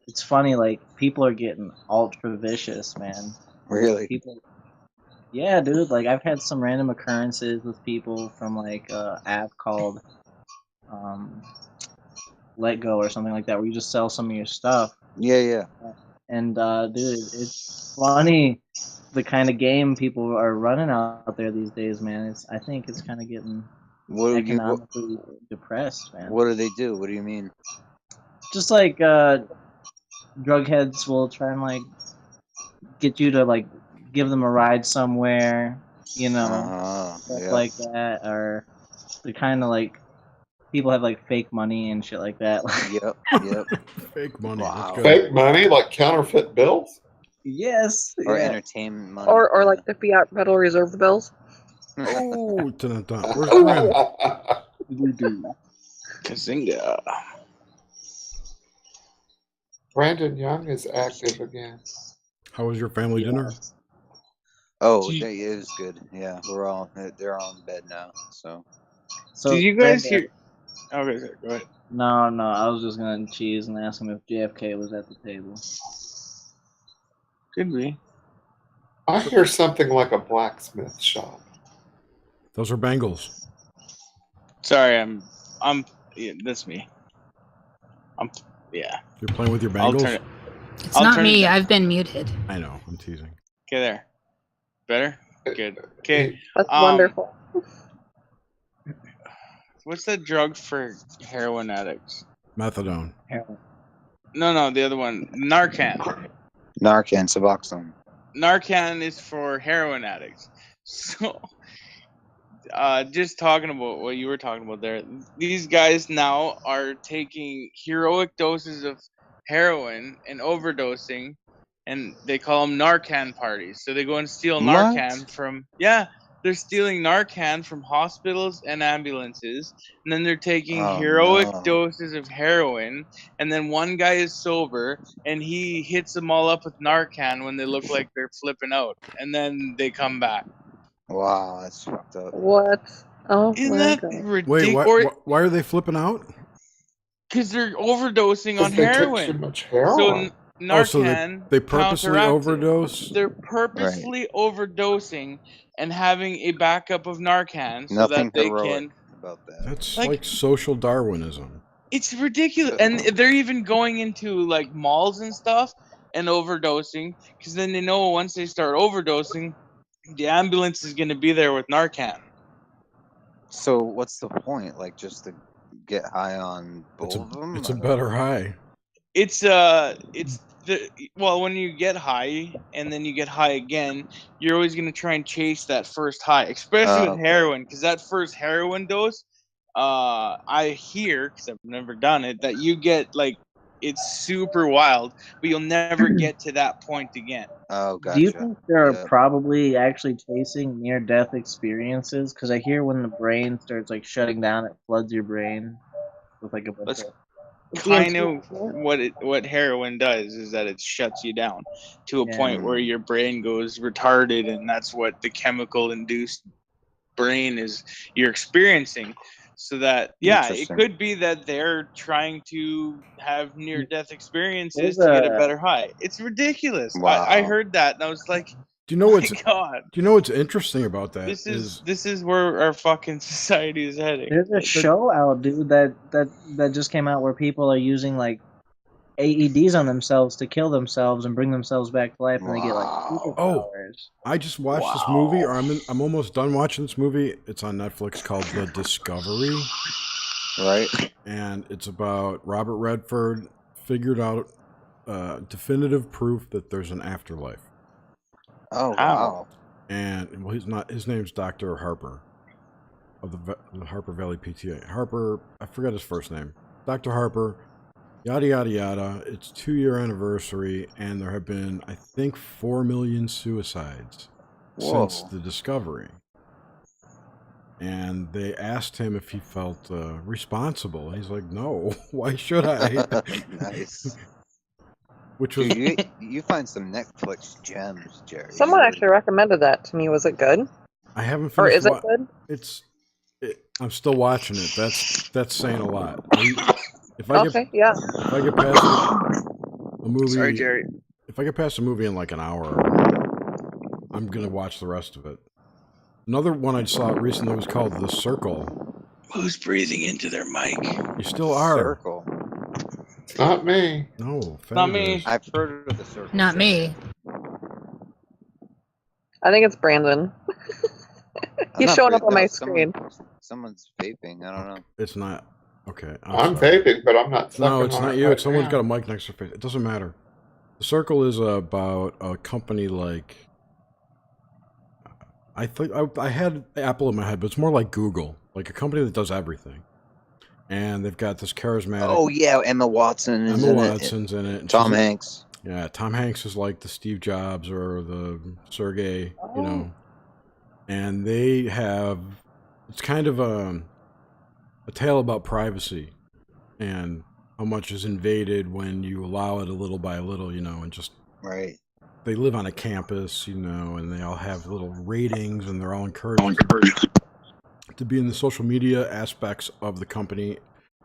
it's funny. Like people are getting ultra vicious, man. Really? Yeah, dude. Like I've had some random occurrences with people from like an app called Let Go or something like that, where you just sell some of your stuff. Yeah. And dude, it's funny the kind of game people are running out there these days, man. I think it's kind of getting economically depressed, man. What do they do? What do you mean? Just like drug heads will try and like get you to like give them a ride somewhere, stuff like that, or the kind of like people have like fake money and shit like that. Yep. Fake money. Wow. Fake money, like counterfeit bills? Yes. Or entertainment money. Or like the fiat Federal Reserve bills. Oh, dun-dun-dun. Where's Grim? Kazinga. Brandon Young is active again. How was your family dinner? Oh, it is good. Yeah, they're all in bed now. So. Did you guys hear? Okay, sorry, go ahead. No, I was just gonna cheese and ask him if JFK was at the table. Could be. I hear something like a blacksmith shop. Those are Bengals. Sorry, yeah, that's me. Yeah. You're playing with your I'll Bengals? turn it. It's not me. I've been muted. I know. I'm teasing. Okay, there. Better? Good. Okay. That's wonderful. What's that drug for heroin addicts? Methadone. No, the other one. Narcan. Narcan, Suboxone. Narcan is for heroin addicts. So, just talking about what you were talking about there, these guys now are taking heroic doses of heroin and overdosing, and they call them Narcan parties. So they go and steal Narcan from, they're stealing Narcan from hospitals and ambulances, and then they're taking heroic doses of heroin, and then one guy is sober, and he hits them all up with Narcan when they look like they're flipping out, and then they come back. Wow, that's fucked up. What? Oh Isn't my that god. ridiculous? Why are they flipping out? Because they're overdosing on They took heroin. too much heroin. So Narcan, so they purposely counteracts it. overdose? They're purposely overdosing and having a backup of Narcan so Nothing that they heroic can. about that. That's like social Darwinism. It's ridiculous, and they're even going into like malls and stuff and overdosing because then they know once they start overdosing, the ambulance is going to be there with Narcan. So what's the point? Like just to get high on both of them? It's a better high. It's when you get high and then you get high again, you're always gonna try and chase that first high, especially with heroin, because that first heroin dose, I hear, because I've never done it, that you get like it's super wild, but you'll never get to that point again. Oh, gotcha. Do you think they're probably actually chasing near-death experiences? Because I hear when the brain starts like shutting down, it floods your brain with like a bunch of. Kind of what heroin does is that it shuts you down to a point where your brain goes retarded, and that's what the chemical induced brain is you're experiencing. So that it could be that they're trying to have near death experiences to get a better high. It's ridiculous. Wow. I heard that and I was like, Do you know what's God. Do you know what's interesting about that? This is where our fucking society is heading. There's a show out, dude, that just came out where people are using like AEDs on themselves to kill themselves and bring themselves back to life, and they get like superpowers. I just watched this movie, or I'm almost done watching this movie. It's on Netflix called The Discovery. Right. And it's about Robert Redford figured out definitive proof that there's an afterlife. Oh wow! And well, his name's Dr. Harper of the Harper Valley PTA. Harper, I forgot his first name. Dr. Harper, yada yada yada. It's 2-year anniversary, and there have been, I think, 4 million suicides since the discovery. And they asked him if he felt responsible. He's like, "No, why should I?" Nice. Which was Dude, you find some Netflix gems, Jerry. Someone actually recommended that to me. Was it good? I haven't Or finished. is it good? I'm still watching it. That's saying a lot. If I Okay, if I get past a movie, Sorry, Jerry. If I get past a movie in like an hour, I'm gonna watch the rest of it. Another one I saw recently was called The Circle. Who's breathing into their mic? You still are. Circle. It's not me. No, Not me. I've heard of The Circle. Not me. I think it's Brandon. He's showing up on my screen. Someone's vaping. I don't know. It's not. Okay. I'm sorry. vaping, but I'm not. No, it's sucking not on it you. right It's someone's now. got a mic next to their face. It doesn't matter. The Circle is about a company like. I think I had Apple in my head, but it's more like Google, like a company that does everything. And they've got this charismatic. Oh yeah, Emma Watson. Is Emma in it. Watson's in it. and Tom she's- Hanks. Yeah, Tom Hanks is like the Steve Jobs or the Sergey, you know. And they have, it's kind of a tale about privacy and how much is invaded when you allow it a little by little, you know, and just Right. they live on a campus, you know, and they all have little ratings, and they're all encouraged to be in the social media aspects of the company,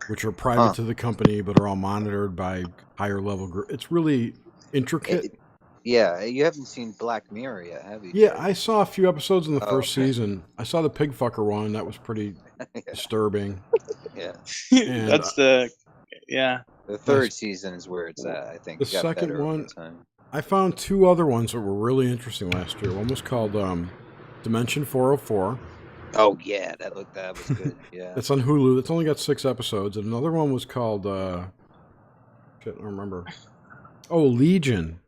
which are private to the company, but are all monitored by higher level group. It's really intricate. Yeah, you haven't seen Black Mirror yet, have you? Yeah, I saw a few episodes in the first okay. season. I saw the pig fucker one. That was pretty disturbing. Yeah. And That's the The third season is where it's at. I think the it got second better over one, time. I found 2 other ones that were really interesting last year. One was called Dimension 404. Oh yeah, that was good. Yeah. It's on Hulu. It's only got 6 episodes. And another one was called shit, I don't remember. Oh, Legion.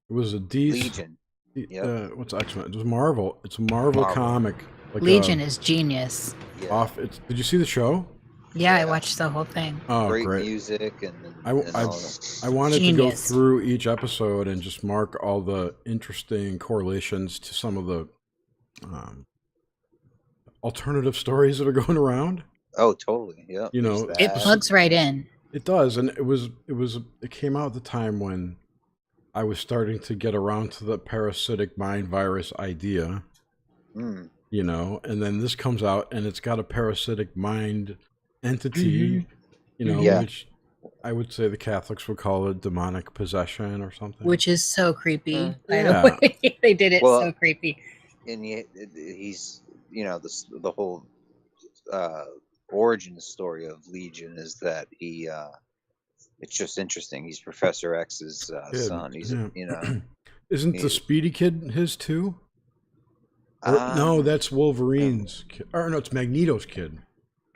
It was a DC. Legion. Yep. What's X-Men? It was Marvel. It's a Marvel comic. Like Legion is genius. Did you see the show? Yeah, I watched the whole thing. Oh, great great. music and I all that. wanted to go through each episode and just mark all the interesting correlations to some of the alternative stories that are going around. Oh, totally. Yeah. You know, It plugs right in. It does, and it came out at the time when I was starting to get around to the parasitic mind virus idea. You know, and then this comes out and it's got a parasitic mind entity, you know, which I would say the Catholics would call it demonic possession or something. Which is so creepy, by the way. They did it so creepy. And he's, you know, the whole origin story of Legion is that he it's just interesting. He's Professor X's son. He's you know, isn't the Speedy kid his too? No, that's Wolverine's kid. Or no, it's Magneto's kid.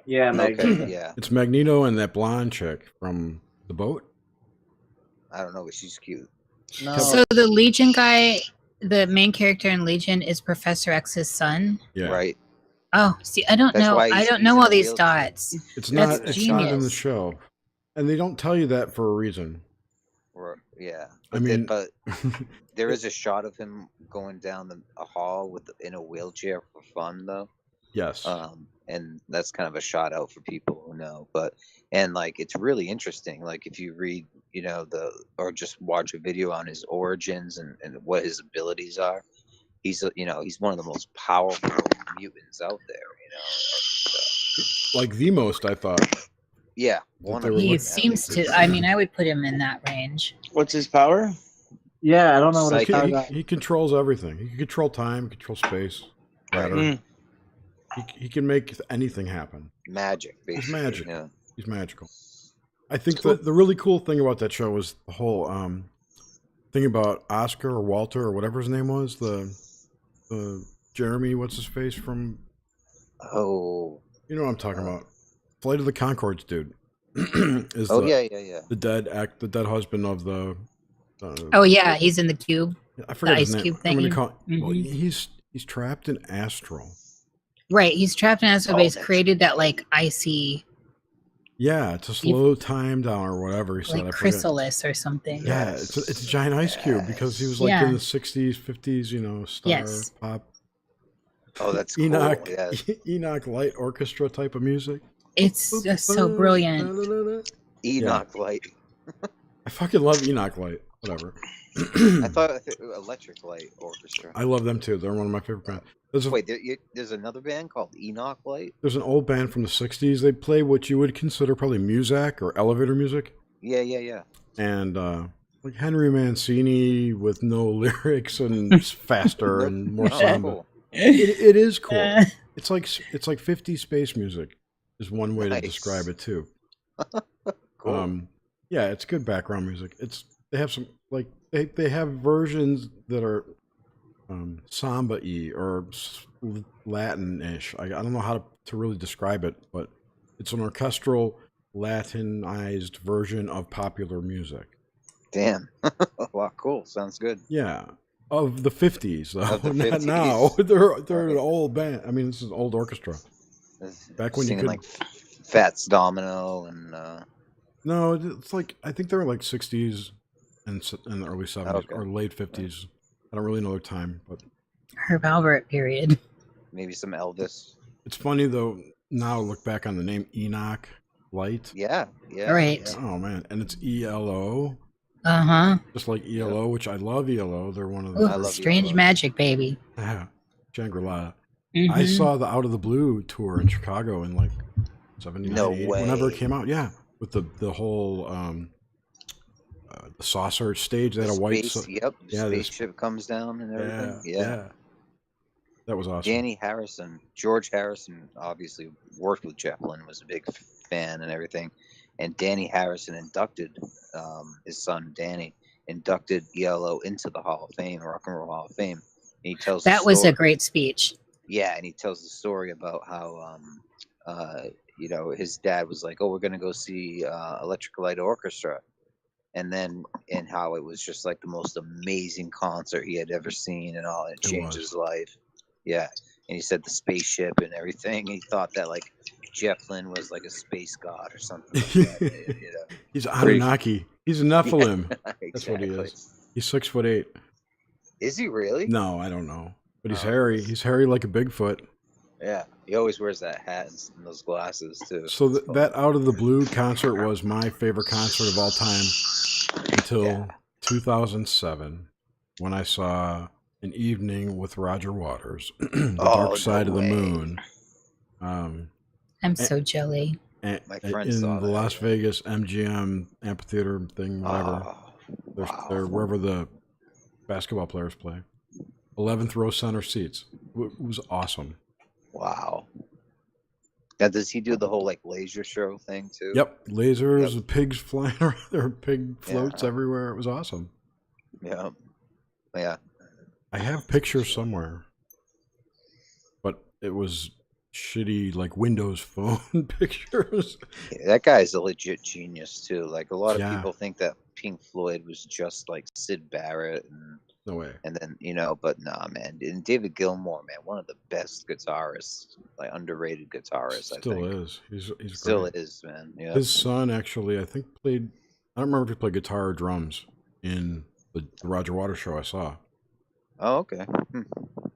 Yeah, Magneto. Yeah. It's Magneto and that blonde chick from the boat. I don't know, but she's cute. No. So the Legion guy, the main character in Legion, is Professor X's son. Yeah. Right. Oh, see, I don't know. I don't know all these dots. It's That's not. It's genius. not in the show, and they don't tell you that for a reason. Yeah. I mean, but there is a shot of him going down a hall in a wheelchair for fun, though. Yes. And that's kind of a shout out for people who know. And like, it's really interesting. Like, if you read, you know, or just watch a video on his origins and what his abilities are, he's one of the most powerful mutants out there. You know, like the most, I thought. Yeah. He seems to. I mean, I would put him in that range. What's his power? Yeah, I don't know what his power is. He controls everything. He can control time, control space, matter. He can make anything happen. Magic, basically. He's magic. Yeah. He's magical. I think the really cool thing about that show was the whole thing about Oscar or Walter or whatever his name was, the Jeremy, what's his face from? Oh. You know what I'm talking about. Flight of the Conchords dude. Is yeah. The dead husband of the. Oh yeah, he's in the cube. I forget the his ice name. cube I'm thing. gonna call. Well, he's trapped in astral. Right, he's trapped in astral, but he's created that like icy. Yeah, to slow time down or whatever he said. Like chrysalis or something. Yeah, it's a giant ice cube because he was like in the 60s, 50s, you know, star pop. Oh, that's Enoch, cool. Yeah. Enoch Light Orchestra type of music. It's just so brilliant. Enoch Light. I fucking love Enoch Light. Whatever. I thought Electric Light Orchestra. I love them too. They're one of my favorite bands. There's another band called Enoch Light? There's an old band from the 60s. They play what you would consider probably Muzak or elevator music. Yeah. And like Henry Mancini with no lyrics and faster and more samba. Cool. It is cool. It's like 50s space music is one way to describe it too. Cool. Yeah, it's good background music. They have some like they have versions that are samba-y or Latin-ish. I don't know how to really describe it, but it's an orchestral Latinized version of popular music. Damn. Wow, cool. Sounds good. Yeah. Of the 50s, though. Of the Not 50s. now. They're an old band. I mean, this is an old orchestra. Back when you Singing could... like Fats Domino and... No, it's like, I think they were like 60s and in the early 70s or late 50s. I don't really know their time, but... Herb Albert period. Maybe some Elvis. It's funny, though, now look back on the name Enoch Light. Yeah. Right. Oh, man. And it's ELO. Uh-huh. Just like ELO, which I love ELO. They're one of the Ooh, Strange Magic, baby. Shangri-La. I Mhm. saw the Out of the Blue tour in Chicago in like 79, No 80, whenever it way. came out. Yeah, with the whole the saucer stage. They had a white. Yep. The Yeah, this. spaceship comes down and everything. Yeah. That was awesome. Danny Harrison, George Harrison, obviously worked with Zeppelin, was a big fan and everything. And Danny Harrison inducted his son Danny inducted ELO into the Hall of Fame, Rock and Roll Hall of Fame. And he tells That the was a story- great speech. Yeah, and he tells the story about how you know, his dad was like, "Oh, we're gonna go see Electric Light Orchestra," and how it was just like the most amazing concert he had ever seen, and all it changed his life. Yeah, and he said the spaceship and everything. He thought that like Jeff Lynne was like a space god or something like that. You know? He's Anunnaki. He's a Nephilim. Yeah, That's what he exactly. is. He's 6'8". Is he really? No, I don't know. But he's Oh. hairy. He's hairy like a Bigfoot. Yeah, he always wears that hat and those glasses too. So that Out of the Blue concert was my favorite concert of all time until 2007, when I saw An Evening with Roger Waters, The Dark Side of the Moon. I'm so jelly. My friend in saw the Las Vegas MGM amphitheater thing, whatever. They're wherever the basketball players play. 11th row center seats. It was awesome. Wow. Now, does he do the whole like laser show thing too? Yep, lasers, pigs flying around. There were pig floats everywhere. It was awesome. Yeah. Yeah. I have pictures somewhere, but it was shitty, like Windows Phone pictures. Yeah, that guy's a legit genius too. Like a lot of Yeah. people think that Pink Floyd was just like Sid Barrett and No way. and then but nah, man. And David Gilmour, man, one of the best guitarists, like underrated guitarists. I Still think is. He's still great. is, man. Yeah. His son actually, I think, played. I don't remember if he played guitar or drums in the Roger Waters show I saw. Oh, okay.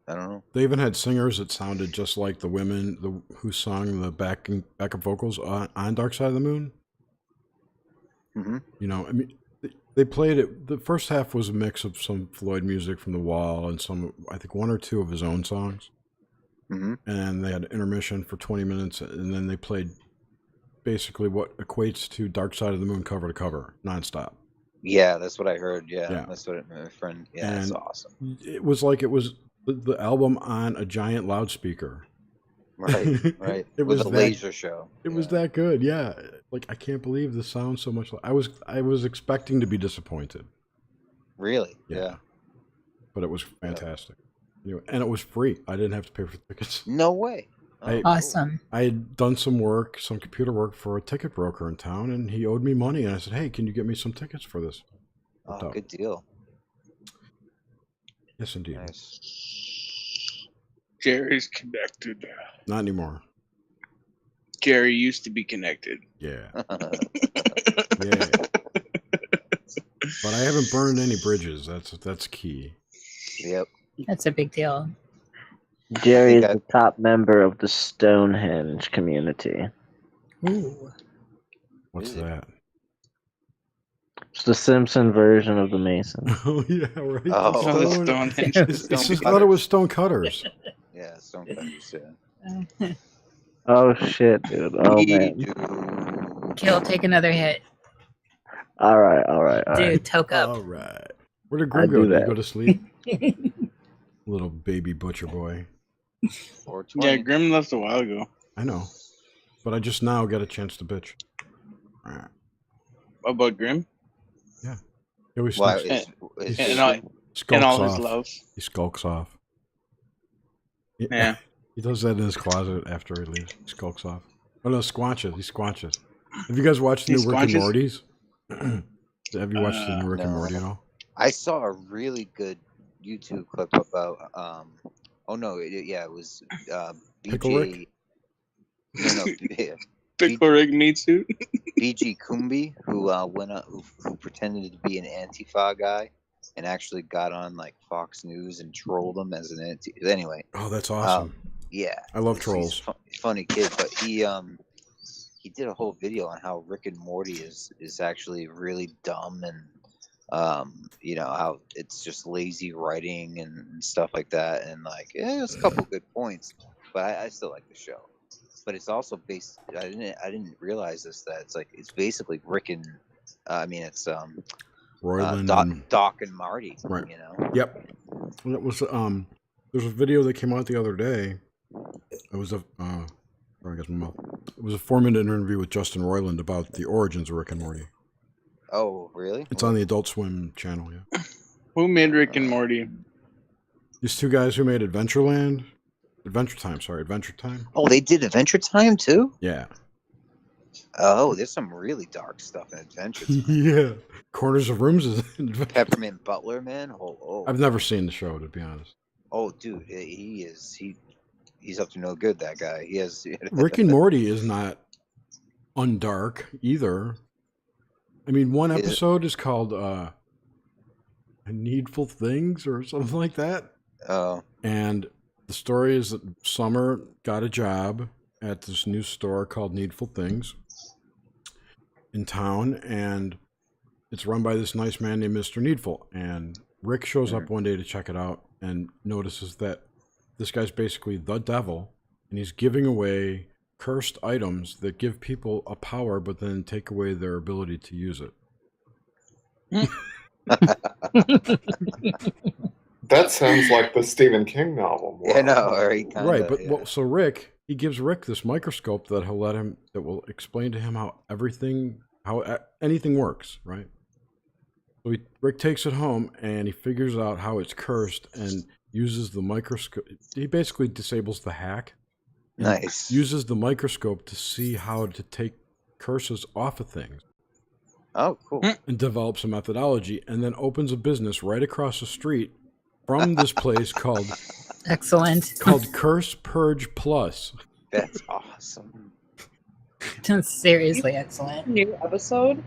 I don't know. They even had singers that sounded just like the women who sung the backup vocals on Dark Side of the Moon. Mm-hmm. You know, I mean, they played it. The first half was a mix of some Floyd music from The Wall and some, I think, one or two of his own songs. Mm-hmm. And they had intermission for 20 minutes, and then they played basically what equates to Dark Side of the Moon cover to cover, nonstop. Yeah, that's what I heard. Yeah, Yeah. that's what my friend. Yeah, that's And awesome. It was like it was the album on a giant loudspeaker. Right, right. It With was a that- laser show. It was that good, yeah. Like, I can't believe the sound so much. I was expecting to be disappointed, Really? Yeah. but it was fantastic. You know, and it was free. I didn't have to pay for tickets. No way. Awesome. I had done some work, some computer work for a ticket broker in town, and he owed me money. And I said, "Hey, can you get me some tickets for this?" Worked Oh, out. good deal. Yes, indeed. Jerry's connected. Not anymore. Jerry used to be connected. Yeah. Yeah. But I haven't burned any bridges. That's key. Yep. That's a big deal. Jerry is the top member of the Stonehenge community. Ooh. What's that? It's the Simpson version of the Mason. Oh yeah, right. Oh, Stone- Stonehenge. It's just, I thought it was stone cutters. Yeah, Stonecutters, yeah. Oh shit, dude. Oh man. Kill, take another hit. All right. Dude, toke up. All right. Where did I Grim go? do Did he that. go to sleep? Little baby butcher boy. Yeah, Grim left a while ago. I know, but I just now got a chance to bitch. Alright. About Grim? Yeah. He always Why, sneaks- is- he and all- skulks and all his off. love. He skulks off. Yeah. He does that in his closet after he leaves. He skulks off. Oh no, squanches. He squanches. Have you guys watched the He new Rick and squanches? Morty's? Have you watched the new Rick and No. Morty at all? I saw a really good YouTube clip about it was Pickle BJ. Rick? No, yeah, Pickle Rick meat suit. BG Kumbi, who went up, who pretended to be an Antifa guy, and actually got on like Fox News and trolled them as an anti. Anyway, Oh, that's awesome. yeah, I love he's trolls. funny kid, but he did a whole video on how Rick and Morty is actually really dumb and You know how it's just lazy writing and stuff like that, and like there's a couple good points, but I still like the show. But it's also based. I didn't realize this, that it's basically Rick and it's Roiland Doc, and Doc and Marty. right. You know. Yep. And it was there's a video that came out the other day. It was a I guess my mouth. It was a 4-minute interview with Justin Roiland about the origins of Rick and Morty. Oh, really? It's on the Adult Swim channel. Yeah. Who made Rick and Morty? These two guys who made Adventure Time. Oh, they did Adventure Time too? Yeah. Oh, there's some really dark stuff in Adventure Time. Yeah. Corners of Rooms is Peppermint Butler, man. Oh. I've never seen the show, to be honest. Oh, dude, he's up to no good. That guy. He has. Rick and Morty is not undark either. I mean, one episode is called Needful Things or something like that. Oh. And the story is that Summer got a job at this new store called Needful Things in town, and it's run by this nice man named Mr. Needful. And Rick shows up one day to check it out and notices that this guy's basically the devil, and he's giving away cursed items that give people a power but then take away their ability to use it. That sounds like the Stephen King novel. Yeah, no, Right, but so he gives Rick this microscope that will explain to him how anything works, right? So Rick takes it home and he figures out how it's cursed and uses the microscope. He basically disables the hack. Nice. Uses the microscope to see how to take curses off of things. Oh, cool. And develops a methodology, and then opens a business right across the street from this place called Curse Purge Plus. That's awesome. That's seriously excellent. New episode?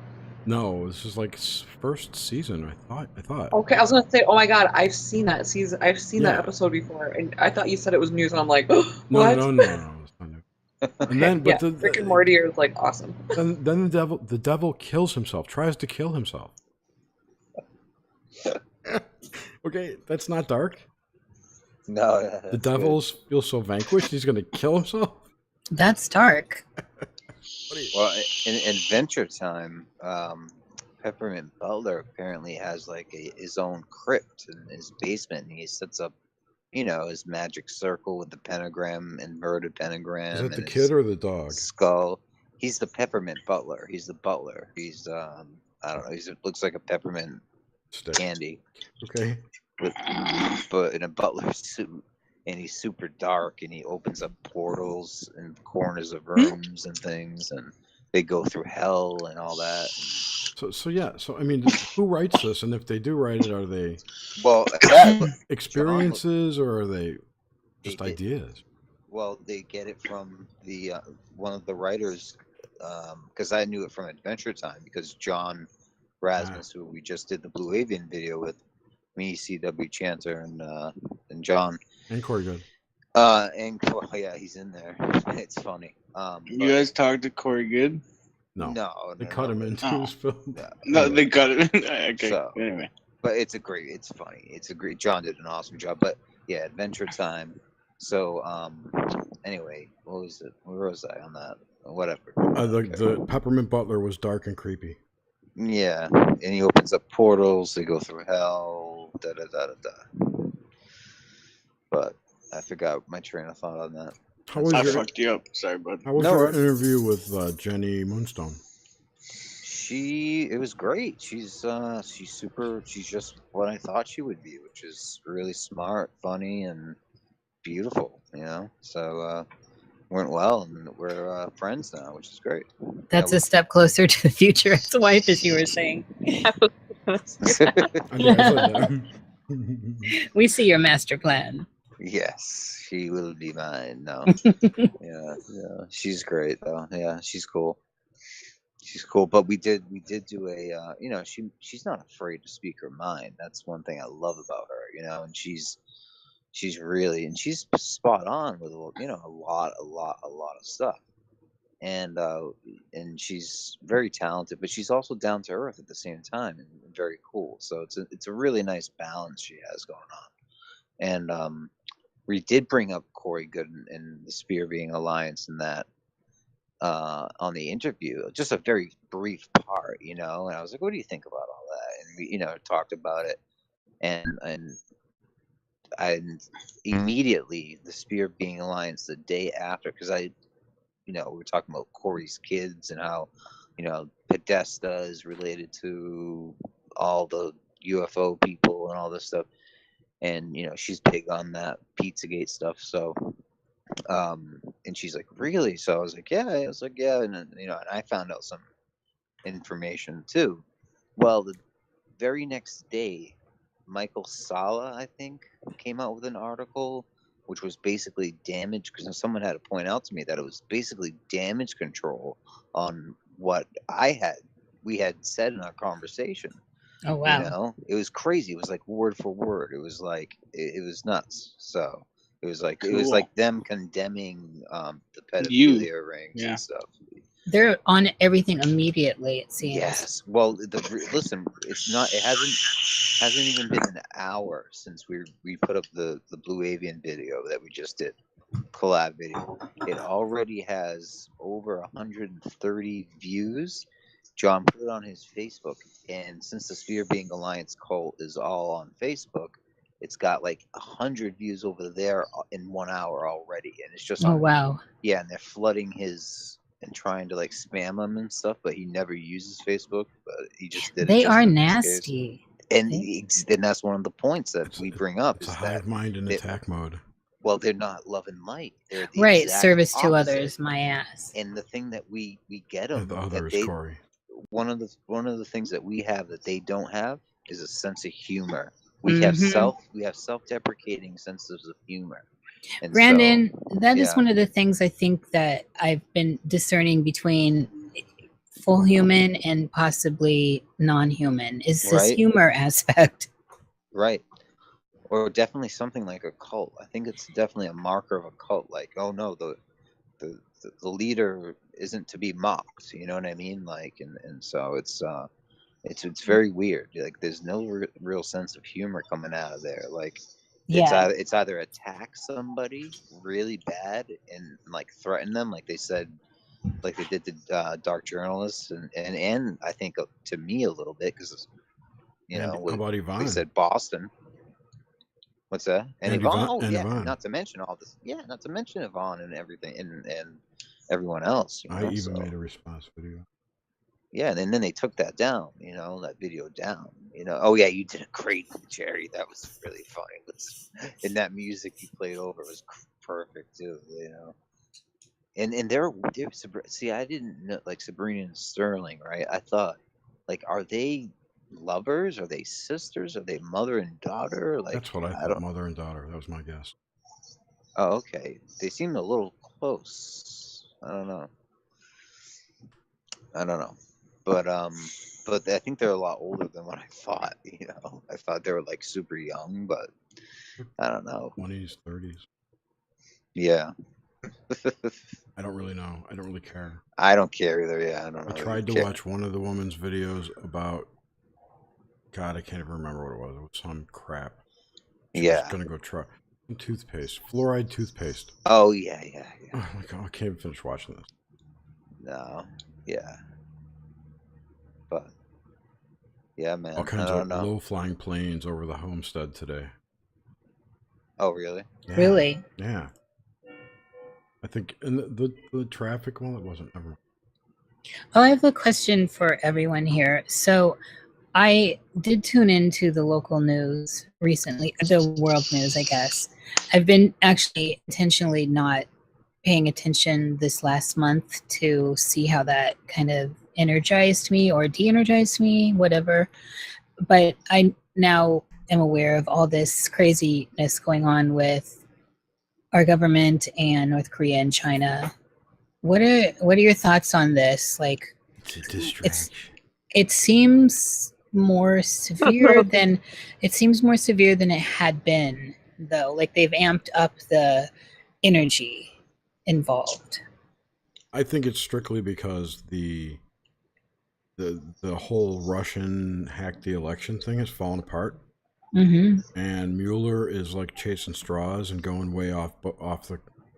No, this is like first season. I thought. Okay, I was gonna say, oh my god, I've seen that season. I've seen that episode before, and I thought you said it was news, and I'm like, what? No. It's not new. And then, but Rick and Morty is like awesome. And then the devil kills himself. Tries to kill himself. Okay, that's not dark. No, the devil feels so vanquished, he's going to kill himself. That's dark. Well, in Adventure Time, Peppermint Butler apparently has like his own crypt in his basement, and he sets up, his magic circle with the pentagram, inverted pentagram. Is that the kid or the dog? Skull. He's the Peppermint Butler. He's the butler. He's I don't know. He looks like a peppermint candy. Okay. But in a butler suit, and he's super dark, and he opens up portals in corners of rooms and things, and they go through hell and all that. So I mean, who writes this? And if they do write it, are they experiences or are they just ideas? Well, they get it from the one of the writers, because I knew it from Adventure Time, because John Rasmus, who we just did the Blue Avian video with, me, CW Chanter, and John. And Corey Good. Yeah, he's in there. It's funny. You guys talked to Corey Good? No, they cut him into his film. No, they cut him. Okay. So, anyway, but it's funny. It's a great. John did an awesome job. But yeah, Adventure Time. So anyway, what was it? Where was I on that? Whatever. The Peppermint Butler was dark and creepy. Yeah, and he opens up portals. They go through hell. Da da da da da. But I forgot my train of thought on that. I fucked you up. Sorry, bud. How was your interview with Jenny Moonstone? It was great. She's super. She's just what I thought she would be, which is really smart, funny, and beautiful. So went well, and we're friends now, which is great. That's a step closer to the future ex-wife, as you were saying. We see your master plan. Yes, she will be mine. No, yeah, she's great though. Yeah, she's cool. She's cool. But we did do a, she's not afraid to speak her mind. That's one thing I love about her, and she's really, and she's spot on with, a lot of stuff. and she's very talented, but she's also down to earth at the same time, and very cool. So it's a really nice balance she has going on. And we did bring up Corey Gooden and the Spear Being Alliance and that on the interview, just a very brief part, you know. And I was like, "What do you think about all that?" And we, you know, talked about it, and immediately the Spear Being Alliance the day after, because we were talking about Corey's kids and how, you know, Podesta is related to all the UFO people and all this stuff, and you know she's big on that Pizzagate stuff. So, and she's like, "Really?" So I was like, "Yeah." I was like, "Yeah," and then, you know, and I found out some information too. Well, the very next day, Michael Sala, I think, came out with an article which was basically damage, because someone had to point out to me that it was basically damage control on what we had said in our conversation. Oh wow. You know, it was crazy. It was like word for word. It was like it was nuts. So it was like them condemning the pedophilia rings and stuff. They're on everything immediately, it seems. Yes. Well, listen, it's not. It hasn't even been an hour since we put up the Blue Avian video that we just did, collab video. It already has over 130 views. John put it on his Facebook, and since the Spear Being Alliance cult is all on Facebook, it's got like 100 views over there in 1 hour already, and it's just Oh wow. Yeah, and they're flooding his and trying to like spam him and stuff, but he never uses Facebook. But he just did it. They just are in this nasty. case. And that's one of the points that we bring up. It's is a hive mind in attack mode. Well, they're not love and light. They're the Right, exact service to opposite. others, my ass. And the thing that we get them, The other that is Corey. one of the things that we have that they don't have is a sense of humor. We have self-deprecating senses of humor. And Brandon, so, that is yeah. one of the things I think that I've been discerning between full human and possibly non-human is this Right. humor aspect. Right. Or definitely something like a cult. I think it's definitely a marker of a cult. Like, oh no, the leader isn't to be mocked. You know what I mean? Like, and so it's very weird. Like, there's no real sense of humor coming out of there. Like, it's either attack somebody really bad and like threaten them, like they said, like they did to Dark Journalists, and I think to me a little bit, because How about Yvonne? they said Boston. What's that? And Yvonne. Oh yeah. Yvonne. Not to mention all this. Yeah. Not to mention Yvonne and everything, and everyone else. You know, I even made a response video. Yeah, and then they took that down. You know, that video down. You know. Oh yeah, you did a great, Jerry. That was really funny. And that music you played over was perfect too. You know. And they're see, I didn't know, like, Sabrina and Sterling, right? I thought, like, are they lovers? Are they sisters? Are they mother and daughter? Like, That's what I thought. Mother and daughter. That was my guess. Oh, okay. They seem a little close. I don't know. But I think they're a lot older than what I thought. You know, I thought they were like super young, but I don't know. 20s, 30s. Yeah. I don't really know. I don't really care. I don't care either. Yeah, I don't know. I tried to watch one of the woman's videos about, God, I can't even remember what it was. It was some crap. She was gonna go try some toothpaste, fluoride toothpaste. Oh yeah. Oh my God, I can't even finish watching this. No. Yeah. But yeah, man. All kinds of low-flying planes over the homestead today. Oh really? Yeah. Really? Yeah. I think in the traffic, well, it wasn't ever. Oh, I have a question for everyone here. So I did tune into the local news recently, the world news, I guess. I've been actually intentionally not paying attention this last month to see how that kind of energized me or de-energized me, whatever. But I now am aware of all this craziness going on with our government and North Korea and China. What are your thoughts on this? Like, it's a distraction. It seems more severe than it had been, though. Like, they've amped up the energy involved. I think it's strictly because the whole Russian hack the election thing has fallen apart. Mm-hmm. And Mueller is like chasing straws and going way off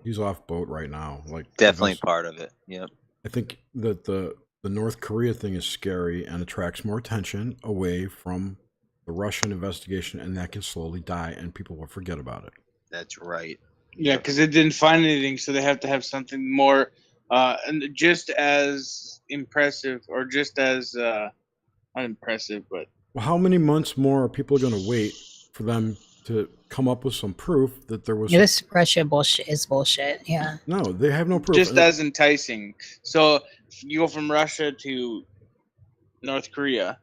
he's off boat right now. Like Definitely part of it. Yep. I think that the North Korea thing is scary and attracts more attention away from the Russian investigation, and that can slowly die and people will forget about it. That's right. Yeah, because it didn't find anything, so they have to have something more, and just as impressive, or just as not impressive, but Well, how many months more are people going to wait for them to come up with some proof that there was? Yeah, this Russia bullshit is bullshit. Yeah. No, they have no proof. just as enticing. So if you go from Russia to North Korea.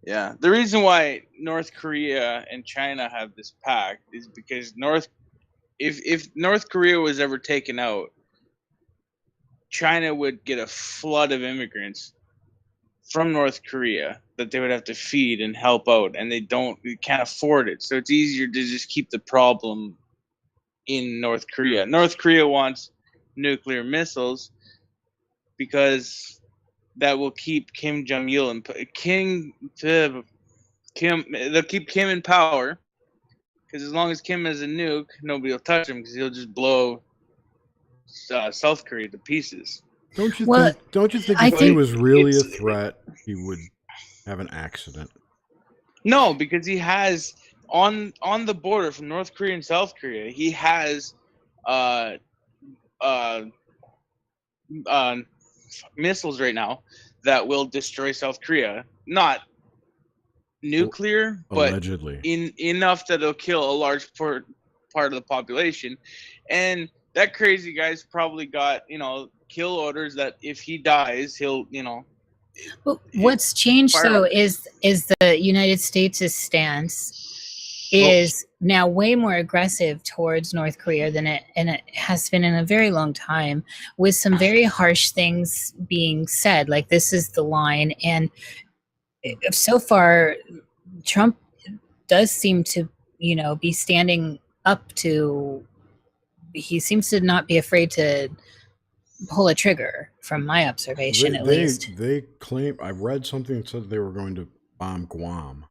Yeah, the reason why North Korea and China have this pact is because if North Korea was ever taken out, China would get a flood of immigrants from North Korea that they would have to feed and help out, and they can't afford it. So it's easier to just keep the problem in North Korea. North Korea wants nuclear missiles because that will keep Kim Jong-il and they'll keep Kim in power, because as long as Kim has a nuke, nobody will touch him because he'll just blow South Korea to pieces. Don't you think if he was really a threat, he would have an accident? No, because he has on the border from North Korea and South Korea, he has missiles right now that will destroy South Korea. Not nuclear, but allegedly enough that it'll kill a large part of the population. And that crazy guy's probably got, kill orders that if he dies, he'll, Well, what's changed though is the United States' stance is now way more aggressive towards North Korea than it has been in a very long time, with some very harsh things being said, like this is the line. And so far, Trump does seem to, be standing up to. He seems to not be afraid to pull a trigger, from my observation, at least. They claim, I read something that said they were going to bomb Guam.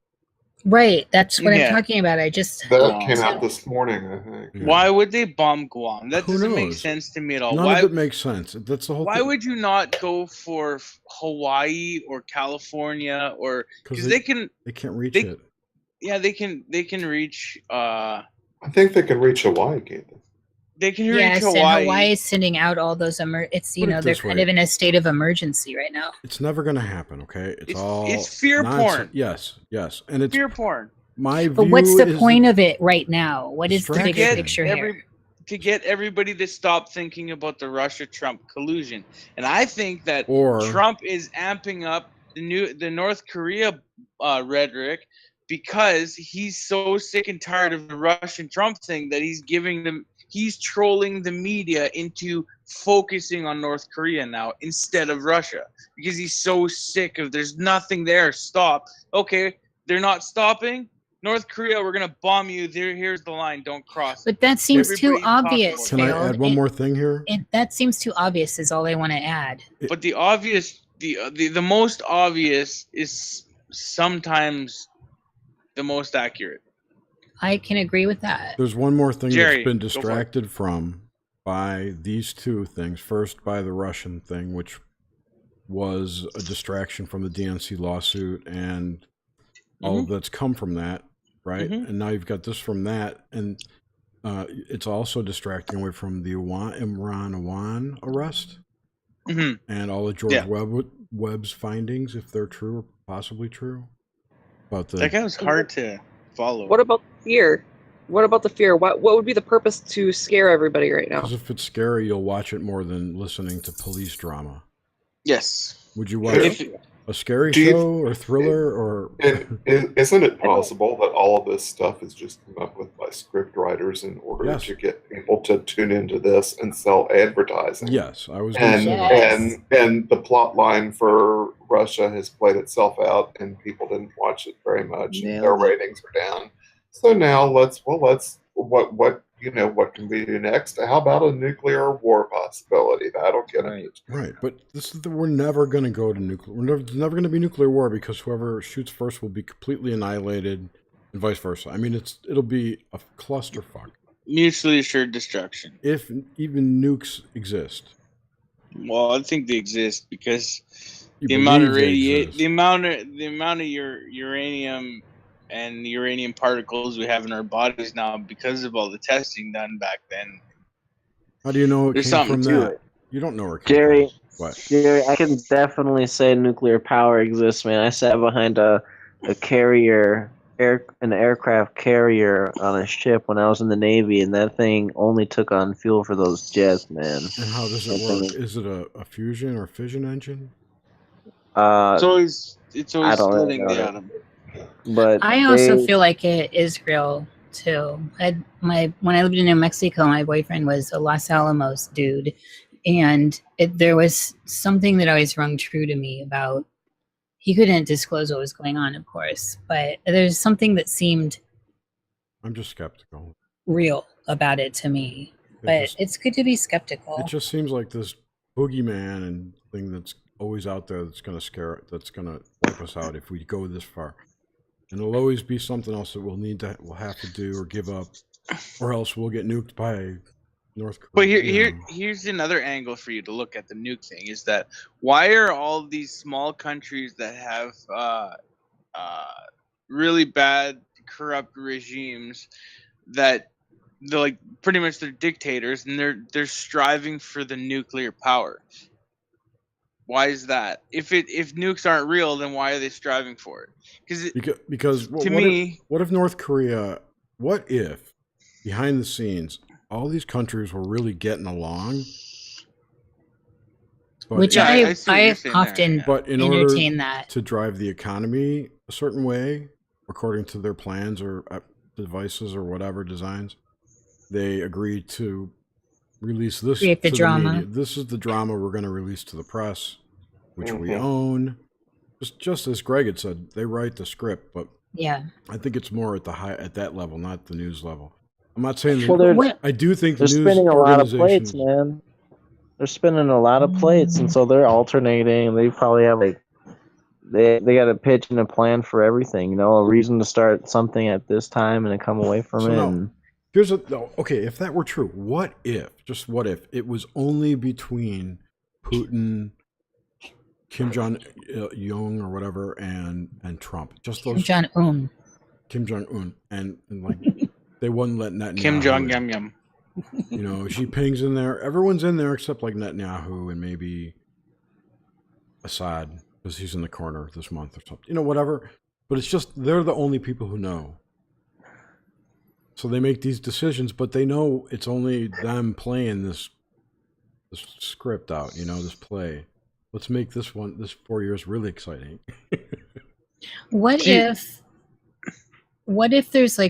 Right, that's what I'm talking about. I just that came out this morning, I think. Yeah. Why would they bomb Guam? That Who doesn't make knows? sense to me at all. None of it makes sense. That's the whole Why thing. would you not go for Hawaii or California, or because they can't reach it? Yeah, they can reach. I think they can reach Hawaii, can't they? They can yes, reach Hawaii. And Hawaii is sending out all those it's Put it they're this kind way. of in a state of emergency right now. It's never going to happen. Okay, It's fear nonsense. porn. Yes, and it's fear porn. My But view what's the is point of it right now? What is the bigger get picture here? To get everybody to stop thinking about the Russia-Trump collusion. And I think that Trump is amping up the North Korea rhetoric because he's so sick and tired of the Russian-Trump thing that he's trolling the media into focusing on North Korea now instead of Russia, because he's so sick of there's nothing there. Stop. Okay, they're not stopping. North Korea, we're gonna bomb you. Here's the line. Don't cross. But that seems too Everybody's talking obvious. Can I add one more thing here? That seems too obvious. Is all I want to add. But the obvious, the most obvious is sometimes the most accurate. I can agree with that. There's one more thing Jerry, that's been go for it. distracted from by these two things. First, by the Russian thing, which was a distraction from the DNC lawsuit and all that's come from that, right? And now you've got this from that, and it's also distracting away from the Imran Awan arrest and all of George Webb's findings, if they're true or possibly true. About That guy was hard to follow. What about fear? What about the fear? What would be the purpose to scare everybody right now? Because if it's scary, you'll watch it more than listening to police drama. Yes. Would you watch a scary show or thriller or? Isn't it possible that all of this stuff is just come up with by script writers in order to get people to tune into this and sell advertising? Yes, I was going to say. And the plot line for Russia has played itself out, and people didn't watch it very much. And their ratings are down. So now what what can we do next? How about a nuclear war possibility? That'll get it. Right, but we're never going to go to nuclear. There's never going to be nuclear war because whoever shoots first will be completely annihilated, and vice versa. I mean, it'll be a clusterfuck. Mutually assured destruction. If even nukes exist. Well, I think they exist because You the amount of believe they the amount of uranium and uranium particles we have in our bodies now because of all the testing done back then. How do you know it There's came something from to that? it. You don't know where it came Jerry, from. What? Jerry, I can definitely say nuclear power exists, man. I sat behind a carrier, an aircraft carrier on a ship when I was in the Navy, and that thing only took on fuel for those jets, man. And how does it work? Is it a fusion or fission engine? It's always I don't really splitting know. the atom. But I also feel like it is real too. When I lived in New Mexico, my boyfriend was a Los Alamos dude, and there was something that always rung true to me about. He couldn't disclose what was going on, of course, but there's something that seemed I'm just skeptical. real about it to me. But it's good to be skeptical. It just seems like this boogeyman and thing that's always out there that's going to wipe us out if we go this far. And it'll always be something else that we'll have to do or give up, or else we'll get nuked by North Korea. But here's another angle for you to look at the nuke thing: is that why are all these small countries that have really bad, corrupt regimes that they're like pretty much they're dictators and they're striving for the nuclear power? Why is that? If nukes aren't real, then why are they striving for it? Because what if North Korea? What if behind the scenes all these countries were really getting along? Which I often but in entertain order that. to drive the economy a certain way, according to their plans or devices or whatever designs, they agreed to release this Create the to drama. media. This is the drama we're going to release to the press, which we own. Just as Greg had said, they write the script, but yeah, I think it's more at that level, not the news level. I'm not saying I do think the they're news spinning a lot of plates, organizations. man. They're spinning a lot of plates, and so they're alternating. They probably have they got a pitch and a plan for everything. A reason to start something at this time and then come away from it. No, okay. If that were true, what if it was only between Putin, Kim Jong or whatever, and Trump? Just those. Kim Jong Un, and like they wouldn't let Netanyahu. Kim Jong Yum Yum. Xi Jinping's in there. Everyone's in there except like Netanyahu and maybe Assad because he's in the corner this month or something. Whatever. But it's just they're the only people who know. So they make these decisions, but they know it's only them playing this script out. This play. Let's make this 4 years really exciting. What if there's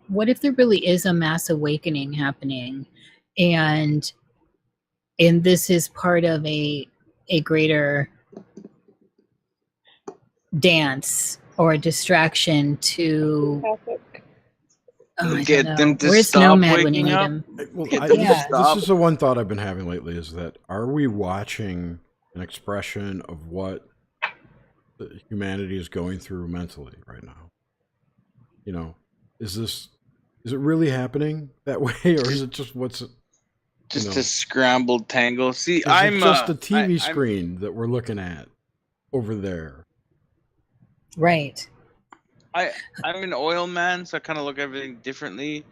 what if there really is a mass awakening happening and this is part of a greater dance or a distraction to get them to Where's stop Nomad when you waking need up? him? This is the one thought I've been having lately is that are we watching an expression of what humanity is going through mentally right now? Is it really happening that way, or is it just a scrambled tangle? See, is I'm it just a TV screen that we're looking at over there. Right. I'm an oil man, so I kind of look at everything differently.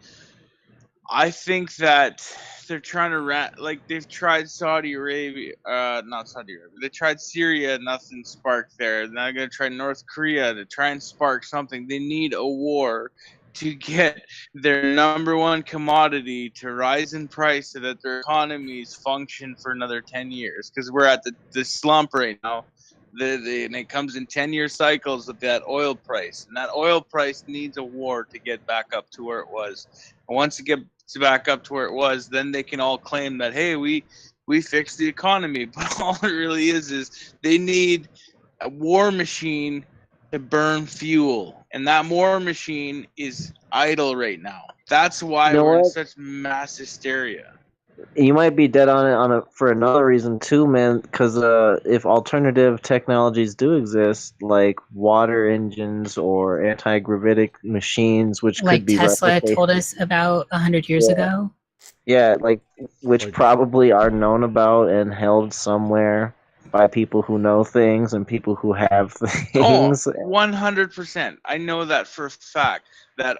I think that they're trying to they've tried Saudi Arabia, not Saudi Arabia. They tried Syria, nothing sparked there. Now they're gonna try North Korea to try and spark something. They need a war to get their number one commodity to rise in price so that their economies function for another 10 years. Because we're at the slump right now. And it comes in 10-year cycles with that oil price. And that oil price needs a war to get back up to where it was. And once it gets back up to where it was, then they can all claim that, hey, we fixed the economy. But all it really is they need a war machine to burn fuel. and that war machine is idle right now. That's why You know we're in what? such mass hysteria. You might be dead on it for another reason too, man. Because if alternative technologies do exist, like water engines or anti-gravitic machines, which Like could be Tesla told replicated, us about 100 years ago. yeah, which probably are known about and held somewhere by people who know things and people who have Oh, things. 100%. I know that for a fact, that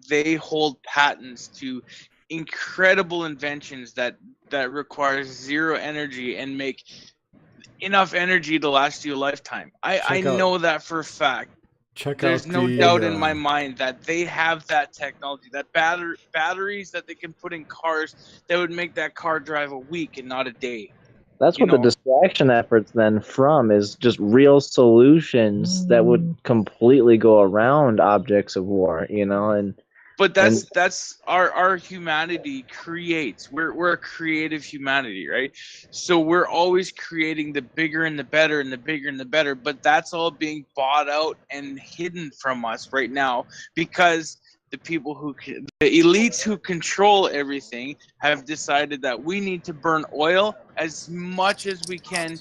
they hold patents to incredible inventions that require zero energy and make enough energy to last you a lifetime. I Check out- know that for a fact. Check There's out no the, doubt in my mind that they have that technology, that batteries that they can put in cars that would make that car drive a week and not a day. That's what the distraction efforts then from is just real solutions that would completely go around objects of war, and But that's our humanity creates. We're a creative humanity, right? So we're always creating the bigger and the better and the bigger and the better, but that's all being bought out and hidden from us right now because the elites who control everything have decided that we need to burn oil as much as we can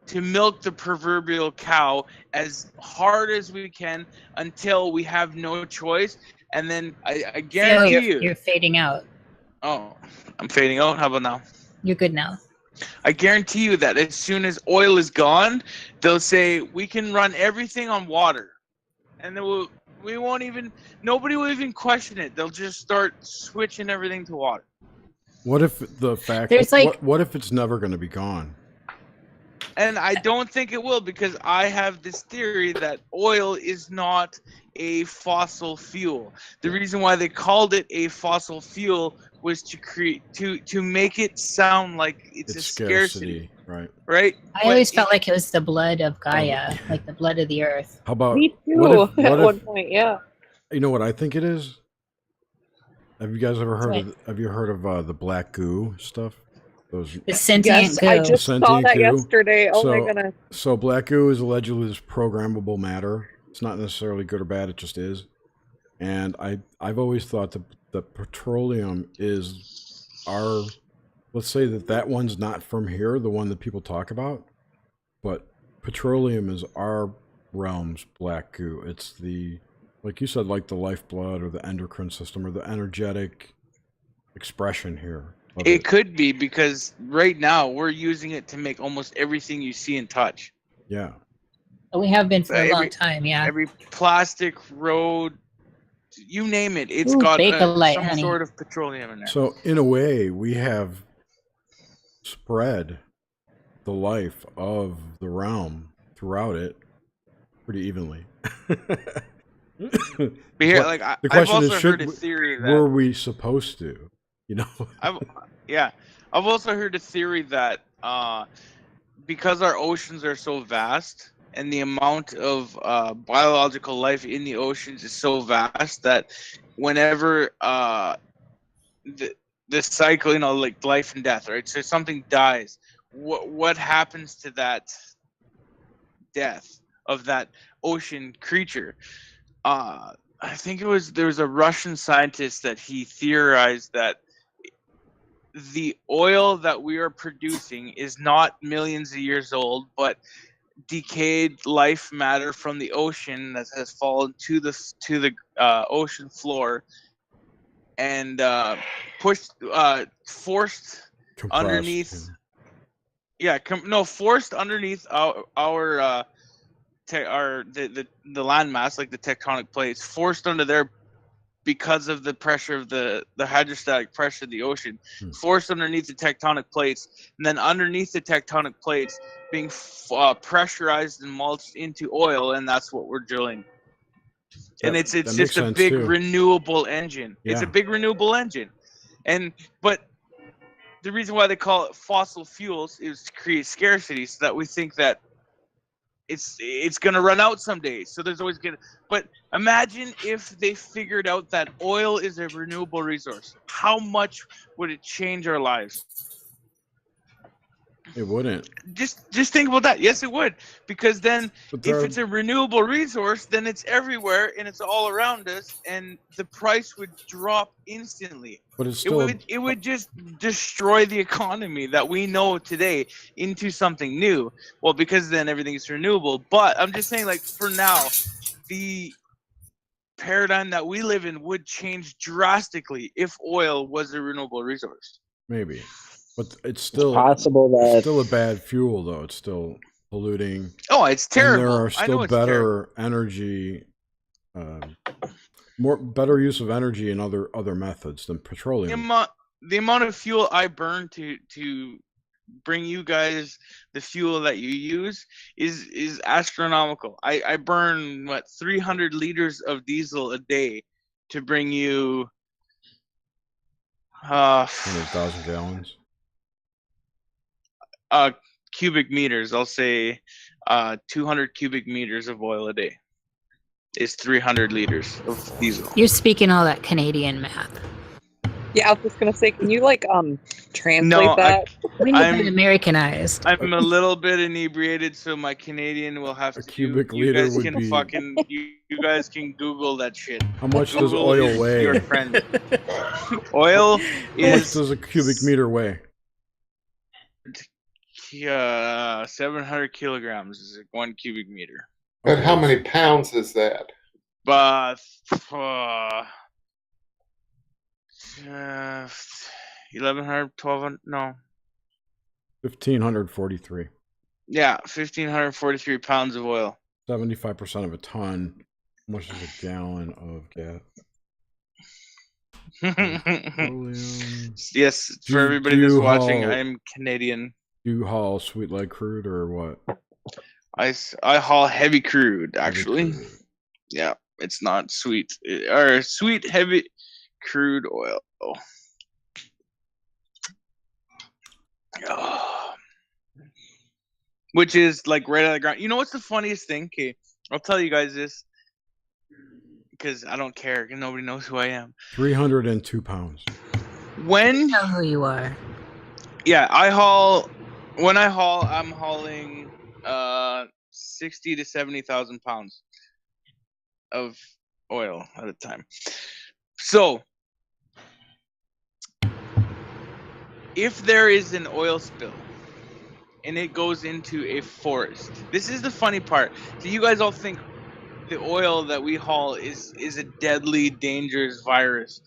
to milk the proverbial cow as hard as we can until we have no choice. And then I guarantee You're fading out. Oh, I'm fading out. How about now? You're good now. I guarantee you that as soon as oil is gone, they'll say we can run everything on water, and then nobody will even question it. They'll just start switching everything to water. What if the fact? There's what if it's never going to be gone? And I don't think it will, because I have this theory that oil is not a fossil fuel. The reason why they called it a fossil fuel was to make it sound like it's a scarcity. Right. I always felt like it was the blood of Gaia, like the blood of the earth. How about Me too. what At one if, point, yeah. You know what I think it is? Have you guys ever heard What? of? Have you heard of the black goo stuff? Those The sentient Yes, goo. I just saw Sentient that goo. yesterday. Oh my So- goodness. So black goo is allegedly this programmable matter. It's not necessarily good or bad. It just is. And I've always thought that petroleum is our. Let's say that one's not from here, the one that people talk about, but petroleum is our realm's black goo. It's like you said, like the lifeblood or the endocrine system or the energetic expression here. of It could be, because right now we're using it to make almost everything you see and touch. Yeah. We have been for a long time, yeah. Every plastic road, you name it, it's Ooh, got Bakelite, some honey. sort of petroleum in there. So in a way, we have spread the life of the realm throughout it pretty evenly. But here, like, the I've question also is, heard a theory that were we supposed to? I've also heard a theory that because our oceans are so vast and the amount of biological life in the oceans is so vast that whenever the cycle, like life and death, right? So something dies, what happens to that death of that ocean creature? I think there was a Russian scientist that he theorized that the oil that we are producing is not millions of years old, but decayed life matter from the ocean that has fallen to the ocean floor and forced Compressed, underneath. Forced underneath our the landmass, like the tectonic plates, forced under there because of the pressure of the hydrostatic pressure of the ocean, forced underneath the tectonic plates, and then underneath the tectonic plates being pressurized and mulched into oil, and that's what we're drilling. And it's that just makes a sense, big too. renewable engine. It's Yeah. a big renewable engine, but the reason why they call it fossil fuels is to create scarcity, so that we think that it's gonna run out someday. So there's always gonna. But imagine if they figured out that oil is a renewable resource. How much would it change our lives? It wouldn't. Just think about that. Yes, it would, because then But if it's a renewable resource, then it's everywhere and it's all around us, and the price would drop instantly. But it's still It would just destroy the economy that we know today into something new. Well, because then everything is renewable. But I'm just saying, like, for now, the paradigm that we live in would change drastically if oil was a renewable resource. maybe. But it's still possible that it's still a bad fuel, though. It's still polluting. Oh, it's terrible. And there are I know still it's better energy, better use of energy in other methods than petroleum. The amount of fuel I burn to bring you guys the fuel that you use is astronomical. I burn 300 liters of diesel a day to bring you 100,000 gallons. Cubic meters. I'll say 200 cubic meters of oil a day is 300 liters of diesel. You're speaking all that Canadian math. Yeah, I was just gonna say, can you translate that? We need to Americanized. I'm a little bit inebriated, so my Canadian will have to. Cubic you liter guys would can be- fucking you guys can Google that shit. How much does Google oil is weigh? Your friend. Oil How much is does a cubic meter weigh? 700 kilograms is 1 cubic meter. And how many pounds is that? But 1100, 1200, no. 1,543. Yeah, 1,543 pounds of oil. 75% of a ton. How much is a gallon of gas? Yes, Do for you- everybody do that's you watching, haul- I'm Canadian. Do you haul sweet leg crude or what? I haul heavy crude, actually. Yeah, it's not sweet. Or sweet heavy crude oil. Which is like right out of the ground. You know what's the funniest thing? Okay, I'll tell you guys this because I don't care. Nobody knows who I am. 302 pounds. When I know who you are. Yeah, I haul. When I haul, I'm hauling 60 to 70,000 pounds of oil at a time. So, if there is an oil spill and it goes into a forest, this is the funny part. So you guys all think the oil that we haul is a deadly, dangerous virus.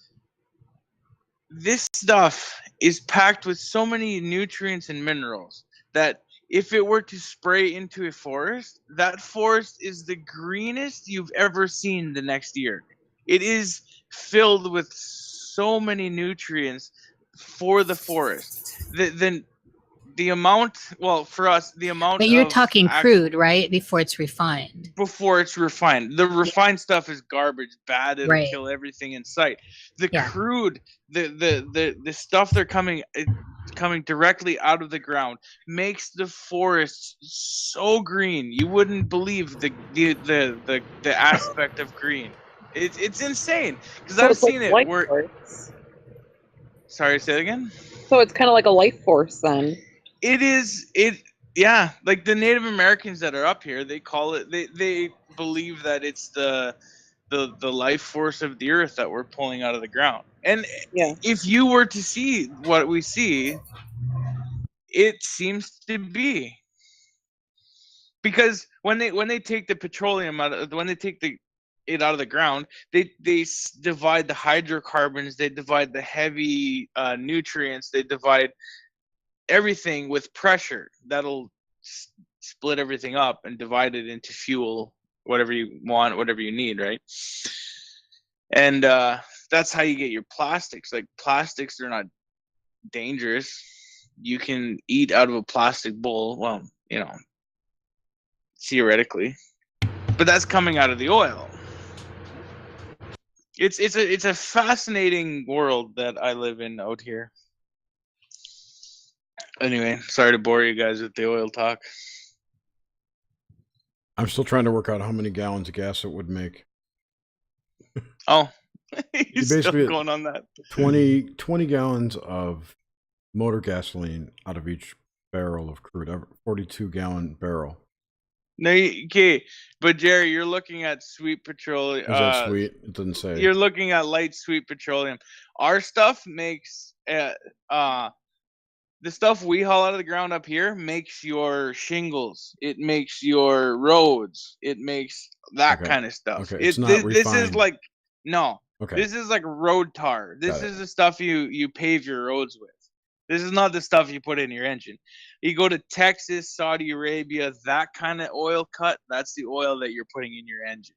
This stuff is packed with so many nutrients and minerals that if it were to spray into a forest, that forest is the greenest you've ever seen the next year. It is filled with so many nutrients for the forest. The amount, well, for us, the amount. But you're of talking act- crude, right? Before it's refined. Before it's refined. The refined stuff is garbage, bad. It'll Right. kill everything in sight. The Yeah. crude, the stuff they're coming directly out of the ground makes the forest so green. You wouldn't believe the aspect of green. It's insane because So I've it's like seen it. life Where, force. sorry, say it again. So it's kind of like a life force then. It is yeah, like the Native Americans that are up here, they call it they believe that it's the life force of the earth that we're pulling out of the ground. And if you were to see what we see, it seems to be. Because when they take the petroleum when they take it out of the ground, they divide the hydrocarbons, they divide the heavy nutrients, they divide everything with pressure. That'll split everything up and divide it into fuel, whatever you want, whatever you need, right? And that's how you get your plastics. Like plastics are not dangerous. You can eat out of a plastic bowl. Well, theoretically, but that's coming out of the oil. It's a fascinating world that I live in out here. Anyway, sorry to bore you guys with the oil talk. I'm still trying to work out how many gallons of gas it would make. Oh, You you're still going on that. 20 gallons of motor gasoline out of each barrel of crude ever. 42-gallon barrel. No, okay, but Jerry, you're looking at sweet petroleum. Is that sweet? It doesn't say. You're looking at light sweet petroleum. Our stuff makes the stuff we haul out of the ground up here makes your shingles. It makes your roads. It makes that kind of stuff. Okay, it's not refined. This is like no. Okay. This is like road tar. This is the stuff you pave your roads with. This is not the stuff you put in your engine. You go to Texas, Saudi Arabia, that kind of oil cut, that's the oil that you're putting in your engine.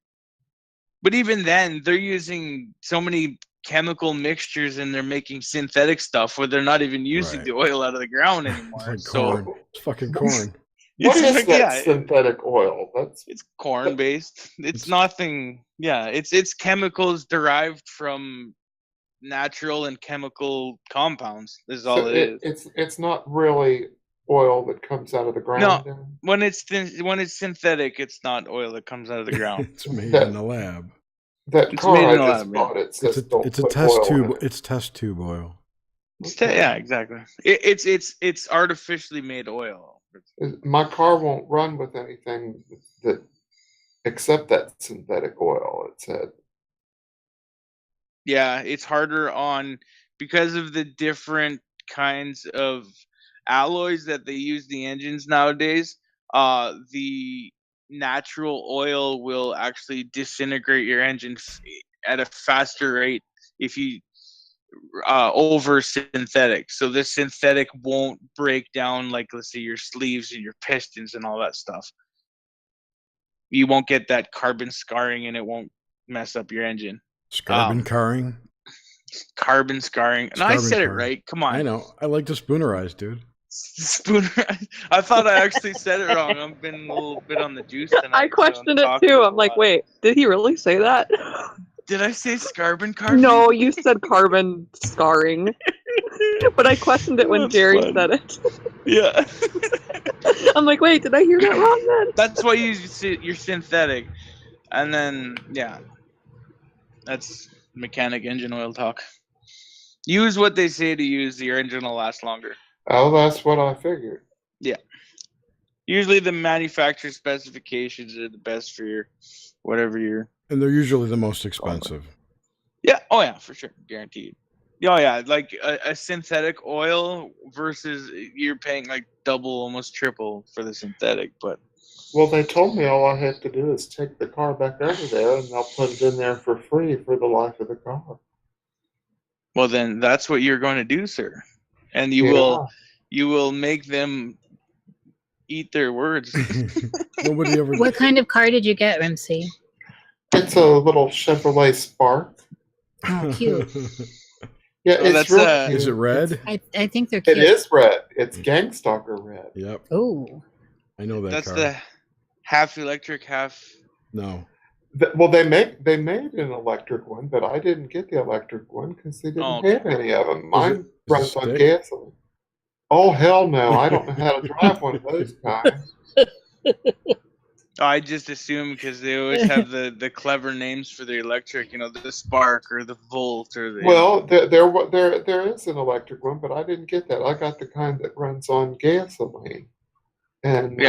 But even then, they're using so many chemical mixtures and they're making synthetic stuff where they're not even using the oil out of the ground anymore. It's like corn. It's fucking corn. What is that synthetic oil? It's corn based. It's nothing. Yeah, it's chemicals derived from natural and chemical compounds. Is all So it is. It's not really oil that comes out of the ground. No, then? when it's synthetic, it's not oil that comes out of the ground. It's made in the lab. That It's car made I in a just lab, bought, yeah. it says It's a don't put test oil in tube. it. It's test tube oil. Yeah, exactly. It's artificially made oil. My car won't run with anything that except that synthetic oil. It said. Yeah, it's harder on because of the different kinds of alloys that they use the engines nowadays. The natural oil will actually disintegrate your engine at a faster rate if you over synthetic. So this synthetic won't break down like, let's say, your sleeves and your pistons and all that stuff. You won't get that carbon scarring and it won't mess up your engine. Carbon carring. Carbon scarring. No, I said it right. Come on. I know. I like to spoonerize, dude. Spooner. I thought I actually said it wrong. I've been a little bit on the juice tonight. I questioned it too. I'm like, wait, did he really say that? Did I say carbon carving? No, you said carbon scarring. But I questioned it when Jerry said it. Yeah. I'm like, wait, did I hear that wrong then? That's why you're synthetic. And then, yeah. That's mechanic engine oil talk. Use what they say to use. Your engine will last longer. Oh, that's what I figured. Yeah. Usually the manufacturer specifications are the best for your whatever you're. And they're usually the most expensive. Yeah. Oh yeah, for sure, guaranteed. Oh yeah, like a synthetic oil versus you're paying like double, almost triple for the synthetic. But Well, they told me all I have to do is take the car back over there, and they'll put it in there for free for the life of the car. well, then that's what you're going to do, sir, and you will make them eat their words. Nobody ever. What kind of car did you get, Reamce? It's a little Chevrolet Spark. Oh, cute. Yeah, it's real cute. Is it red? I think they're cute. It is red. It's Gangstalker red. Yep. Oh. I know that That's car. the half electric, half. No. Well, they made an electric one, but I didn't get the electric one because they didn't have any of them. Mine runs on gasoline. Oh hell no! I don't know how to drive one of those guys. I just assume because they always have the clever names for the electric, the Spark or the Volt or the. Well, there is an electric one, but I didn't get that. I got the kind that runs on gasoline, and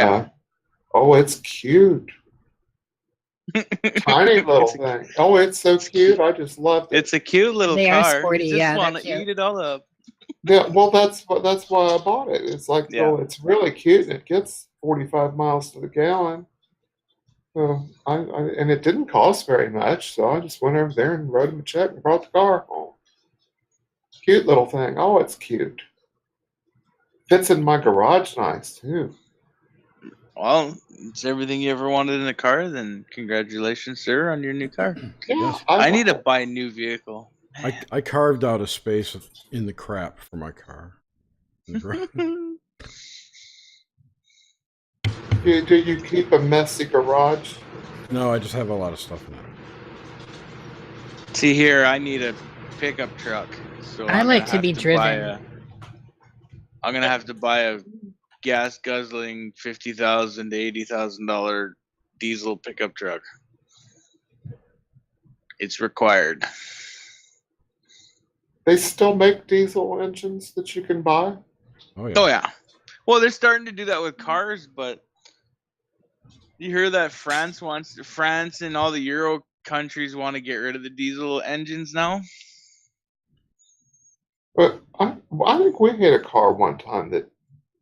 oh, it's cute. Tiny little thing. Oh, it's so cute. I just loved it. It's a cute little They car. are sporty, You just yeah, want they're to cute. eat it all up. Yeah, well, that's why I bought it. It's like, oh, it's really cute, and it gets 45 miles to the gallon. So and it didn't cost very much, so I just went over there and wrote him a check and brought the car home. Cute little thing. Oh, it's cute. Fits in my garage nice too. Well, it's everything you ever wanted in a car. Then congratulations, sir, on your new car. Yeah, I need to buy a new vehicle. I carved out a space in the crap for my car. Do you keep a messy garage? No, I just have a lot of stuff in it. See here, I need a pickup truck. So I like to be driven. I'm gonna have to buy a gas guzzling $50,000 to $80,000 diesel pickup truck. It's required. They still make diesel engines that you can buy? Oh yeah. Oh yeah. Well, they're starting to do that with cars, but you hear that France and all the Euro countries want to get rid of the diesel engines now. But I think we had a car one time that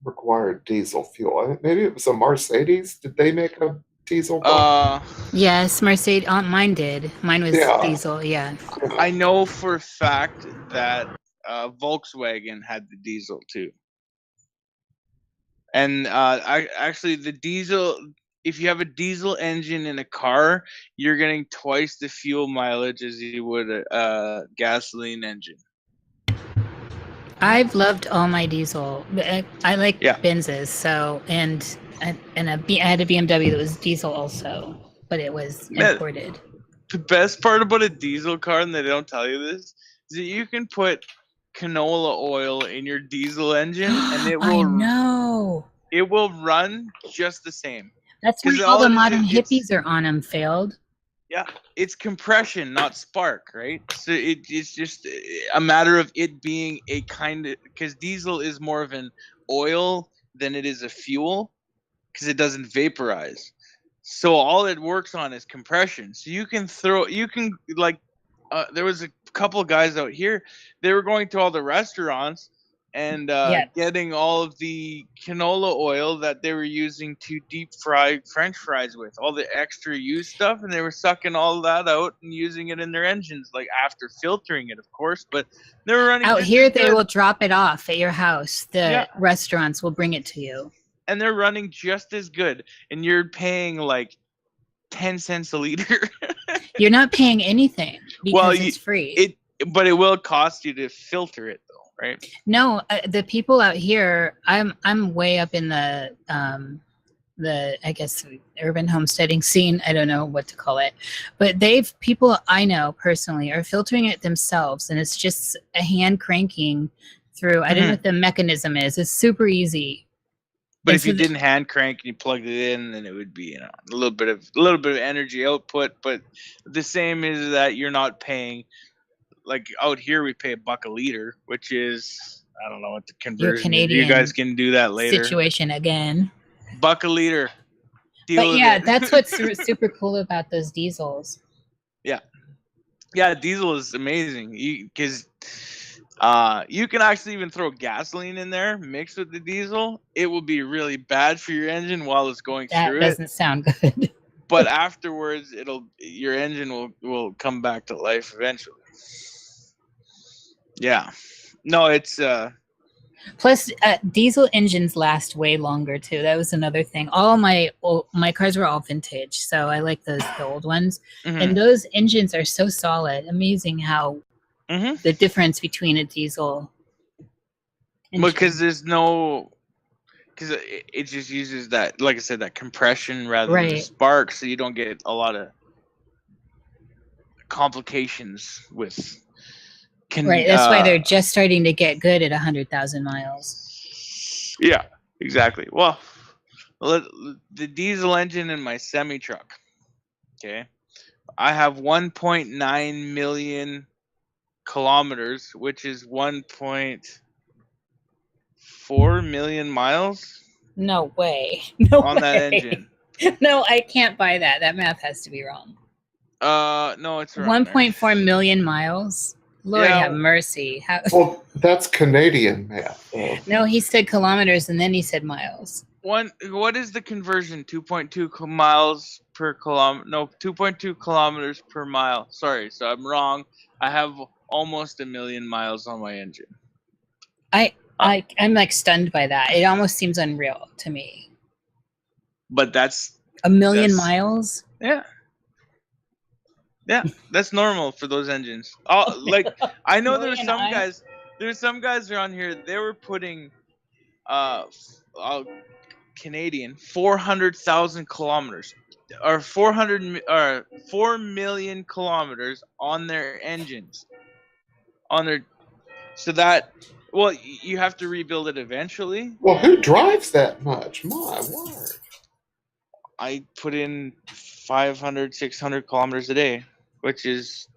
required diesel fuel. I think maybe it was a Mercedes. Did they make a diesel car? Yes, Mercedes. Mine did. Mine was Yeah. diesel. Yeah. I know for a fact that Volkswagen had the diesel too. And actually, the diesel, if you have a diesel engine in a car, you're getting twice the fuel mileage as you would a gasoline engine. I've loved all my diesel. I like Benzes, so and I had a BMW that was diesel also, but it was imported. The best part about a diesel car, and they don't tell you this, is that you can put canola oil in your diesel engine, and it will. I know. It will run just the same. That's why all the modern hippies are on them failed. Yeah, it's compression, not spark, right? So it's just a matter of it being a kind of, because diesel is more of an oil than it is a fuel, because it doesn't vaporize. So all it works on is compression. So there was a couple of guys out here, they were going to all the restaurants and getting all of the canola oil that they were using to deep fry French fries with, all the extra used stuff, and they were sucking all that out and using it in their engines, like after filtering it, of course. But they were running out just here. as They good. will drop it off at your house. The restaurants will bring it to you, and they're running just as good, and you're paying like 10 cents a liter. You're not paying anything because it's free. But it will cost you to filter it, though, right? No, the people out here, I'm way up in the I guess urban homesteading scene. I don't know what to call it, but people I know personally are filtering it themselves, and it's just a hand cranking through. I don't know what the mechanism is. It's super easy. But if you didn't hand crank and you plugged it in, then it would be, a little bit of energy output. But the same is that you're not paying, like out here we pay $1 a liter, which is, I don't know what the conversion is. You guys can do that later. Situation again. $1 a liter. But yeah, that's what's super cool about those diesels. Yeah, diesel is amazing because you can actually even throw gasoline in there mixed with the diesel. It will be really bad for your engine while it's going through it. That doesn't sound good. But afterwards, your engine will come back to life eventually. Yeah, no, it's plus diesel engines last way longer too. That was another thing. All my cars were all vintage, so I like the old ones. And those engines are so solid. Amazing how the difference between a diesel engine. Because it just uses that, like I said, that compression rather than the spark, so you don't get a lot of complications with. That's why they're just starting to get good at 100,000 miles. Yeah, exactly. Well, the diesel engine in my semi truck. Okay, I have 1.9 million kilometers, which is 1.4 million miles. No way. On that engine. No, I can't buy that. That math has to be wrong. No, it's wrong. 1.4 million miles. Lord have mercy. Well, that's Canadian math. No, he said kilometers and then he said miles. What is the conversion? 2.2 miles per kilometer? No, 2.2 kilometers per mile. Sorry, so I'm wrong. I have almost 1 million miles on my engine. I'm like stunned by that. It almost seems unreal to me. But that's 1 million miles? Yeah. Yeah, that's normal for those engines. Like I know there's some guys around here, they were putting Canadian 400,000 kilometers or 4 million kilometers on their engines. Well, you have to rebuild it eventually. Well, who drives that much? My word. I put in 500, 600 kilometers a day, which is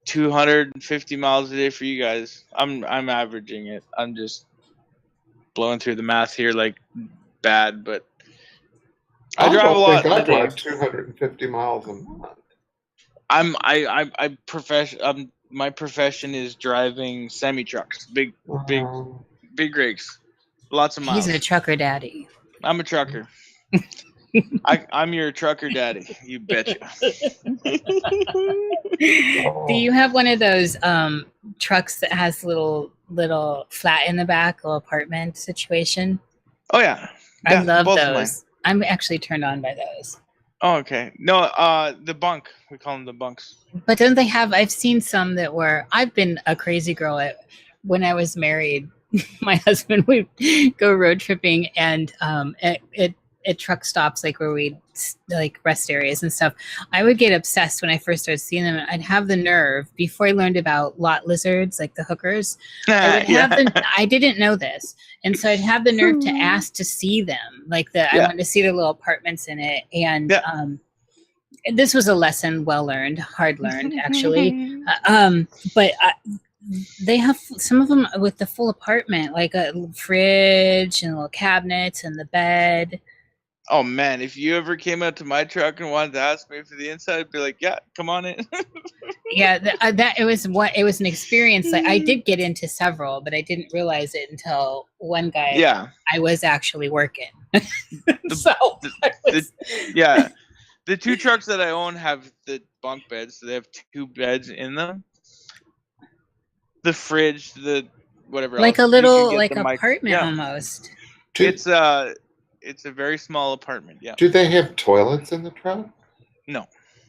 250 miles a day for you guys. I'm averaging it. blowing through the math here like bad, but I I drive a don't lot think in I the day. drive 250 miles a month. My profession is driving semi trucks, big rigs, lots of miles. He's a trucker daddy. I'm a trucker. I'm your trucker daddy. You betcha. Do you have one of those trucks that has little flat in the back, little apartment situation? Oh yeah. I Yeah, love both of mine. those. I'm actually turned on by those. Oh, okay. No, the bunk. We call them the bunks. But don't they have? I've seen some that were. I've been a crazy girl when I was married. My husband would go road tripping, and at truck stops, like where we'd like rest areas and stuff. I would get obsessed when I first started seeing them. I'd have the nerve before I learned about lot lizards, like the hookers. I would have I didn't know this, and so I'd have the nerve to ask to see them. Like I wanted to see their little apartments in it, and this was a lesson well learned, hard learned actually. But they have some of them with the full apartment, like a fridge and little cabinets and the bed. Oh man, if you ever came out to my truck and wanted to ask me for the inside, I'd be like, "Yeah, come on in." Yeah, that it was an experience. Like I did get into several, but I didn't realize it until one guy. Yeah, I was actually working. The two trucks that I own have the bunk beds, so they have two beds in them. The fridge, the whatever, like else. a little You like can get the apartment almost. It's a very small apartment. Yeah. Do they have toilets in the truck? No.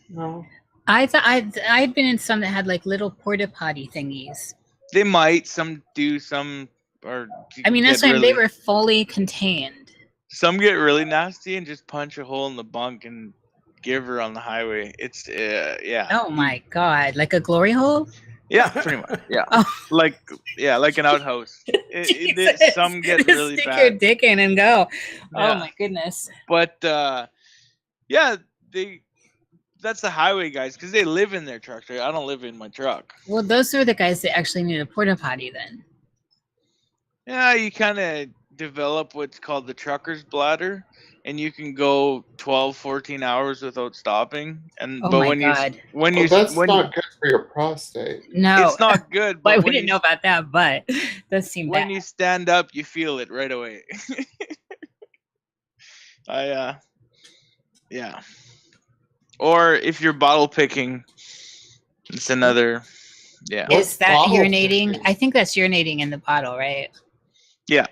No. I thought I'd been in some that had like little porta potty thingies. They might. Some do. Some are. I mean, that's why they were fully contained. Some get really nasty and just punch a hole in the bunk and give her on the highway. It's yeah. Oh my god! Like a glory hole. Yeah, pretty much. Yeah, like an outhouse. Some get really Stick bad. your dick in and go. Yeah. Oh my goodness. But that's the highway guys because they live in their trucks. Right? I don't live in my truck. Well, those are the guys that actually need a porta potty then. Yeah, you kind of develop what's called the trucker's bladder, and you can go 12, 14 hours without stopping. And Oh but my when God. That's not good for your prostate. No, it's not good. But But we didn't know about that. But it does seem when bad. you stand up, you feel it right away. Yeah. Or if you're bottle picking, it's another. Yeah. Is that urinating? I think that's urinating in the bottle, right? Yeah.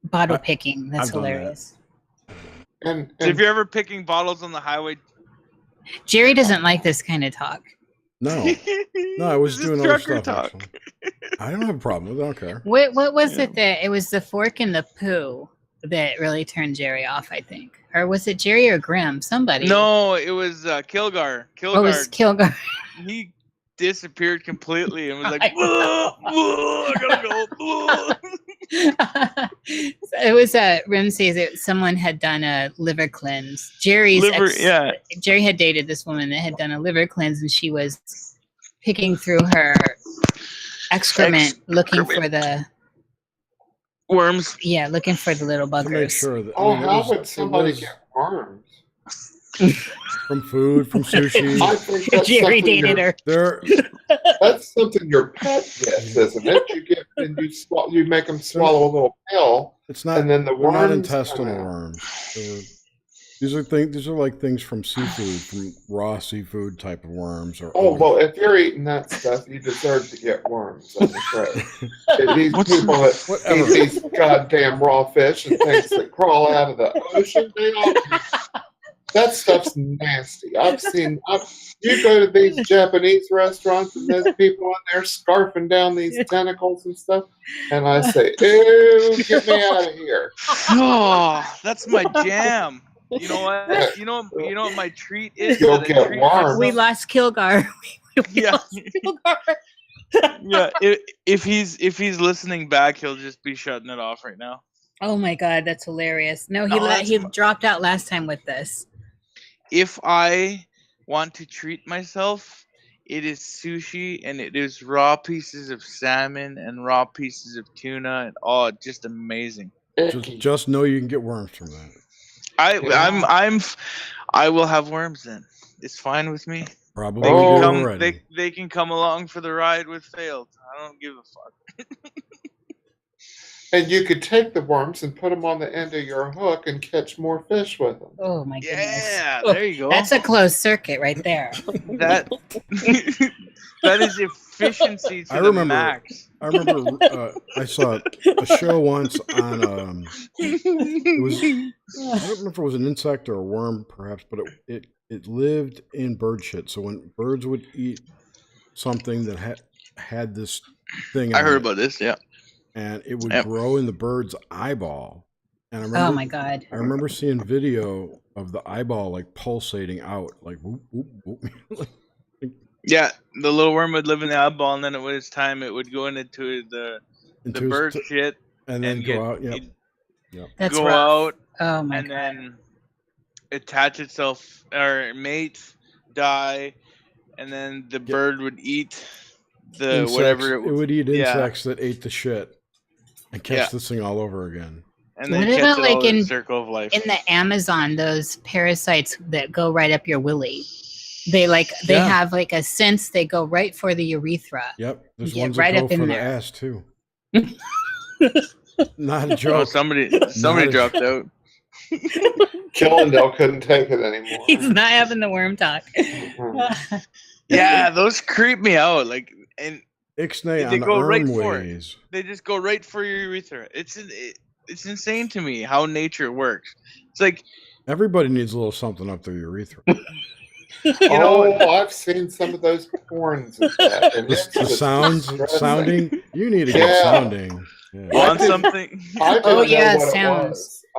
Bottle picking. That's I've done that. hilarious. So if you're ever picking bottles on the highway, Jerry doesn't like this kind of talk. No, I was This is doing other trucker stuff. talk. Actually. I don't have a problem with it. I don't care. What was it that it was the fork and the poo that really turned Jerry off? I think, or was it Jerry or Grimm? Somebody. no, it was Kilgar. Oh, it was Kilgar. He disappeared completely and was like, I know. I gotta go. It was Reamce. Someone had done a liver cleanse. Jerry had dated this woman that had done a liver cleanse, and she was picking through her excrement looking for the worms. Yeah, looking for the little buggers. Sure that, How would somebody get worms? From food, from sushi. I think that's Jerry something dated her. That's something your pet gets, isn't it? You get and you make them swallow a little pill. It's not. And then the they're not worms intestinal come out. worms. These are like things from seafood, from raw seafood type of worms. Or Oh well, if you're eating that stuff, you deserve to get worms. I'm afraid. These people that eat these goddamn raw fish and things that crawl out of the ocean, that stuff's nasty. You go to these Japanese restaurants and there's people in there scarfing down these tentacles and stuff, and I say, "Ew, get me out of here!" Oh, that's my jam. You know what? You know what my treat is? You'll That I get treat worms. myself- We lost Kilgar. Yeah. Yeah. If he's listening back, he'll just be shutting it off right now. Oh my God, that's hilarious. No, No, that's he dropped out last time with this. If I want to treat myself, It is sushi, and it is raw pieces of salmon and raw pieces of tuna, and just amazing. Just know you can get worms from that. I will have worms then. It's fine with me. Probably they can come. already. They can come along for the ride with failed. I don't give a fuck. And you could take the worms and put them on the end of your hook and catch more fish with them. Oh my goodness! Yeah, Oh, there you go. That's a closed circuit right there. That is efficiency to I the remember. max. I remember. I saw a show once on. It was. I don't remember if it was an insect or a worm, perhaps, but it lived in bird shit. So when birds would eat something that had this thing, I heard about this. Yeah. And it would grow in the bird's eyeball. And I remember, oh my god! I remember seeing video of the eyeball like pulsating out, like whoop whoop whoop. Yeah, the little worm would live in the eyeball, and then when it's time, it would go into the bird shit, and then go out. Yep. That's go rough. out. Oh my and god! Then attach itself or mate, die, and then the bird would eat the insects, whatever it would eat insects that ate the shit and catch this thing all over again. And then What about catch it all like in in the circle of life. in the Amazon, those parasites that go right up your willy? They have like a sense. They go right for the urethra. Yep, there's Get ones right that go up in for there. the ass too. Not a Oh, joke. somebody Not a dropped out. Killendale couldn't take it anymore. He's not having the worm talk. Yeah, those creep me out. Like, and Ixnay they on go right arm for it. ways. They just go right for your urethra. It's insane to me how nature works. It's like Everybody needs a little something up their urethra. I've seen some of those porns and that. And it's The just sounds, distressing. sounding. You need to get sounding. Yeah. want something. I didn't Oh, know yeah, what sounds. it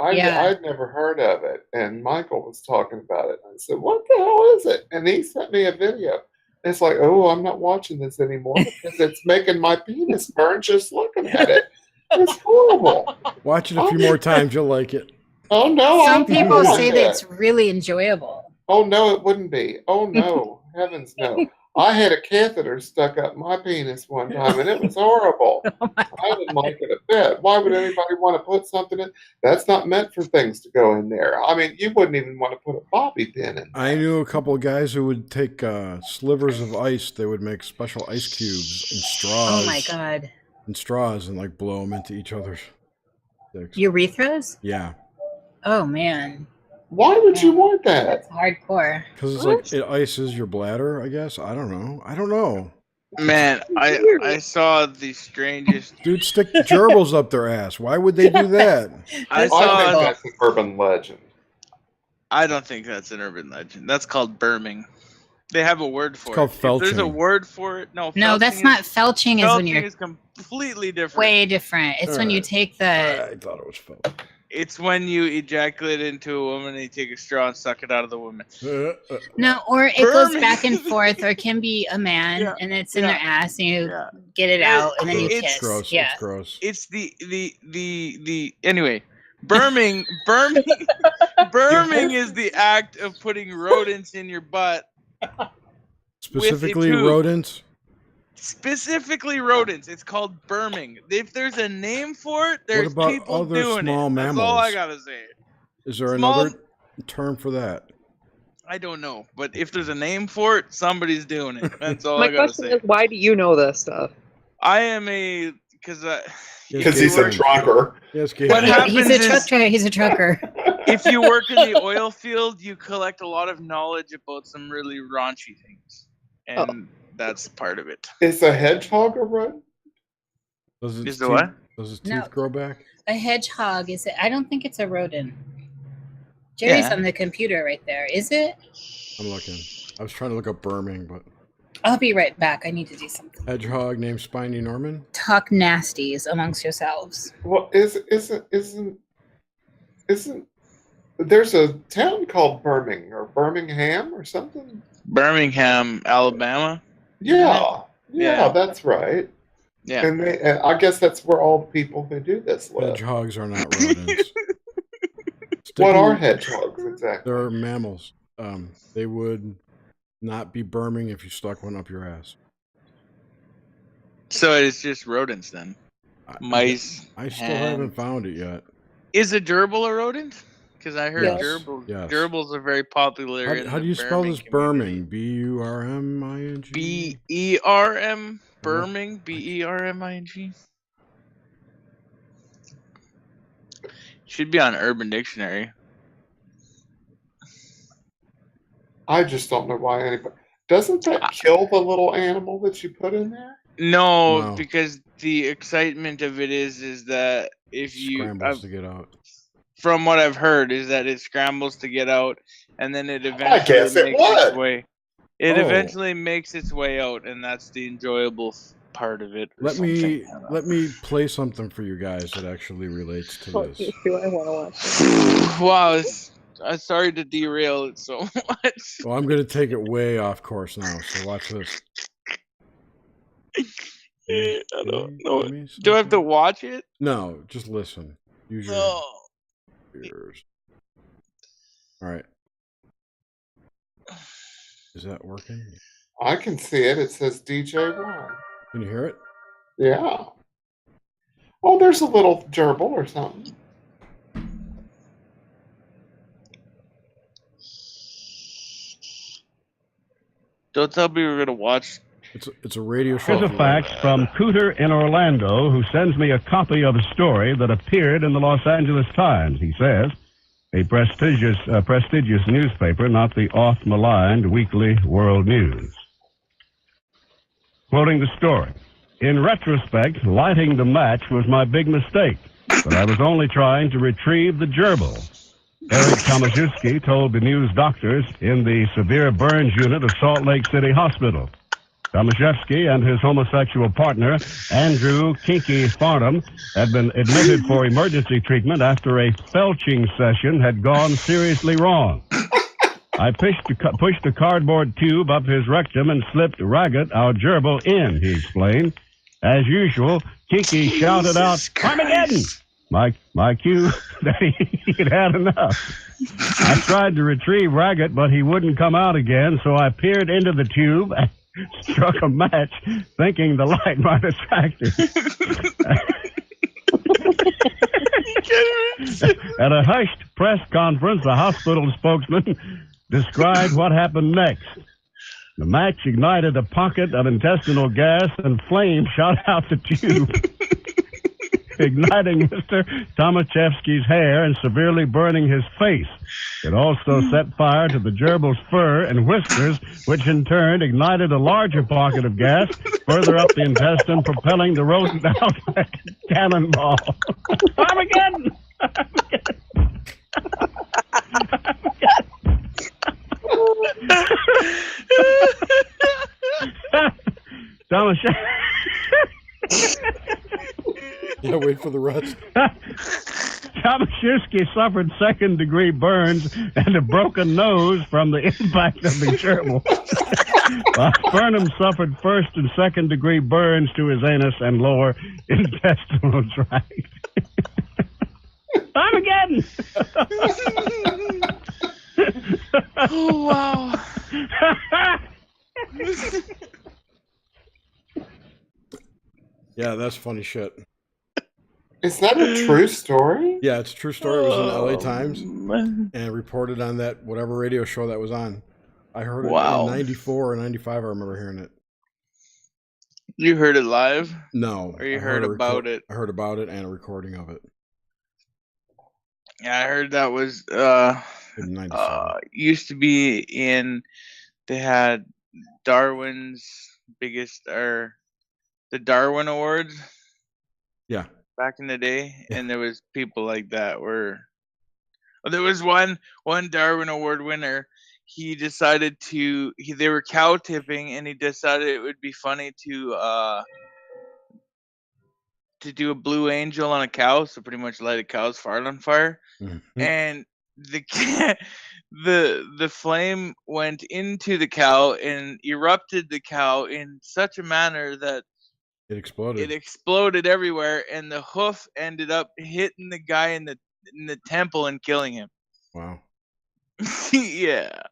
was. Yeah. I'd never heard of it, and Michael was talking about it. I said, "What the hell is it?" And he sent me a video. It's like, oh, I'm not watching this anymore because it's making my penis burn just looking at it. It's horrible. Watch it a few more times, you'll like it. Oh no! Some I people don't say like that it. it's really enjoyable. Oh no, it wouldn't be. Oh no, heavens no! I had a catheter stuck up my penis one time, and it was horrible. I didn't like it a bit. Why would anybody want to put something in? That's not meant for things to go in there. I mean, you wouldn't even want to put a bobby pin in. I knew a couple of guys who would take slivers of ice. They would make special ice cubes and straws. Oh my god! And straws and like blow them into each other's dicks. Urethras? Yeah, Oh man, Why would you want that? that's hardcore. because it's like it ices your bladder. I guess I don't know. Man, I saw the strangest. Dude, stick gerbils up their ass. Why would they do that? I think saw. that's an urban legend. I don't think that's an urban legend. That's called burming. They have a word for called it. If there's a felching. word for it. No, No, that's not felching. Is when Felching you're is completely different. way different. It's when you Alright. take the. I thought it was felch. It's when you ejaculate into a woman and you take a straw and suck it out of the woman. No, or it goes Burming. back and forth, or it can be a man, Yeah. and it's in their ass, and you Yeah. get it out, and then you It's kiss. Gross. Yeah. It's gross. It's the anyway. Burming is the act of putting rodents in your butt. Specifically tube. rodents. Specifically rodents. It's called burming. If there's a name for it, there's about people other doing small it. That's all I mammals? gotta say. Is there Small- another term for that? I don't know, but if there's a name for it, somebody's doing it. That's all My I gotta question say. is, why do you know this stuff? I am because Because he's a trucker. Yes, What happens He's a is- truck driver. He's a trucker. if you work in the oil field, you collect a lot of knowledge about some really raunchy things, and that's part of it. Is a hedgehog a rodent? Does Is its the teeth, what? Does its No. teeth grow back? A hedgehog is it? I don't think it's a rodent. Jerry's Yeah. on the computer right there. Is it? I'm looking. I was trying to look up burming, but I'll be right back. I need to do something. hedgehog named Spiny Norman. Talk nasties amongst yourselves. Well, isn't there's a town called Birmingham or something? Birmingham, Alabama. Yeah, Yeah. that's right. Yeah. And I guess that's where all the people who do this live. Hedgehogs are not rodents. What are Sticking- hedgehogs exactly? They're mammals. They would not be burning if you stuck one up your ass. So it's just rodents then. Mice. I still haven't found it yet. Is a gerbil a rodent? Because I heard Yes. gerbils. Yes. Gerbils are very popular. How do you spell this Burming? B-U-R-M-I-N-G? B-E-R-M. Burming. B-E-R-M-I-N-G. Should be on Urban Dictionary. I just don't know why anybody. Doesn't that kill the little animal that you put in there? No, because the excitement of it is that if you Scrambles to get out. From what I've heard, is that it scrambles to get out, and then it eventually guess it makes its would. way. It Oh. eventually makes its way out, and that's the enjoyable part of it. Let me play something for you guys that actually relates to this. I want to watch. Wow, I'm sorry to derail it so much. Well, I'm going to take it way off course now, so watch this. I don't know. Do I have to watch it? No, just listen. Use your ears. All right. Is that working? I can see it. It says DJ Ron. Can you hear it? Yeah. Oh, there's a little gerbil or something. Don't tell me we're going to watch. It's a radio show. Here's a fax from Cooter in Orlando, who sends me a copy of a story that appeared in the Los Angeles Times. He says, a prestigious newspaper, not the oft-maligned Weekly World News. Quoting the story, in retrospect, lighting the match was my big mistake, but I was only trying to retrieve the gerbil. Eric Tomaszewski told the news doctors in the severe burns unit of Salt Lake City Hospital. Tomaszewski and his homosexual partner, Andrew Kinky Farnham, had been admitted for emergency treatment after a felching session had gone seriously wrong. I pushed a cardboard tube up his rectum and slipped Raggett, our gerbil, in, he explained. As usual, Kinky shouted out, Armageddon! My cue that he'd had enough. I tried to retrieve Raggett, but he wouldn't come out again, so I peered into the tube and struck a match, thinking the light might attract him. At a hushed press conference, the hospital spokesman described what happened next. The match ignited a pocket of intestinal gas and flame shot out the tube, igniting Mr. Tomaszewski's hair and severely burning his face. It also set fire to the gerbil's fur and whiskers, which in turn ignited a larger pocket of gas further up the intestine, propelling the rodent out like a cannonball. Armageddon! Tomaszewski. Yeah, wait for the rest. Tomaszewski suffered second-degree burns and a broken nose from the impact of the gerbil. Burnham suffered first and second-degree burns to his anus and lower intestinal tract. Armageddon! Oh, wow. Yeah, that's funny shit. Is that a true story? Yeah, it's a true story. It was in the LA Times and reported on that whatever radio show that was on. I heard it in 94 or 95. I remember hearing it. You heard it live? No. Or you heard about it? I heard about it and a recording of it. Yeah, I heard that was In 97. used to be in, they had Darwin's biggest, or the Darwin Awards. Yeah. Back in the day, and there was people like that where there was one Darwin Award winner. He decided they were cow tipping, and he decided it would be funny to do a blue angel on a cow, so pretty much light a cow's fart on fire. Mm-hmm. And the flame went into the cow and erupted the cow in such a manner that it exploded. It exploded everywhere, and the hoof ended up hitting the guy in the temple and killing him. Wow. Yeah.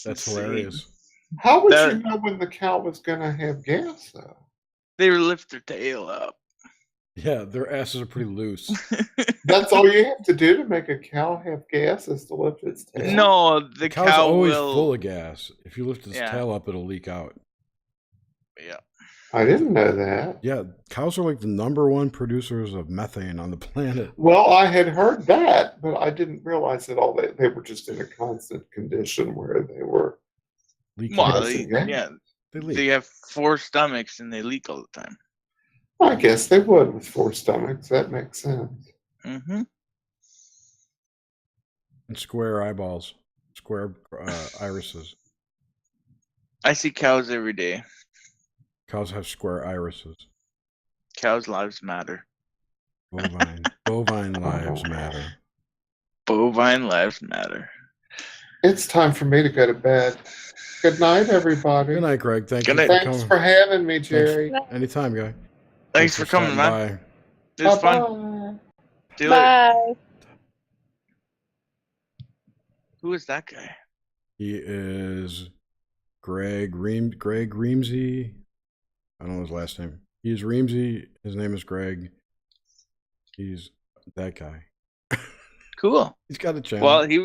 That's hilarious. How would That- you know when the cow was going to have gas, though? They would lift their tail up. Yeah, their asses are pretty loose. That's all you have to do to make a cow have gas is to lift its tail? No, the cow's cow always will. full of gas. If you lift its Yeah. tail up, it'll leak out. Yeah. I didn't know that. Yeah, cows are like the #1 producers of methane on the planet. Well, I had heard that, but I didn't realize that they were just in a constant condition where they were leaking. Well, producing they, gas. yeah, They leak. they have 4 stomachs and they leak all the time. I guess they would with 4 stomachs. That makes sense. Mm-hmm. And square eyeballs, square irises. I see cows every day. Cows have square irises. Cows' lives matter. Bovine lives matter. Bovine lives matter. It's time for me to go to bed. Good night, everybody. Good night, Greg. Thank you Good for night. coming. Thanks for having me, Jerry. Anytime, guy. Thanks for coming, stopping man. It was fun. Bye-bye. See you later. Bye. Who is that guy? He is Greg Reamce. I don't know his last name. He's Reamce. His name is Greg. He's that guy. Cool. He's got a channel. Well, he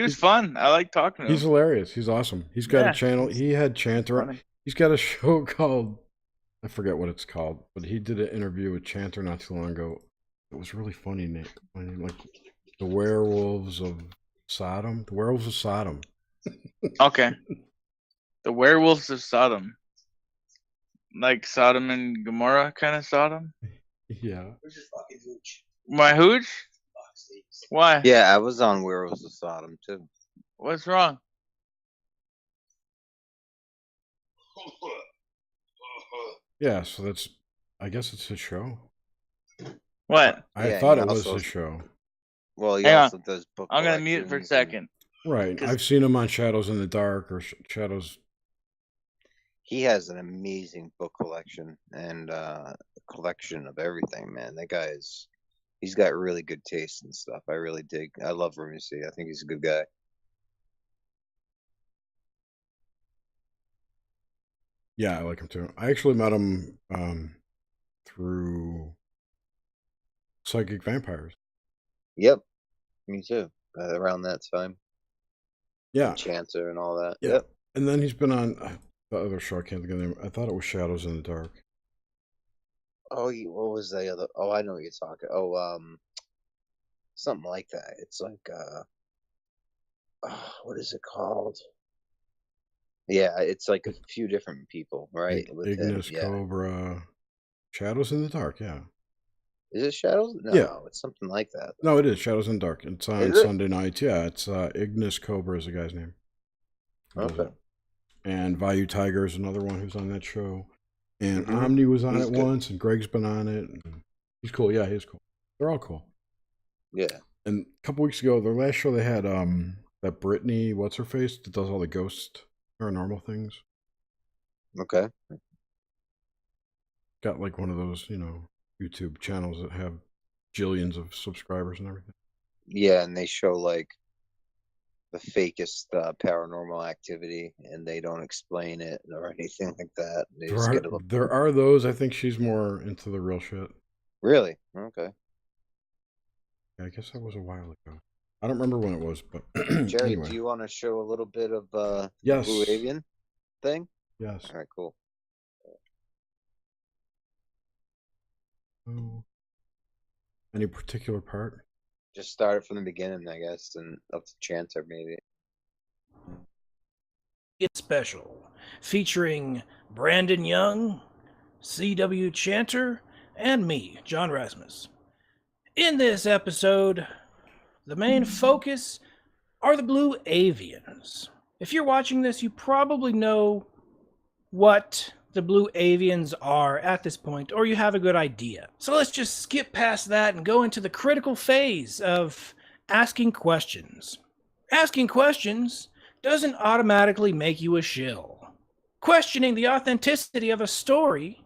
was fun. I like talking to He's him. hilarious. He's awesome. He's got Yeah. a channel. He had Chanter. Funny. He's got a show called, I forget what it's called, but he did an interview with Chanter not too long ago. It was really funny, Nick. Like the werewolves of Sodom. The werewolves of Sodom. Okay. The werewolves of Sodom. Like Sodom and Gomorrah kind of Sodom? Yeah. My hooch? Why? Yeah, I was on Werewolves of Sodom too. What's wrong? Yeah, so that's, I guess it's his show. What? I Yeah, thought he it was also- his show. Well, he Hang also on. does book I'm going to mute it for a collections second. Right. 'Cause- I've seen him on Shadows in the Dark or Shadows. He has an amazing book collection and collection of everything, man. That guy he's got really good taste and stuff. I really dig. I love Reamce. I think he's a good guy. Yeah, I like him too. I actually met him through Psychic Vampires. Yep, me too. Around that time. Yeah. Chancer and all that. Yeah. Yep. And then he's been on the other show. I can't think of the name. I thought it was Shadows in the Dark. Oh, what was the other? Oh, I know what you're talking. Oh, something like that. It's like what is it called? Yeah, it's like a few different people, right? With him, Ignis yeah. Cobra. Shadows in the Dark, yeah. Is it Shadows? No, Yeah. it's something like that. No, it is Shadows in the Dark. It's on Is it? Sunday nights. Yeah, it's Ignis Cobra is the guy's name. Okay. And Vayu Tiger is another one who's on that show. And Mhm. Omni was on He's it good. once, and Greg's been on it. And he's cool. Yeah, he's cool. They're all cool. Yeah. And a couple weeks ago, their last show, they had that Brittany, what's her face, that does all the ghost paranormal things. Okay. Got like one of those, YouTube channels that have jillions of subscribers and everything. Yeah, and they show like the fakest paranormal activity, and they don't explain it or anything like that. They just get a There are those. I think she's more into the real shit. Really? Okay. Yeah, I guess that was a while ago. I don't remember when it was, but Jerry, anyway. do you want to show a little bit of Yes. Blue Avian thing? Yes. All right, cool. Oh. Any particular part? Just start it from the beginning, I guess, and up to Chancer maybe. It's special, featuring Brandon Young, C.W. Chanter, and me, John Rasmus. In this episode, the main focus are the Blue Avians. If you're watching this, you probably know what the Blue Avians are at this point, or you have a good idea. So let's just skip past that and go into the critical phase of asking questions. Asking questions doesn't automatically make you a shill. Questioning the authenticity of a story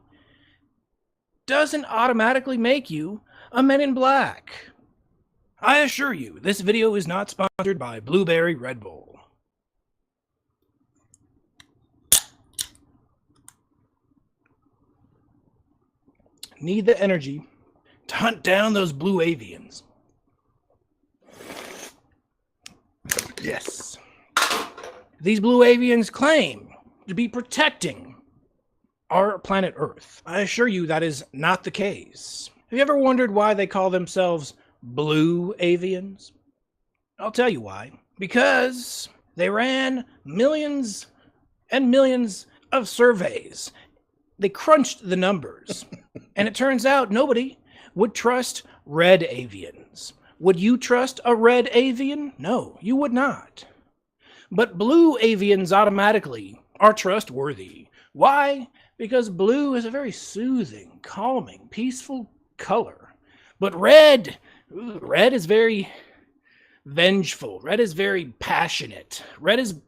doesn't automatically make you a Men in Black. I assure you, this video is not sponsored by Blueberry Red Bull. need the energy to hunt down those blue avians. Yes. These blue avians claim to be protecting our planet Earth. I assure you that is not the case. Have you ever wondered why they call themselves blue avians? I'll tell you why. Because they ran millions and millions of surveys. They crunched the numbers. And it turns out nobody would trust red avians. Would you trust a red avian? No, you would not. But blue avians automatically are trustworthy. Why? Because blue is a very soothing, calming, peaceful color. But red is very vengeful. Red is very passionate. Red is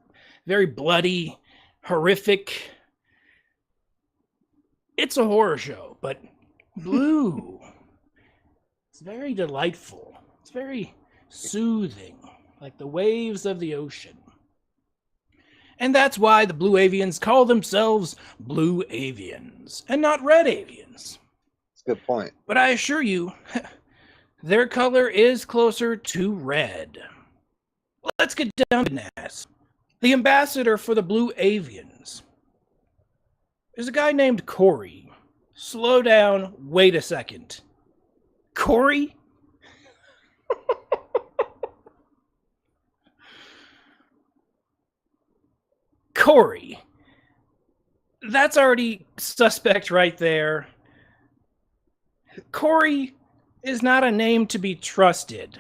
very bloody, horrific. It's a horror show, but blue, it's very delightful. It's very soothing, like the waves of the ocean. And that's why the blue avians call themselves blue avians and not red avians. That's a good point. But I assure you, their color is closer to red. Let's get down to business. The ambassador for the blue avians is a guy named Corey. Slow down, wait a second. Corey? Corey. That's already suspect right there. Corey is not a name to be trusted.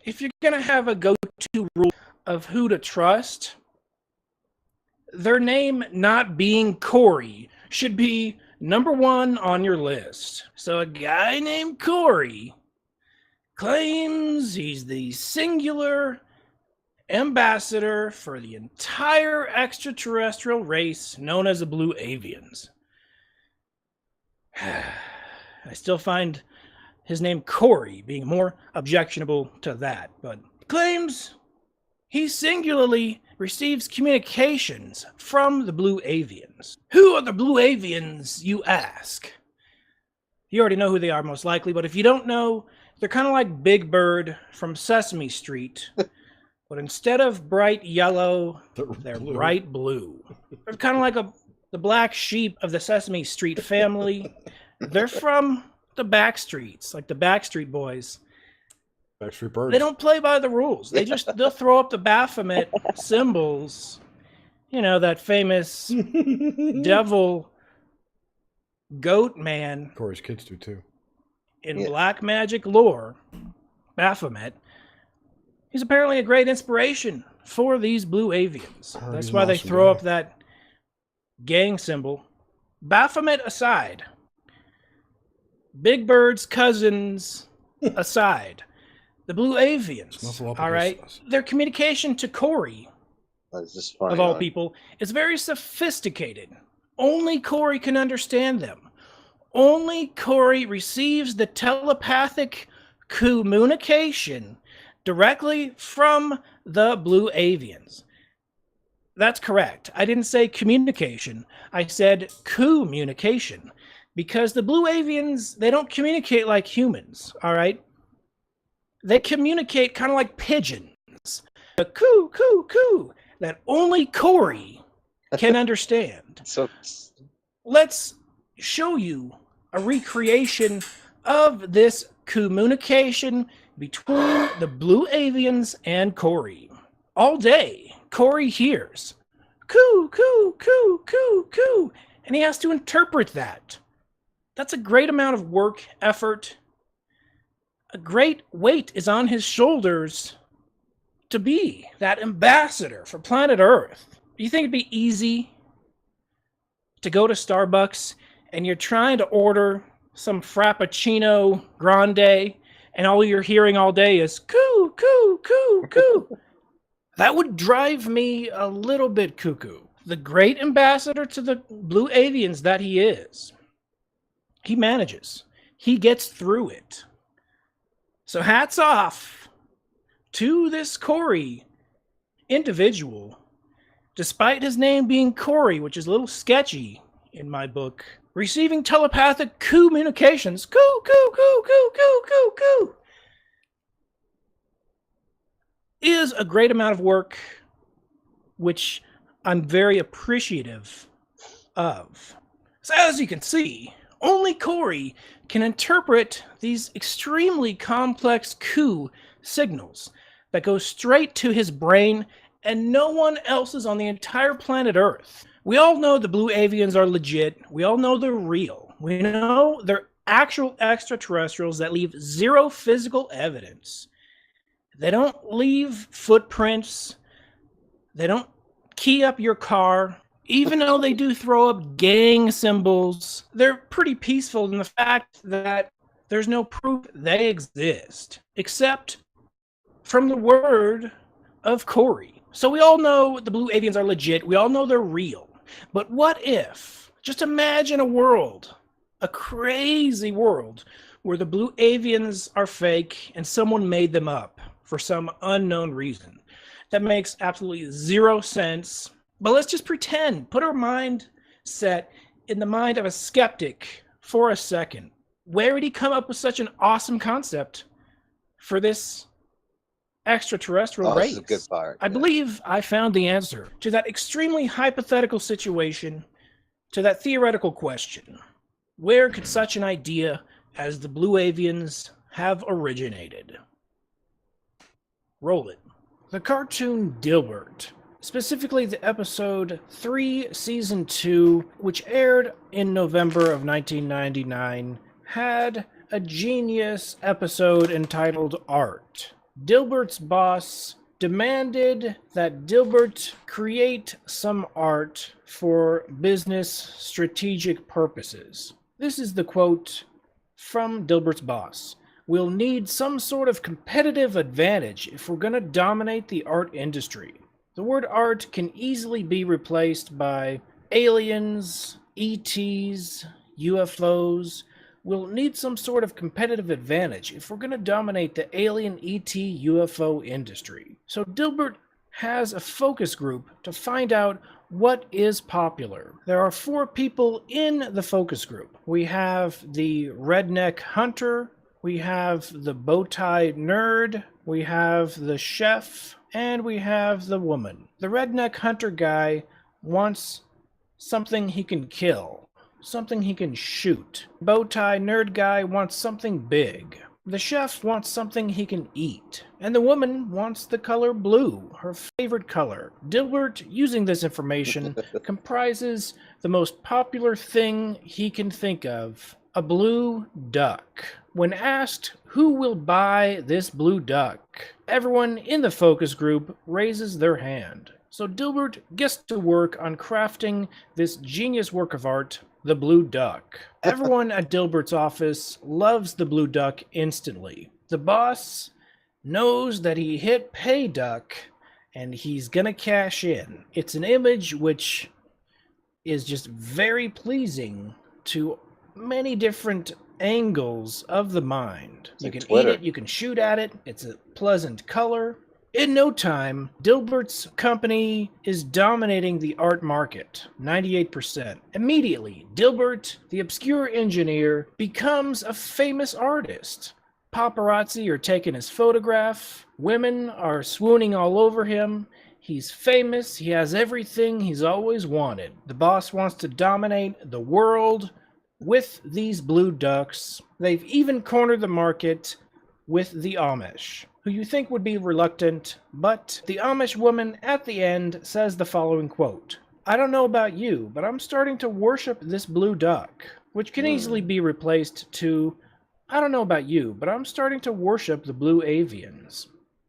If you're going to have a go-to rule of who to trust, their name not being Corey should be number one on your list. So a guy named Corey claims he's the singular ambassador for the entire extraterrestrial race known as the Blue Avians. I still find his name Corey being more objectionable to that, but claims he singularly receives communications from the Blue Avians. Who are the Blue Avians, you ask? You already know who they are most likely, but if you don't know, they're kind of like Big Bird from Sesame Street, but instead of bright yellow, they're bright blue. They're kind of like the black sheep of the Sesame Street family. They're from the Backstreets, like the Backstreet Boys. Backstreet Birds. They don't play by the rules. They'll throw up the Baphomet symbols. You know, that famous devil goat man. Corey's kids do too. In black magic lore, Baphomet, he's apparently a great inspiration for these Blue Avians. That's why they throw up that gang symbol. Baphomet aside, Big Bird's cousins aside, the Blue Avians, all right? Their communication to Corey, of all people, is very sophisticated. Only Corey can understand them. Only Corey receives the telepathic communication directly from the Blue Avians. That's correct. I didn't say communication. I said communication. Because the Blue Avians, they don't communicate like humans, all right? They communicate kind of like pigeons. The coo, coo, coo, that only Corey can understand. So let's show you a recreation of this communication between the Blue Avians and Corey. All day, Corey hears coo, coo, coo, coo, coo, and he has to interpret that. That's a great amount of work, effort. A great weight is on his shoulders to be that ambassador for planet Earth. Do you think it'd be easy to go to Starbucks and you're trying to order some Frappuccino Grande and all you're hearing all day is coo, coo, coo, coo? That would drive me a little bit cuckoo. The great ambassador to the Blue Avians that he is, he manages. He gets through it. So hats off to this Corey individual. Despite his name being Corey, which is a little sketchy in my book, receiving telepathic communications. Coo, coo, coo, coo, coo, coo, coo. Is a great amount of work, which I'm very appreciative of. So as you can see, only Corey can interpret these extremely complex coup signals that go straight to his brain and no one else's on the entire planet Earth. We all know the blue avians are legit. We all know they're real. We know they're actual extraterrestrials that leave zero physical evidence. They don't leave footprints. They don't key up your car. Even though they do throw up gang symbols, they're pretty peaceful in the fact that there's no proof they exist, except from the word of Corey. So we all know the blue avians are legit. We all know they're real. But what if, just imagine a world, a crazy world, where the blue avians are fake and someone made them up for some unknown reason. That makes absolutely zero sense. But let's just pretend, put our mindset in the mind of a skeptic for a second. Where did he come up with such an awesome concept for this extraterrestrial race? This is a good part. I believe I found the answer to that extremely hypothetical situation, to that theoretical question. Where could such an idea as the blue avians have originated? Roll it. The cartoon Dilbert, specifically the episode 3, season 2, which aired in November of 1999, had a genius episode entitled Art. Dilbert's boss demanded that Dilbert create some art for business strategic purposes. This is the quote from Dilbert's boss. We'll need some sort of competitive advantage if we're going to dominate the art industry. The word art can easily be replaced by aliens, ETs, UFOs. We'll need some sort of competitive advantage if we're going to dominate the alien ET UFO industry. So Dilbert has a focus group to find out what is popular. There are 4 people in the focus group. We have the redneck hunter, we have the bow-tie nerd, we have the chef, and we have the woman. The redneck hunter guy wants something he can kill, something he can shoot. Bow-tie nerd guy wants something big. The chef wants something he can eat. And the woman wants the color blue, her favorite color. Dilbert, using this information, comprises the most popular thing he can think of, a blue duck. When asked who will buy this blue duck, everyone in the focus group raises their hand. So Dilbert gets to work on crafting this genius work of art, the blue duck. Everyone at Dilbert's office loves the blue duck instantly. The boss knows that he hit pay duck and he's gonna cash in. It's an image which is just very pleasing to many different angles of the mind. You can eat it, you can shoot at it, it's a pleasant color. In no time, Dilbert's company is dominating the art market, 98%. Immediately, Dilbert, the obscure engineer, becomes a famous artist. Paparazzi are taking his photograph, women are swooning all over him. He's famous, he has everything he's always wanted. The boss wants to dominate the world with these blue ducks. They've even cornered the market with the Amish, who you think would be reluctant, but the Amish woman at the end says the following quote, I don't know about you, but I'm starting to worship this blue duck, which can easily be replaced to, I don't know about you, but I'm starting to worship the blue avians.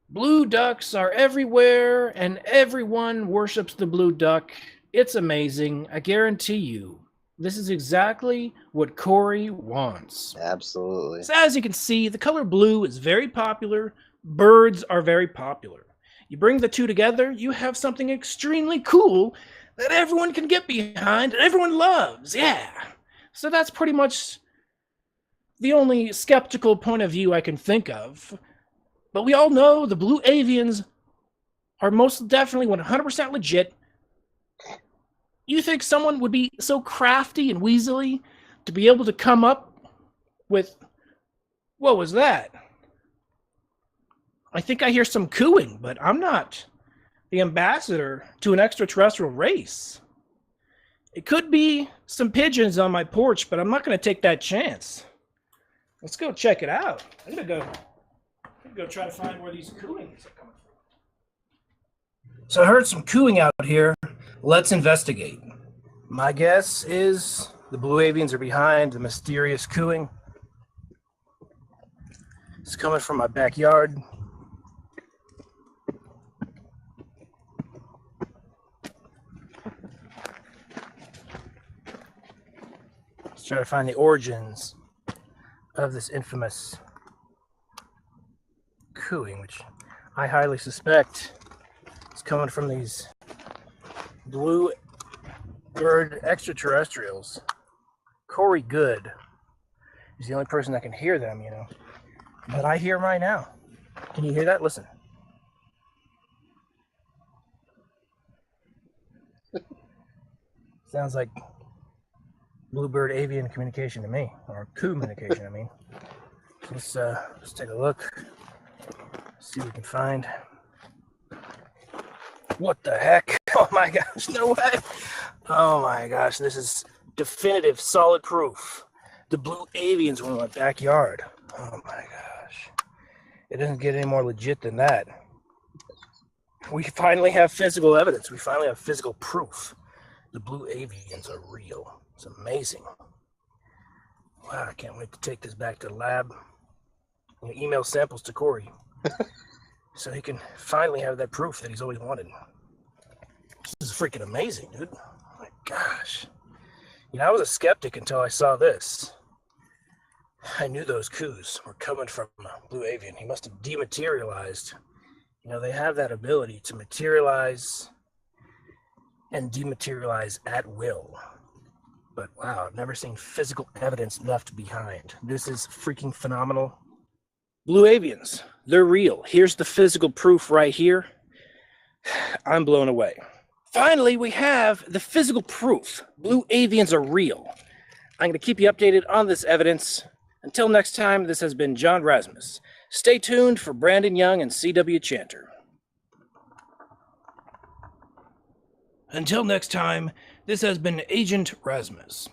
Blue ducks are everywhere, and everyone worships the blue duck. It's amazing, I guarantee you. This is exactly what Corey wants. Absolutely. So as you can see, the color blue is very popular. Birds are very popular. You bring the two together, you have something extremely cool that everyone can get behind and everyone loves. Yeah. So that's pretty much the only skeptical point of view I can think of. But we all know the blue avians are most definitely 100% legit. You think someone would be so crafty and weaselly to be able to come up with... What was that? I think I hear some cooing, but I'm not the ambassador to an extraterrestrial race. It could be some pigeons on my porch, but I'm not going to take that chance. Let's go check it out. I'm going to go try to find where these cooings are coming from. So I heard some cooing out here. Let's investigate. My guess is the blue avians are behind the mysterious cooing. It's coming from my backyard. Let's try to find the origins of this infamous cooing, which I highly suspect is coming from these blue bird extraterrestrials. Corey Good is the only person that can hear them, But I hear them right now. Can you hear that? Listen. Sounds like bluebird avian communication to me, or communication, I mean. Let's take a look, see what we can find. What the heck? Oh my gosh, no way. Oh my gosh, this is definitive, solid proof. The blue avians were in my backyard. Oh my gosh. It doesn't get any more legit than that. We finally have physical evidence. We finally have physical proof. The blue avians are real. It's amazing. Wow, I can't wait to take this back to the lab. And email samples to Corey so he can finally have that proof that he's always wanted. This is freaking amazing, dude. Oh my gosh. I was a skeptic until I saw this. I knew those coups were coming from Blue Avian. He must have dematerialized. They have that ability to materialize and dematerialize at will. But wow, I've never seen physical evidence left behind. This is freaking phenomenal. Blue avians, they're real. Here's the physical proof right here. I'm blown away. Finally, we have the physical proof. Blue avians are real. I'm going to keep you updated on this evidence. Until next time, this has been John Rasmus. Stay tuned for Brandon Young and C.W. Chanter. Until next time, this has been Agent Rasmus.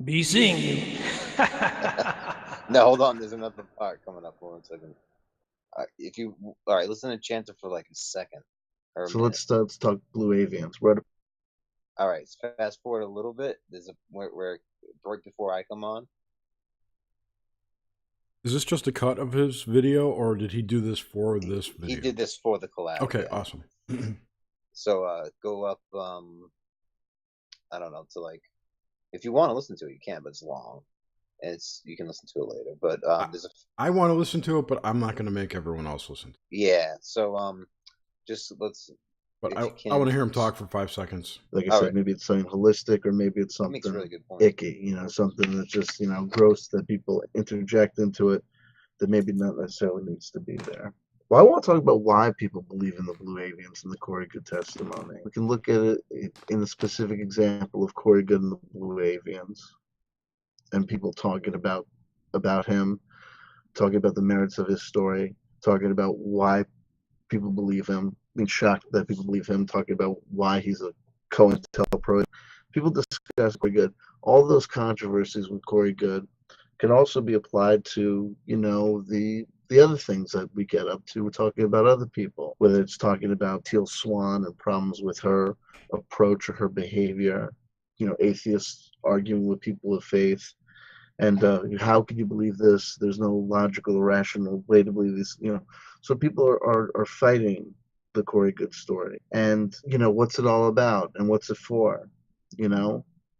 Be seeing you. No, hold on. There's another part coming up. Hold on a second. All right, listen to Chanter for like a second. So let's talk blue avians. All right, fast forward a little bit. There's where right before I come on. Is this just a cut of his video, or did he do this for this video? He did this for the collab. Okay, yeah. Awesome. So go up. I don't know, to like, if you want to listen to it, you can, but it's long. You can listen to it later. But there's I want to listen to it, but I'm not going to make everyone else listen. Yeah. So just let's. But I want to hear him talk for 5 seconds. Like I said, maybe it's something holistic, or maybe it's something really good point. icky. Something that's just gross that people interject into it that maybe not necessarily needs to be there. Well, I want to talk about why people believe in the blue avians and the Corey Good testimony. We can look at it in a specific example of Corey Good and the blue avians, and people talking about him, talking about the merits of his story, talking about why people believe him, being shocked that people believe him, talking about why he's a COINTELPRO. People discuss Corey Good. All those controversies with Corey Good can also be applied to, the other things that we get up to. We're talking about other people, whether it's talking about Teal Swan and problems with her approach or her behavior, atheists arguing with people of faith. And how can you believe this? There's no logical or rational way to believe this, So people are fighting the Corey Good story. And, what's it all about and what's it for,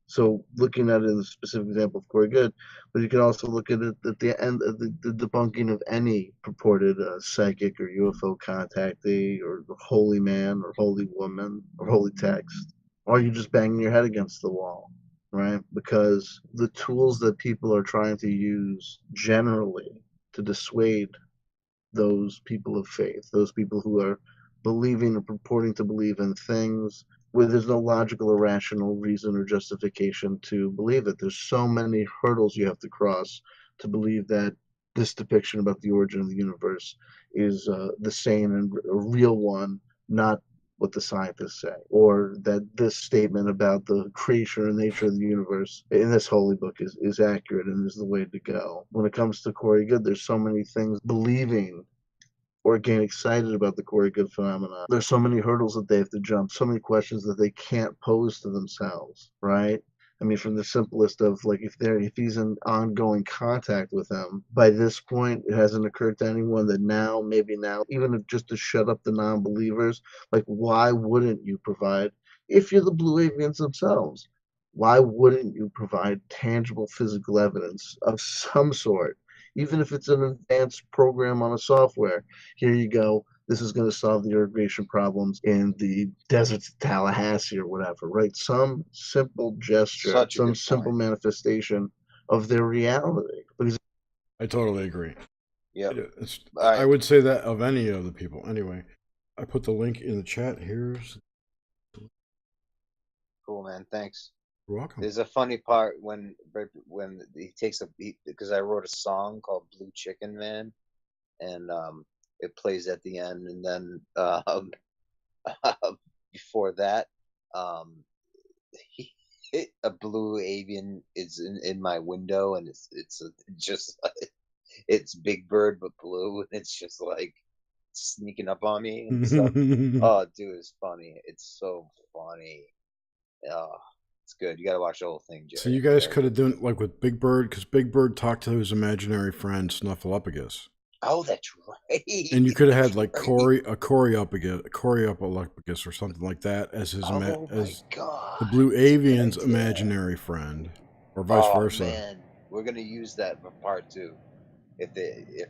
So looking at it in a specific example of Corey Good, but you can also look at it at the end of the debunking of any purported psychic or UFO contactee or holy man or holy woman or holy text. Or you just banging your head against the wall, right? Because the tools that people are trying to use generally to dissuade those people of faith, those people who are believing or purporting to believe in things where there's no logical or rational reason or justification to believe it. There's so many hurdles you have to cross to believe that this depiction about the origin of the universe is the sane and a real one, not what the scientists say, or that this statement about the creation or nature of the universe in this holy book is accurate and is the way to go. When it comes to Corey Good, there's so many things believing or getting excited about the Corey Good phenomenon. There's so many hurdles that they have to jump, so many questions that they can't pose to themselves, right? I mean, from the simplest of like, if he's in ongoing contact with them, by this point, it hasn't occurred to anyone that now, maybe now, even just to shut up the non-believers, like, why wouldn't you provide, if you're the Blue Avians themselves, why wouldn't you provide tangible physical evidence of some sort? Even if it's an advanced program on a software, here you go. This is going to solve the irrigation problems in the deserts of Tallahassee or whatever, right? Some simple gesture, Such a some good simple point. manifestation of their reality. Because I totally agree. Yep. I would say that of any of the people. Anyway, I put the link in the chat. Here's. Cool, man. Thanks. You're welcome. There's a funny part when he takes because I wrote a song called Blue Chicken Man, and it plays at the end, and then before that, a blue avian is in my window, and it's just it's Big Bird but blue, and it's just like sneaking up on me and stuff. Oh, dude, it's funny. It's so funny. Oh, it's good. You gotta watch the whole thing, Jerry. So you guys could have done like with Big Bird, because Big Bird talked to his imaginary friend Snuffleupagus. Oh, that's right. And you could have had like Coryuppolopagus or something like that as his the Blue Avian's imaginary friend, or vice versa. Man, we're gonna use that for part 2. If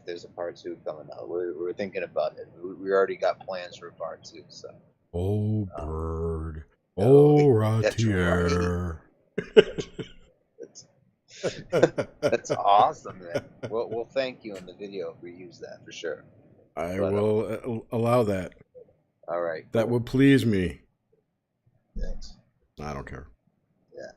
there's a part 2 coming out, we're thinking about it. We already got plans for part 2. So. Oh, bird. Oh, Ratier. That's awesome, man. We'll thank you in the video if we use that for sure. I will allow that. All right. That would please me. Thanks. I don't care. Yeah.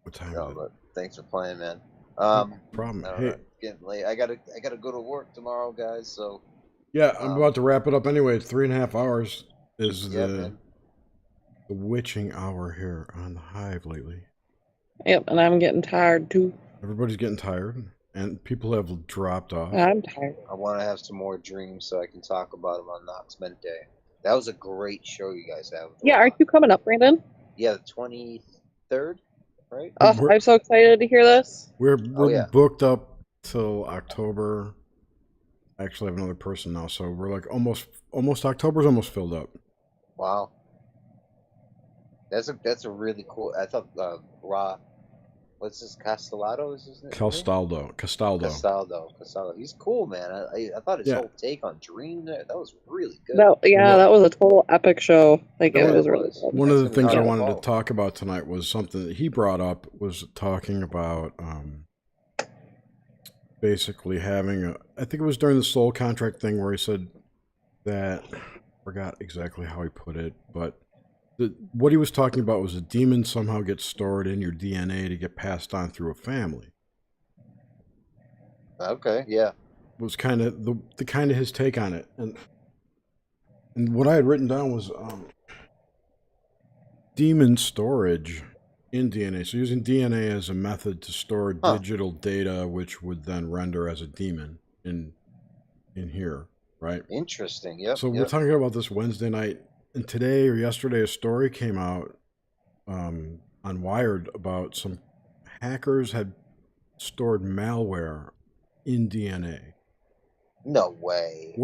What time No, is it? but thanks for playing, man. No problem. Hey. It's getting late. I gotta go to work tomorrow, guys. So. Yeah, I'm about to wrap it up anyway. It's 3.5 hours is the witching hour here on the Hive lately. Yep, and I'm getting tired too. Everybody's getting tired, and people have dropped off. I'm tired. I want to have some more dreams so I can talk about them on Knox Mente. That was a great show you guys have. Yeah, aren't you coming up, Brandon? Yeah, the 23rd, right? Oh, I'm so excited to hear this. We're booked up till October. I actually have another person now, so we're like almost October's almost filled up. Wow. That's a really cool. I thought what's this, Castellado is his name? Castaldo. Castaldo. He's cool, man. I thought his whole take on Dream there, that was really good. That was a total epic show. Like it was really good. One of the things I wanted to talk about tonight was something that he brought up, was talking about basically having I think it was during the soul contract thing where he said that, I forgot exactly how he put it, but what he was talking about was a demon somehow gets stored in your DNA to get passed on through a family. Okay, yeah. Was kind of the kind of his take on it, and what I had written down was demon storage in DNA. So using DNA as a method to store digital data, which would then render as a demon in here, right? Interesting. Yep. So we're talking about this Wednesday night. And today or yesterday, a story came out on Wired about some hackers had stored malware in DNA. No way.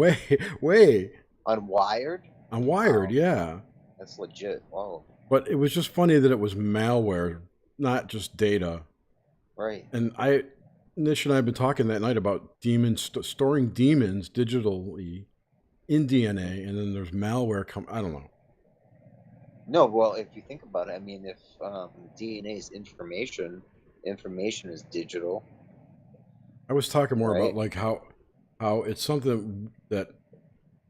Way. On Wired? On Wired, yeah. That's legit. Whoa. But it was just funny that it was malware, not just data. Right. And Nish and I have been talking that night about demons, storing demons digitally in DNA, and then there's malware I don't know. No, well, if you think about it, I mean, if DNA is information is digital. I was talking more about like how it's something that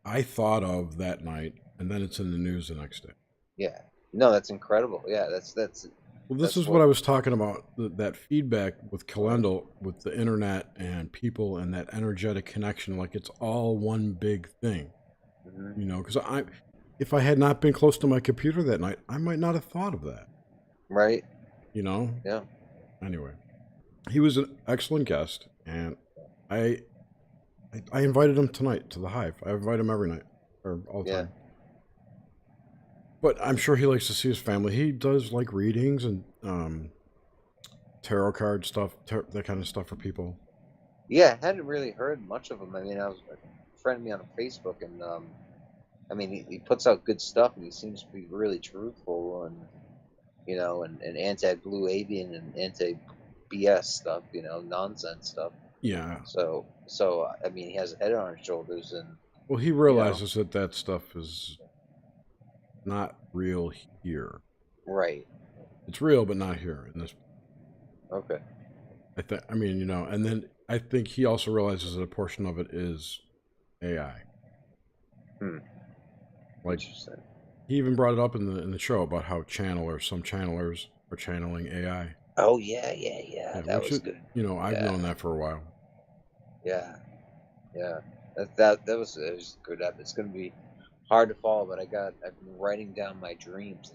I thought of that night, and then it's in the news the next day. Yeah. No, that's incredible. Yeah, that's Well, this that's is what I was talking about, that feedback with Kalendal, with the internet and people and that energetic connection, like it's all one big thing, Mhm. you know, because if I had not been close to my computer that night, I might not have thought of that, right. you know? Yeah. Anyway, he was an excellent guest, and I invited him tonight to the Hive. I invite him every night, or all the Yeah. time. But I'm sure he likes to see his family. He does like readings and tarot card stuff, that kind of stuff for people. Yeah, I hadn't really heard much of him. I mean, I was a friend of me on Facebook, and I mean, he puts out good stuff, and he seems to be really truthful, and and anti-blue avian and anti-BS stuff, nonsense stuff. Yeah. So I mean, he has a head on his shoulders, and Well, he realizes that stuff is not real here. right. It's real, but not here in this. Okay. I mean, and then I think he also realizes that a portion of it is AI. Like, he even brought it up in the show about how some channelers are channeling AI. Oh yeah, that was good. I've known that for a while. Yeah. That was good. It's going to be hard to follow, but I've been writing down my dreams,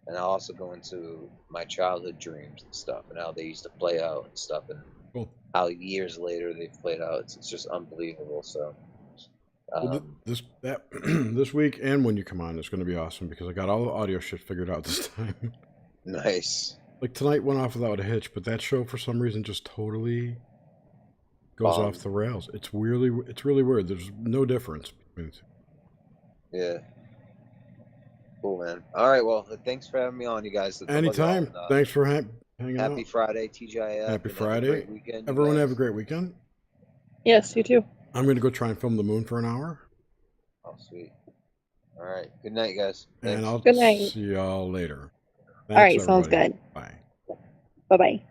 and I'll also go into my childhood dreams and stuff, and how they used to play out and stuff, and how years later they've played out. It's just unbelievable. So, Well, this week and when you come on, it's going to be awesome because I got all the audio shit figured out this time. Nice. Like tonight went off without a hitch, but that show for some reason just totally goes off the rails. It's really weird. There's no difference between the two. Yeah. Cool, man. All right, well, thanks for having me on, you guys. Anytime. Thanks for hanging out. Happy Friday, TGIF. Happy Friday. Have a great weekend, Everyone have a great weekend. Yes, you too. I'm going to go try and film the moon for an hour. Oh, sweet. All right. Good night, guys. Thanks. And I'll Good night. see y'all later. All right, Thanks, sounds everybody. good. Bye. Bye-bye.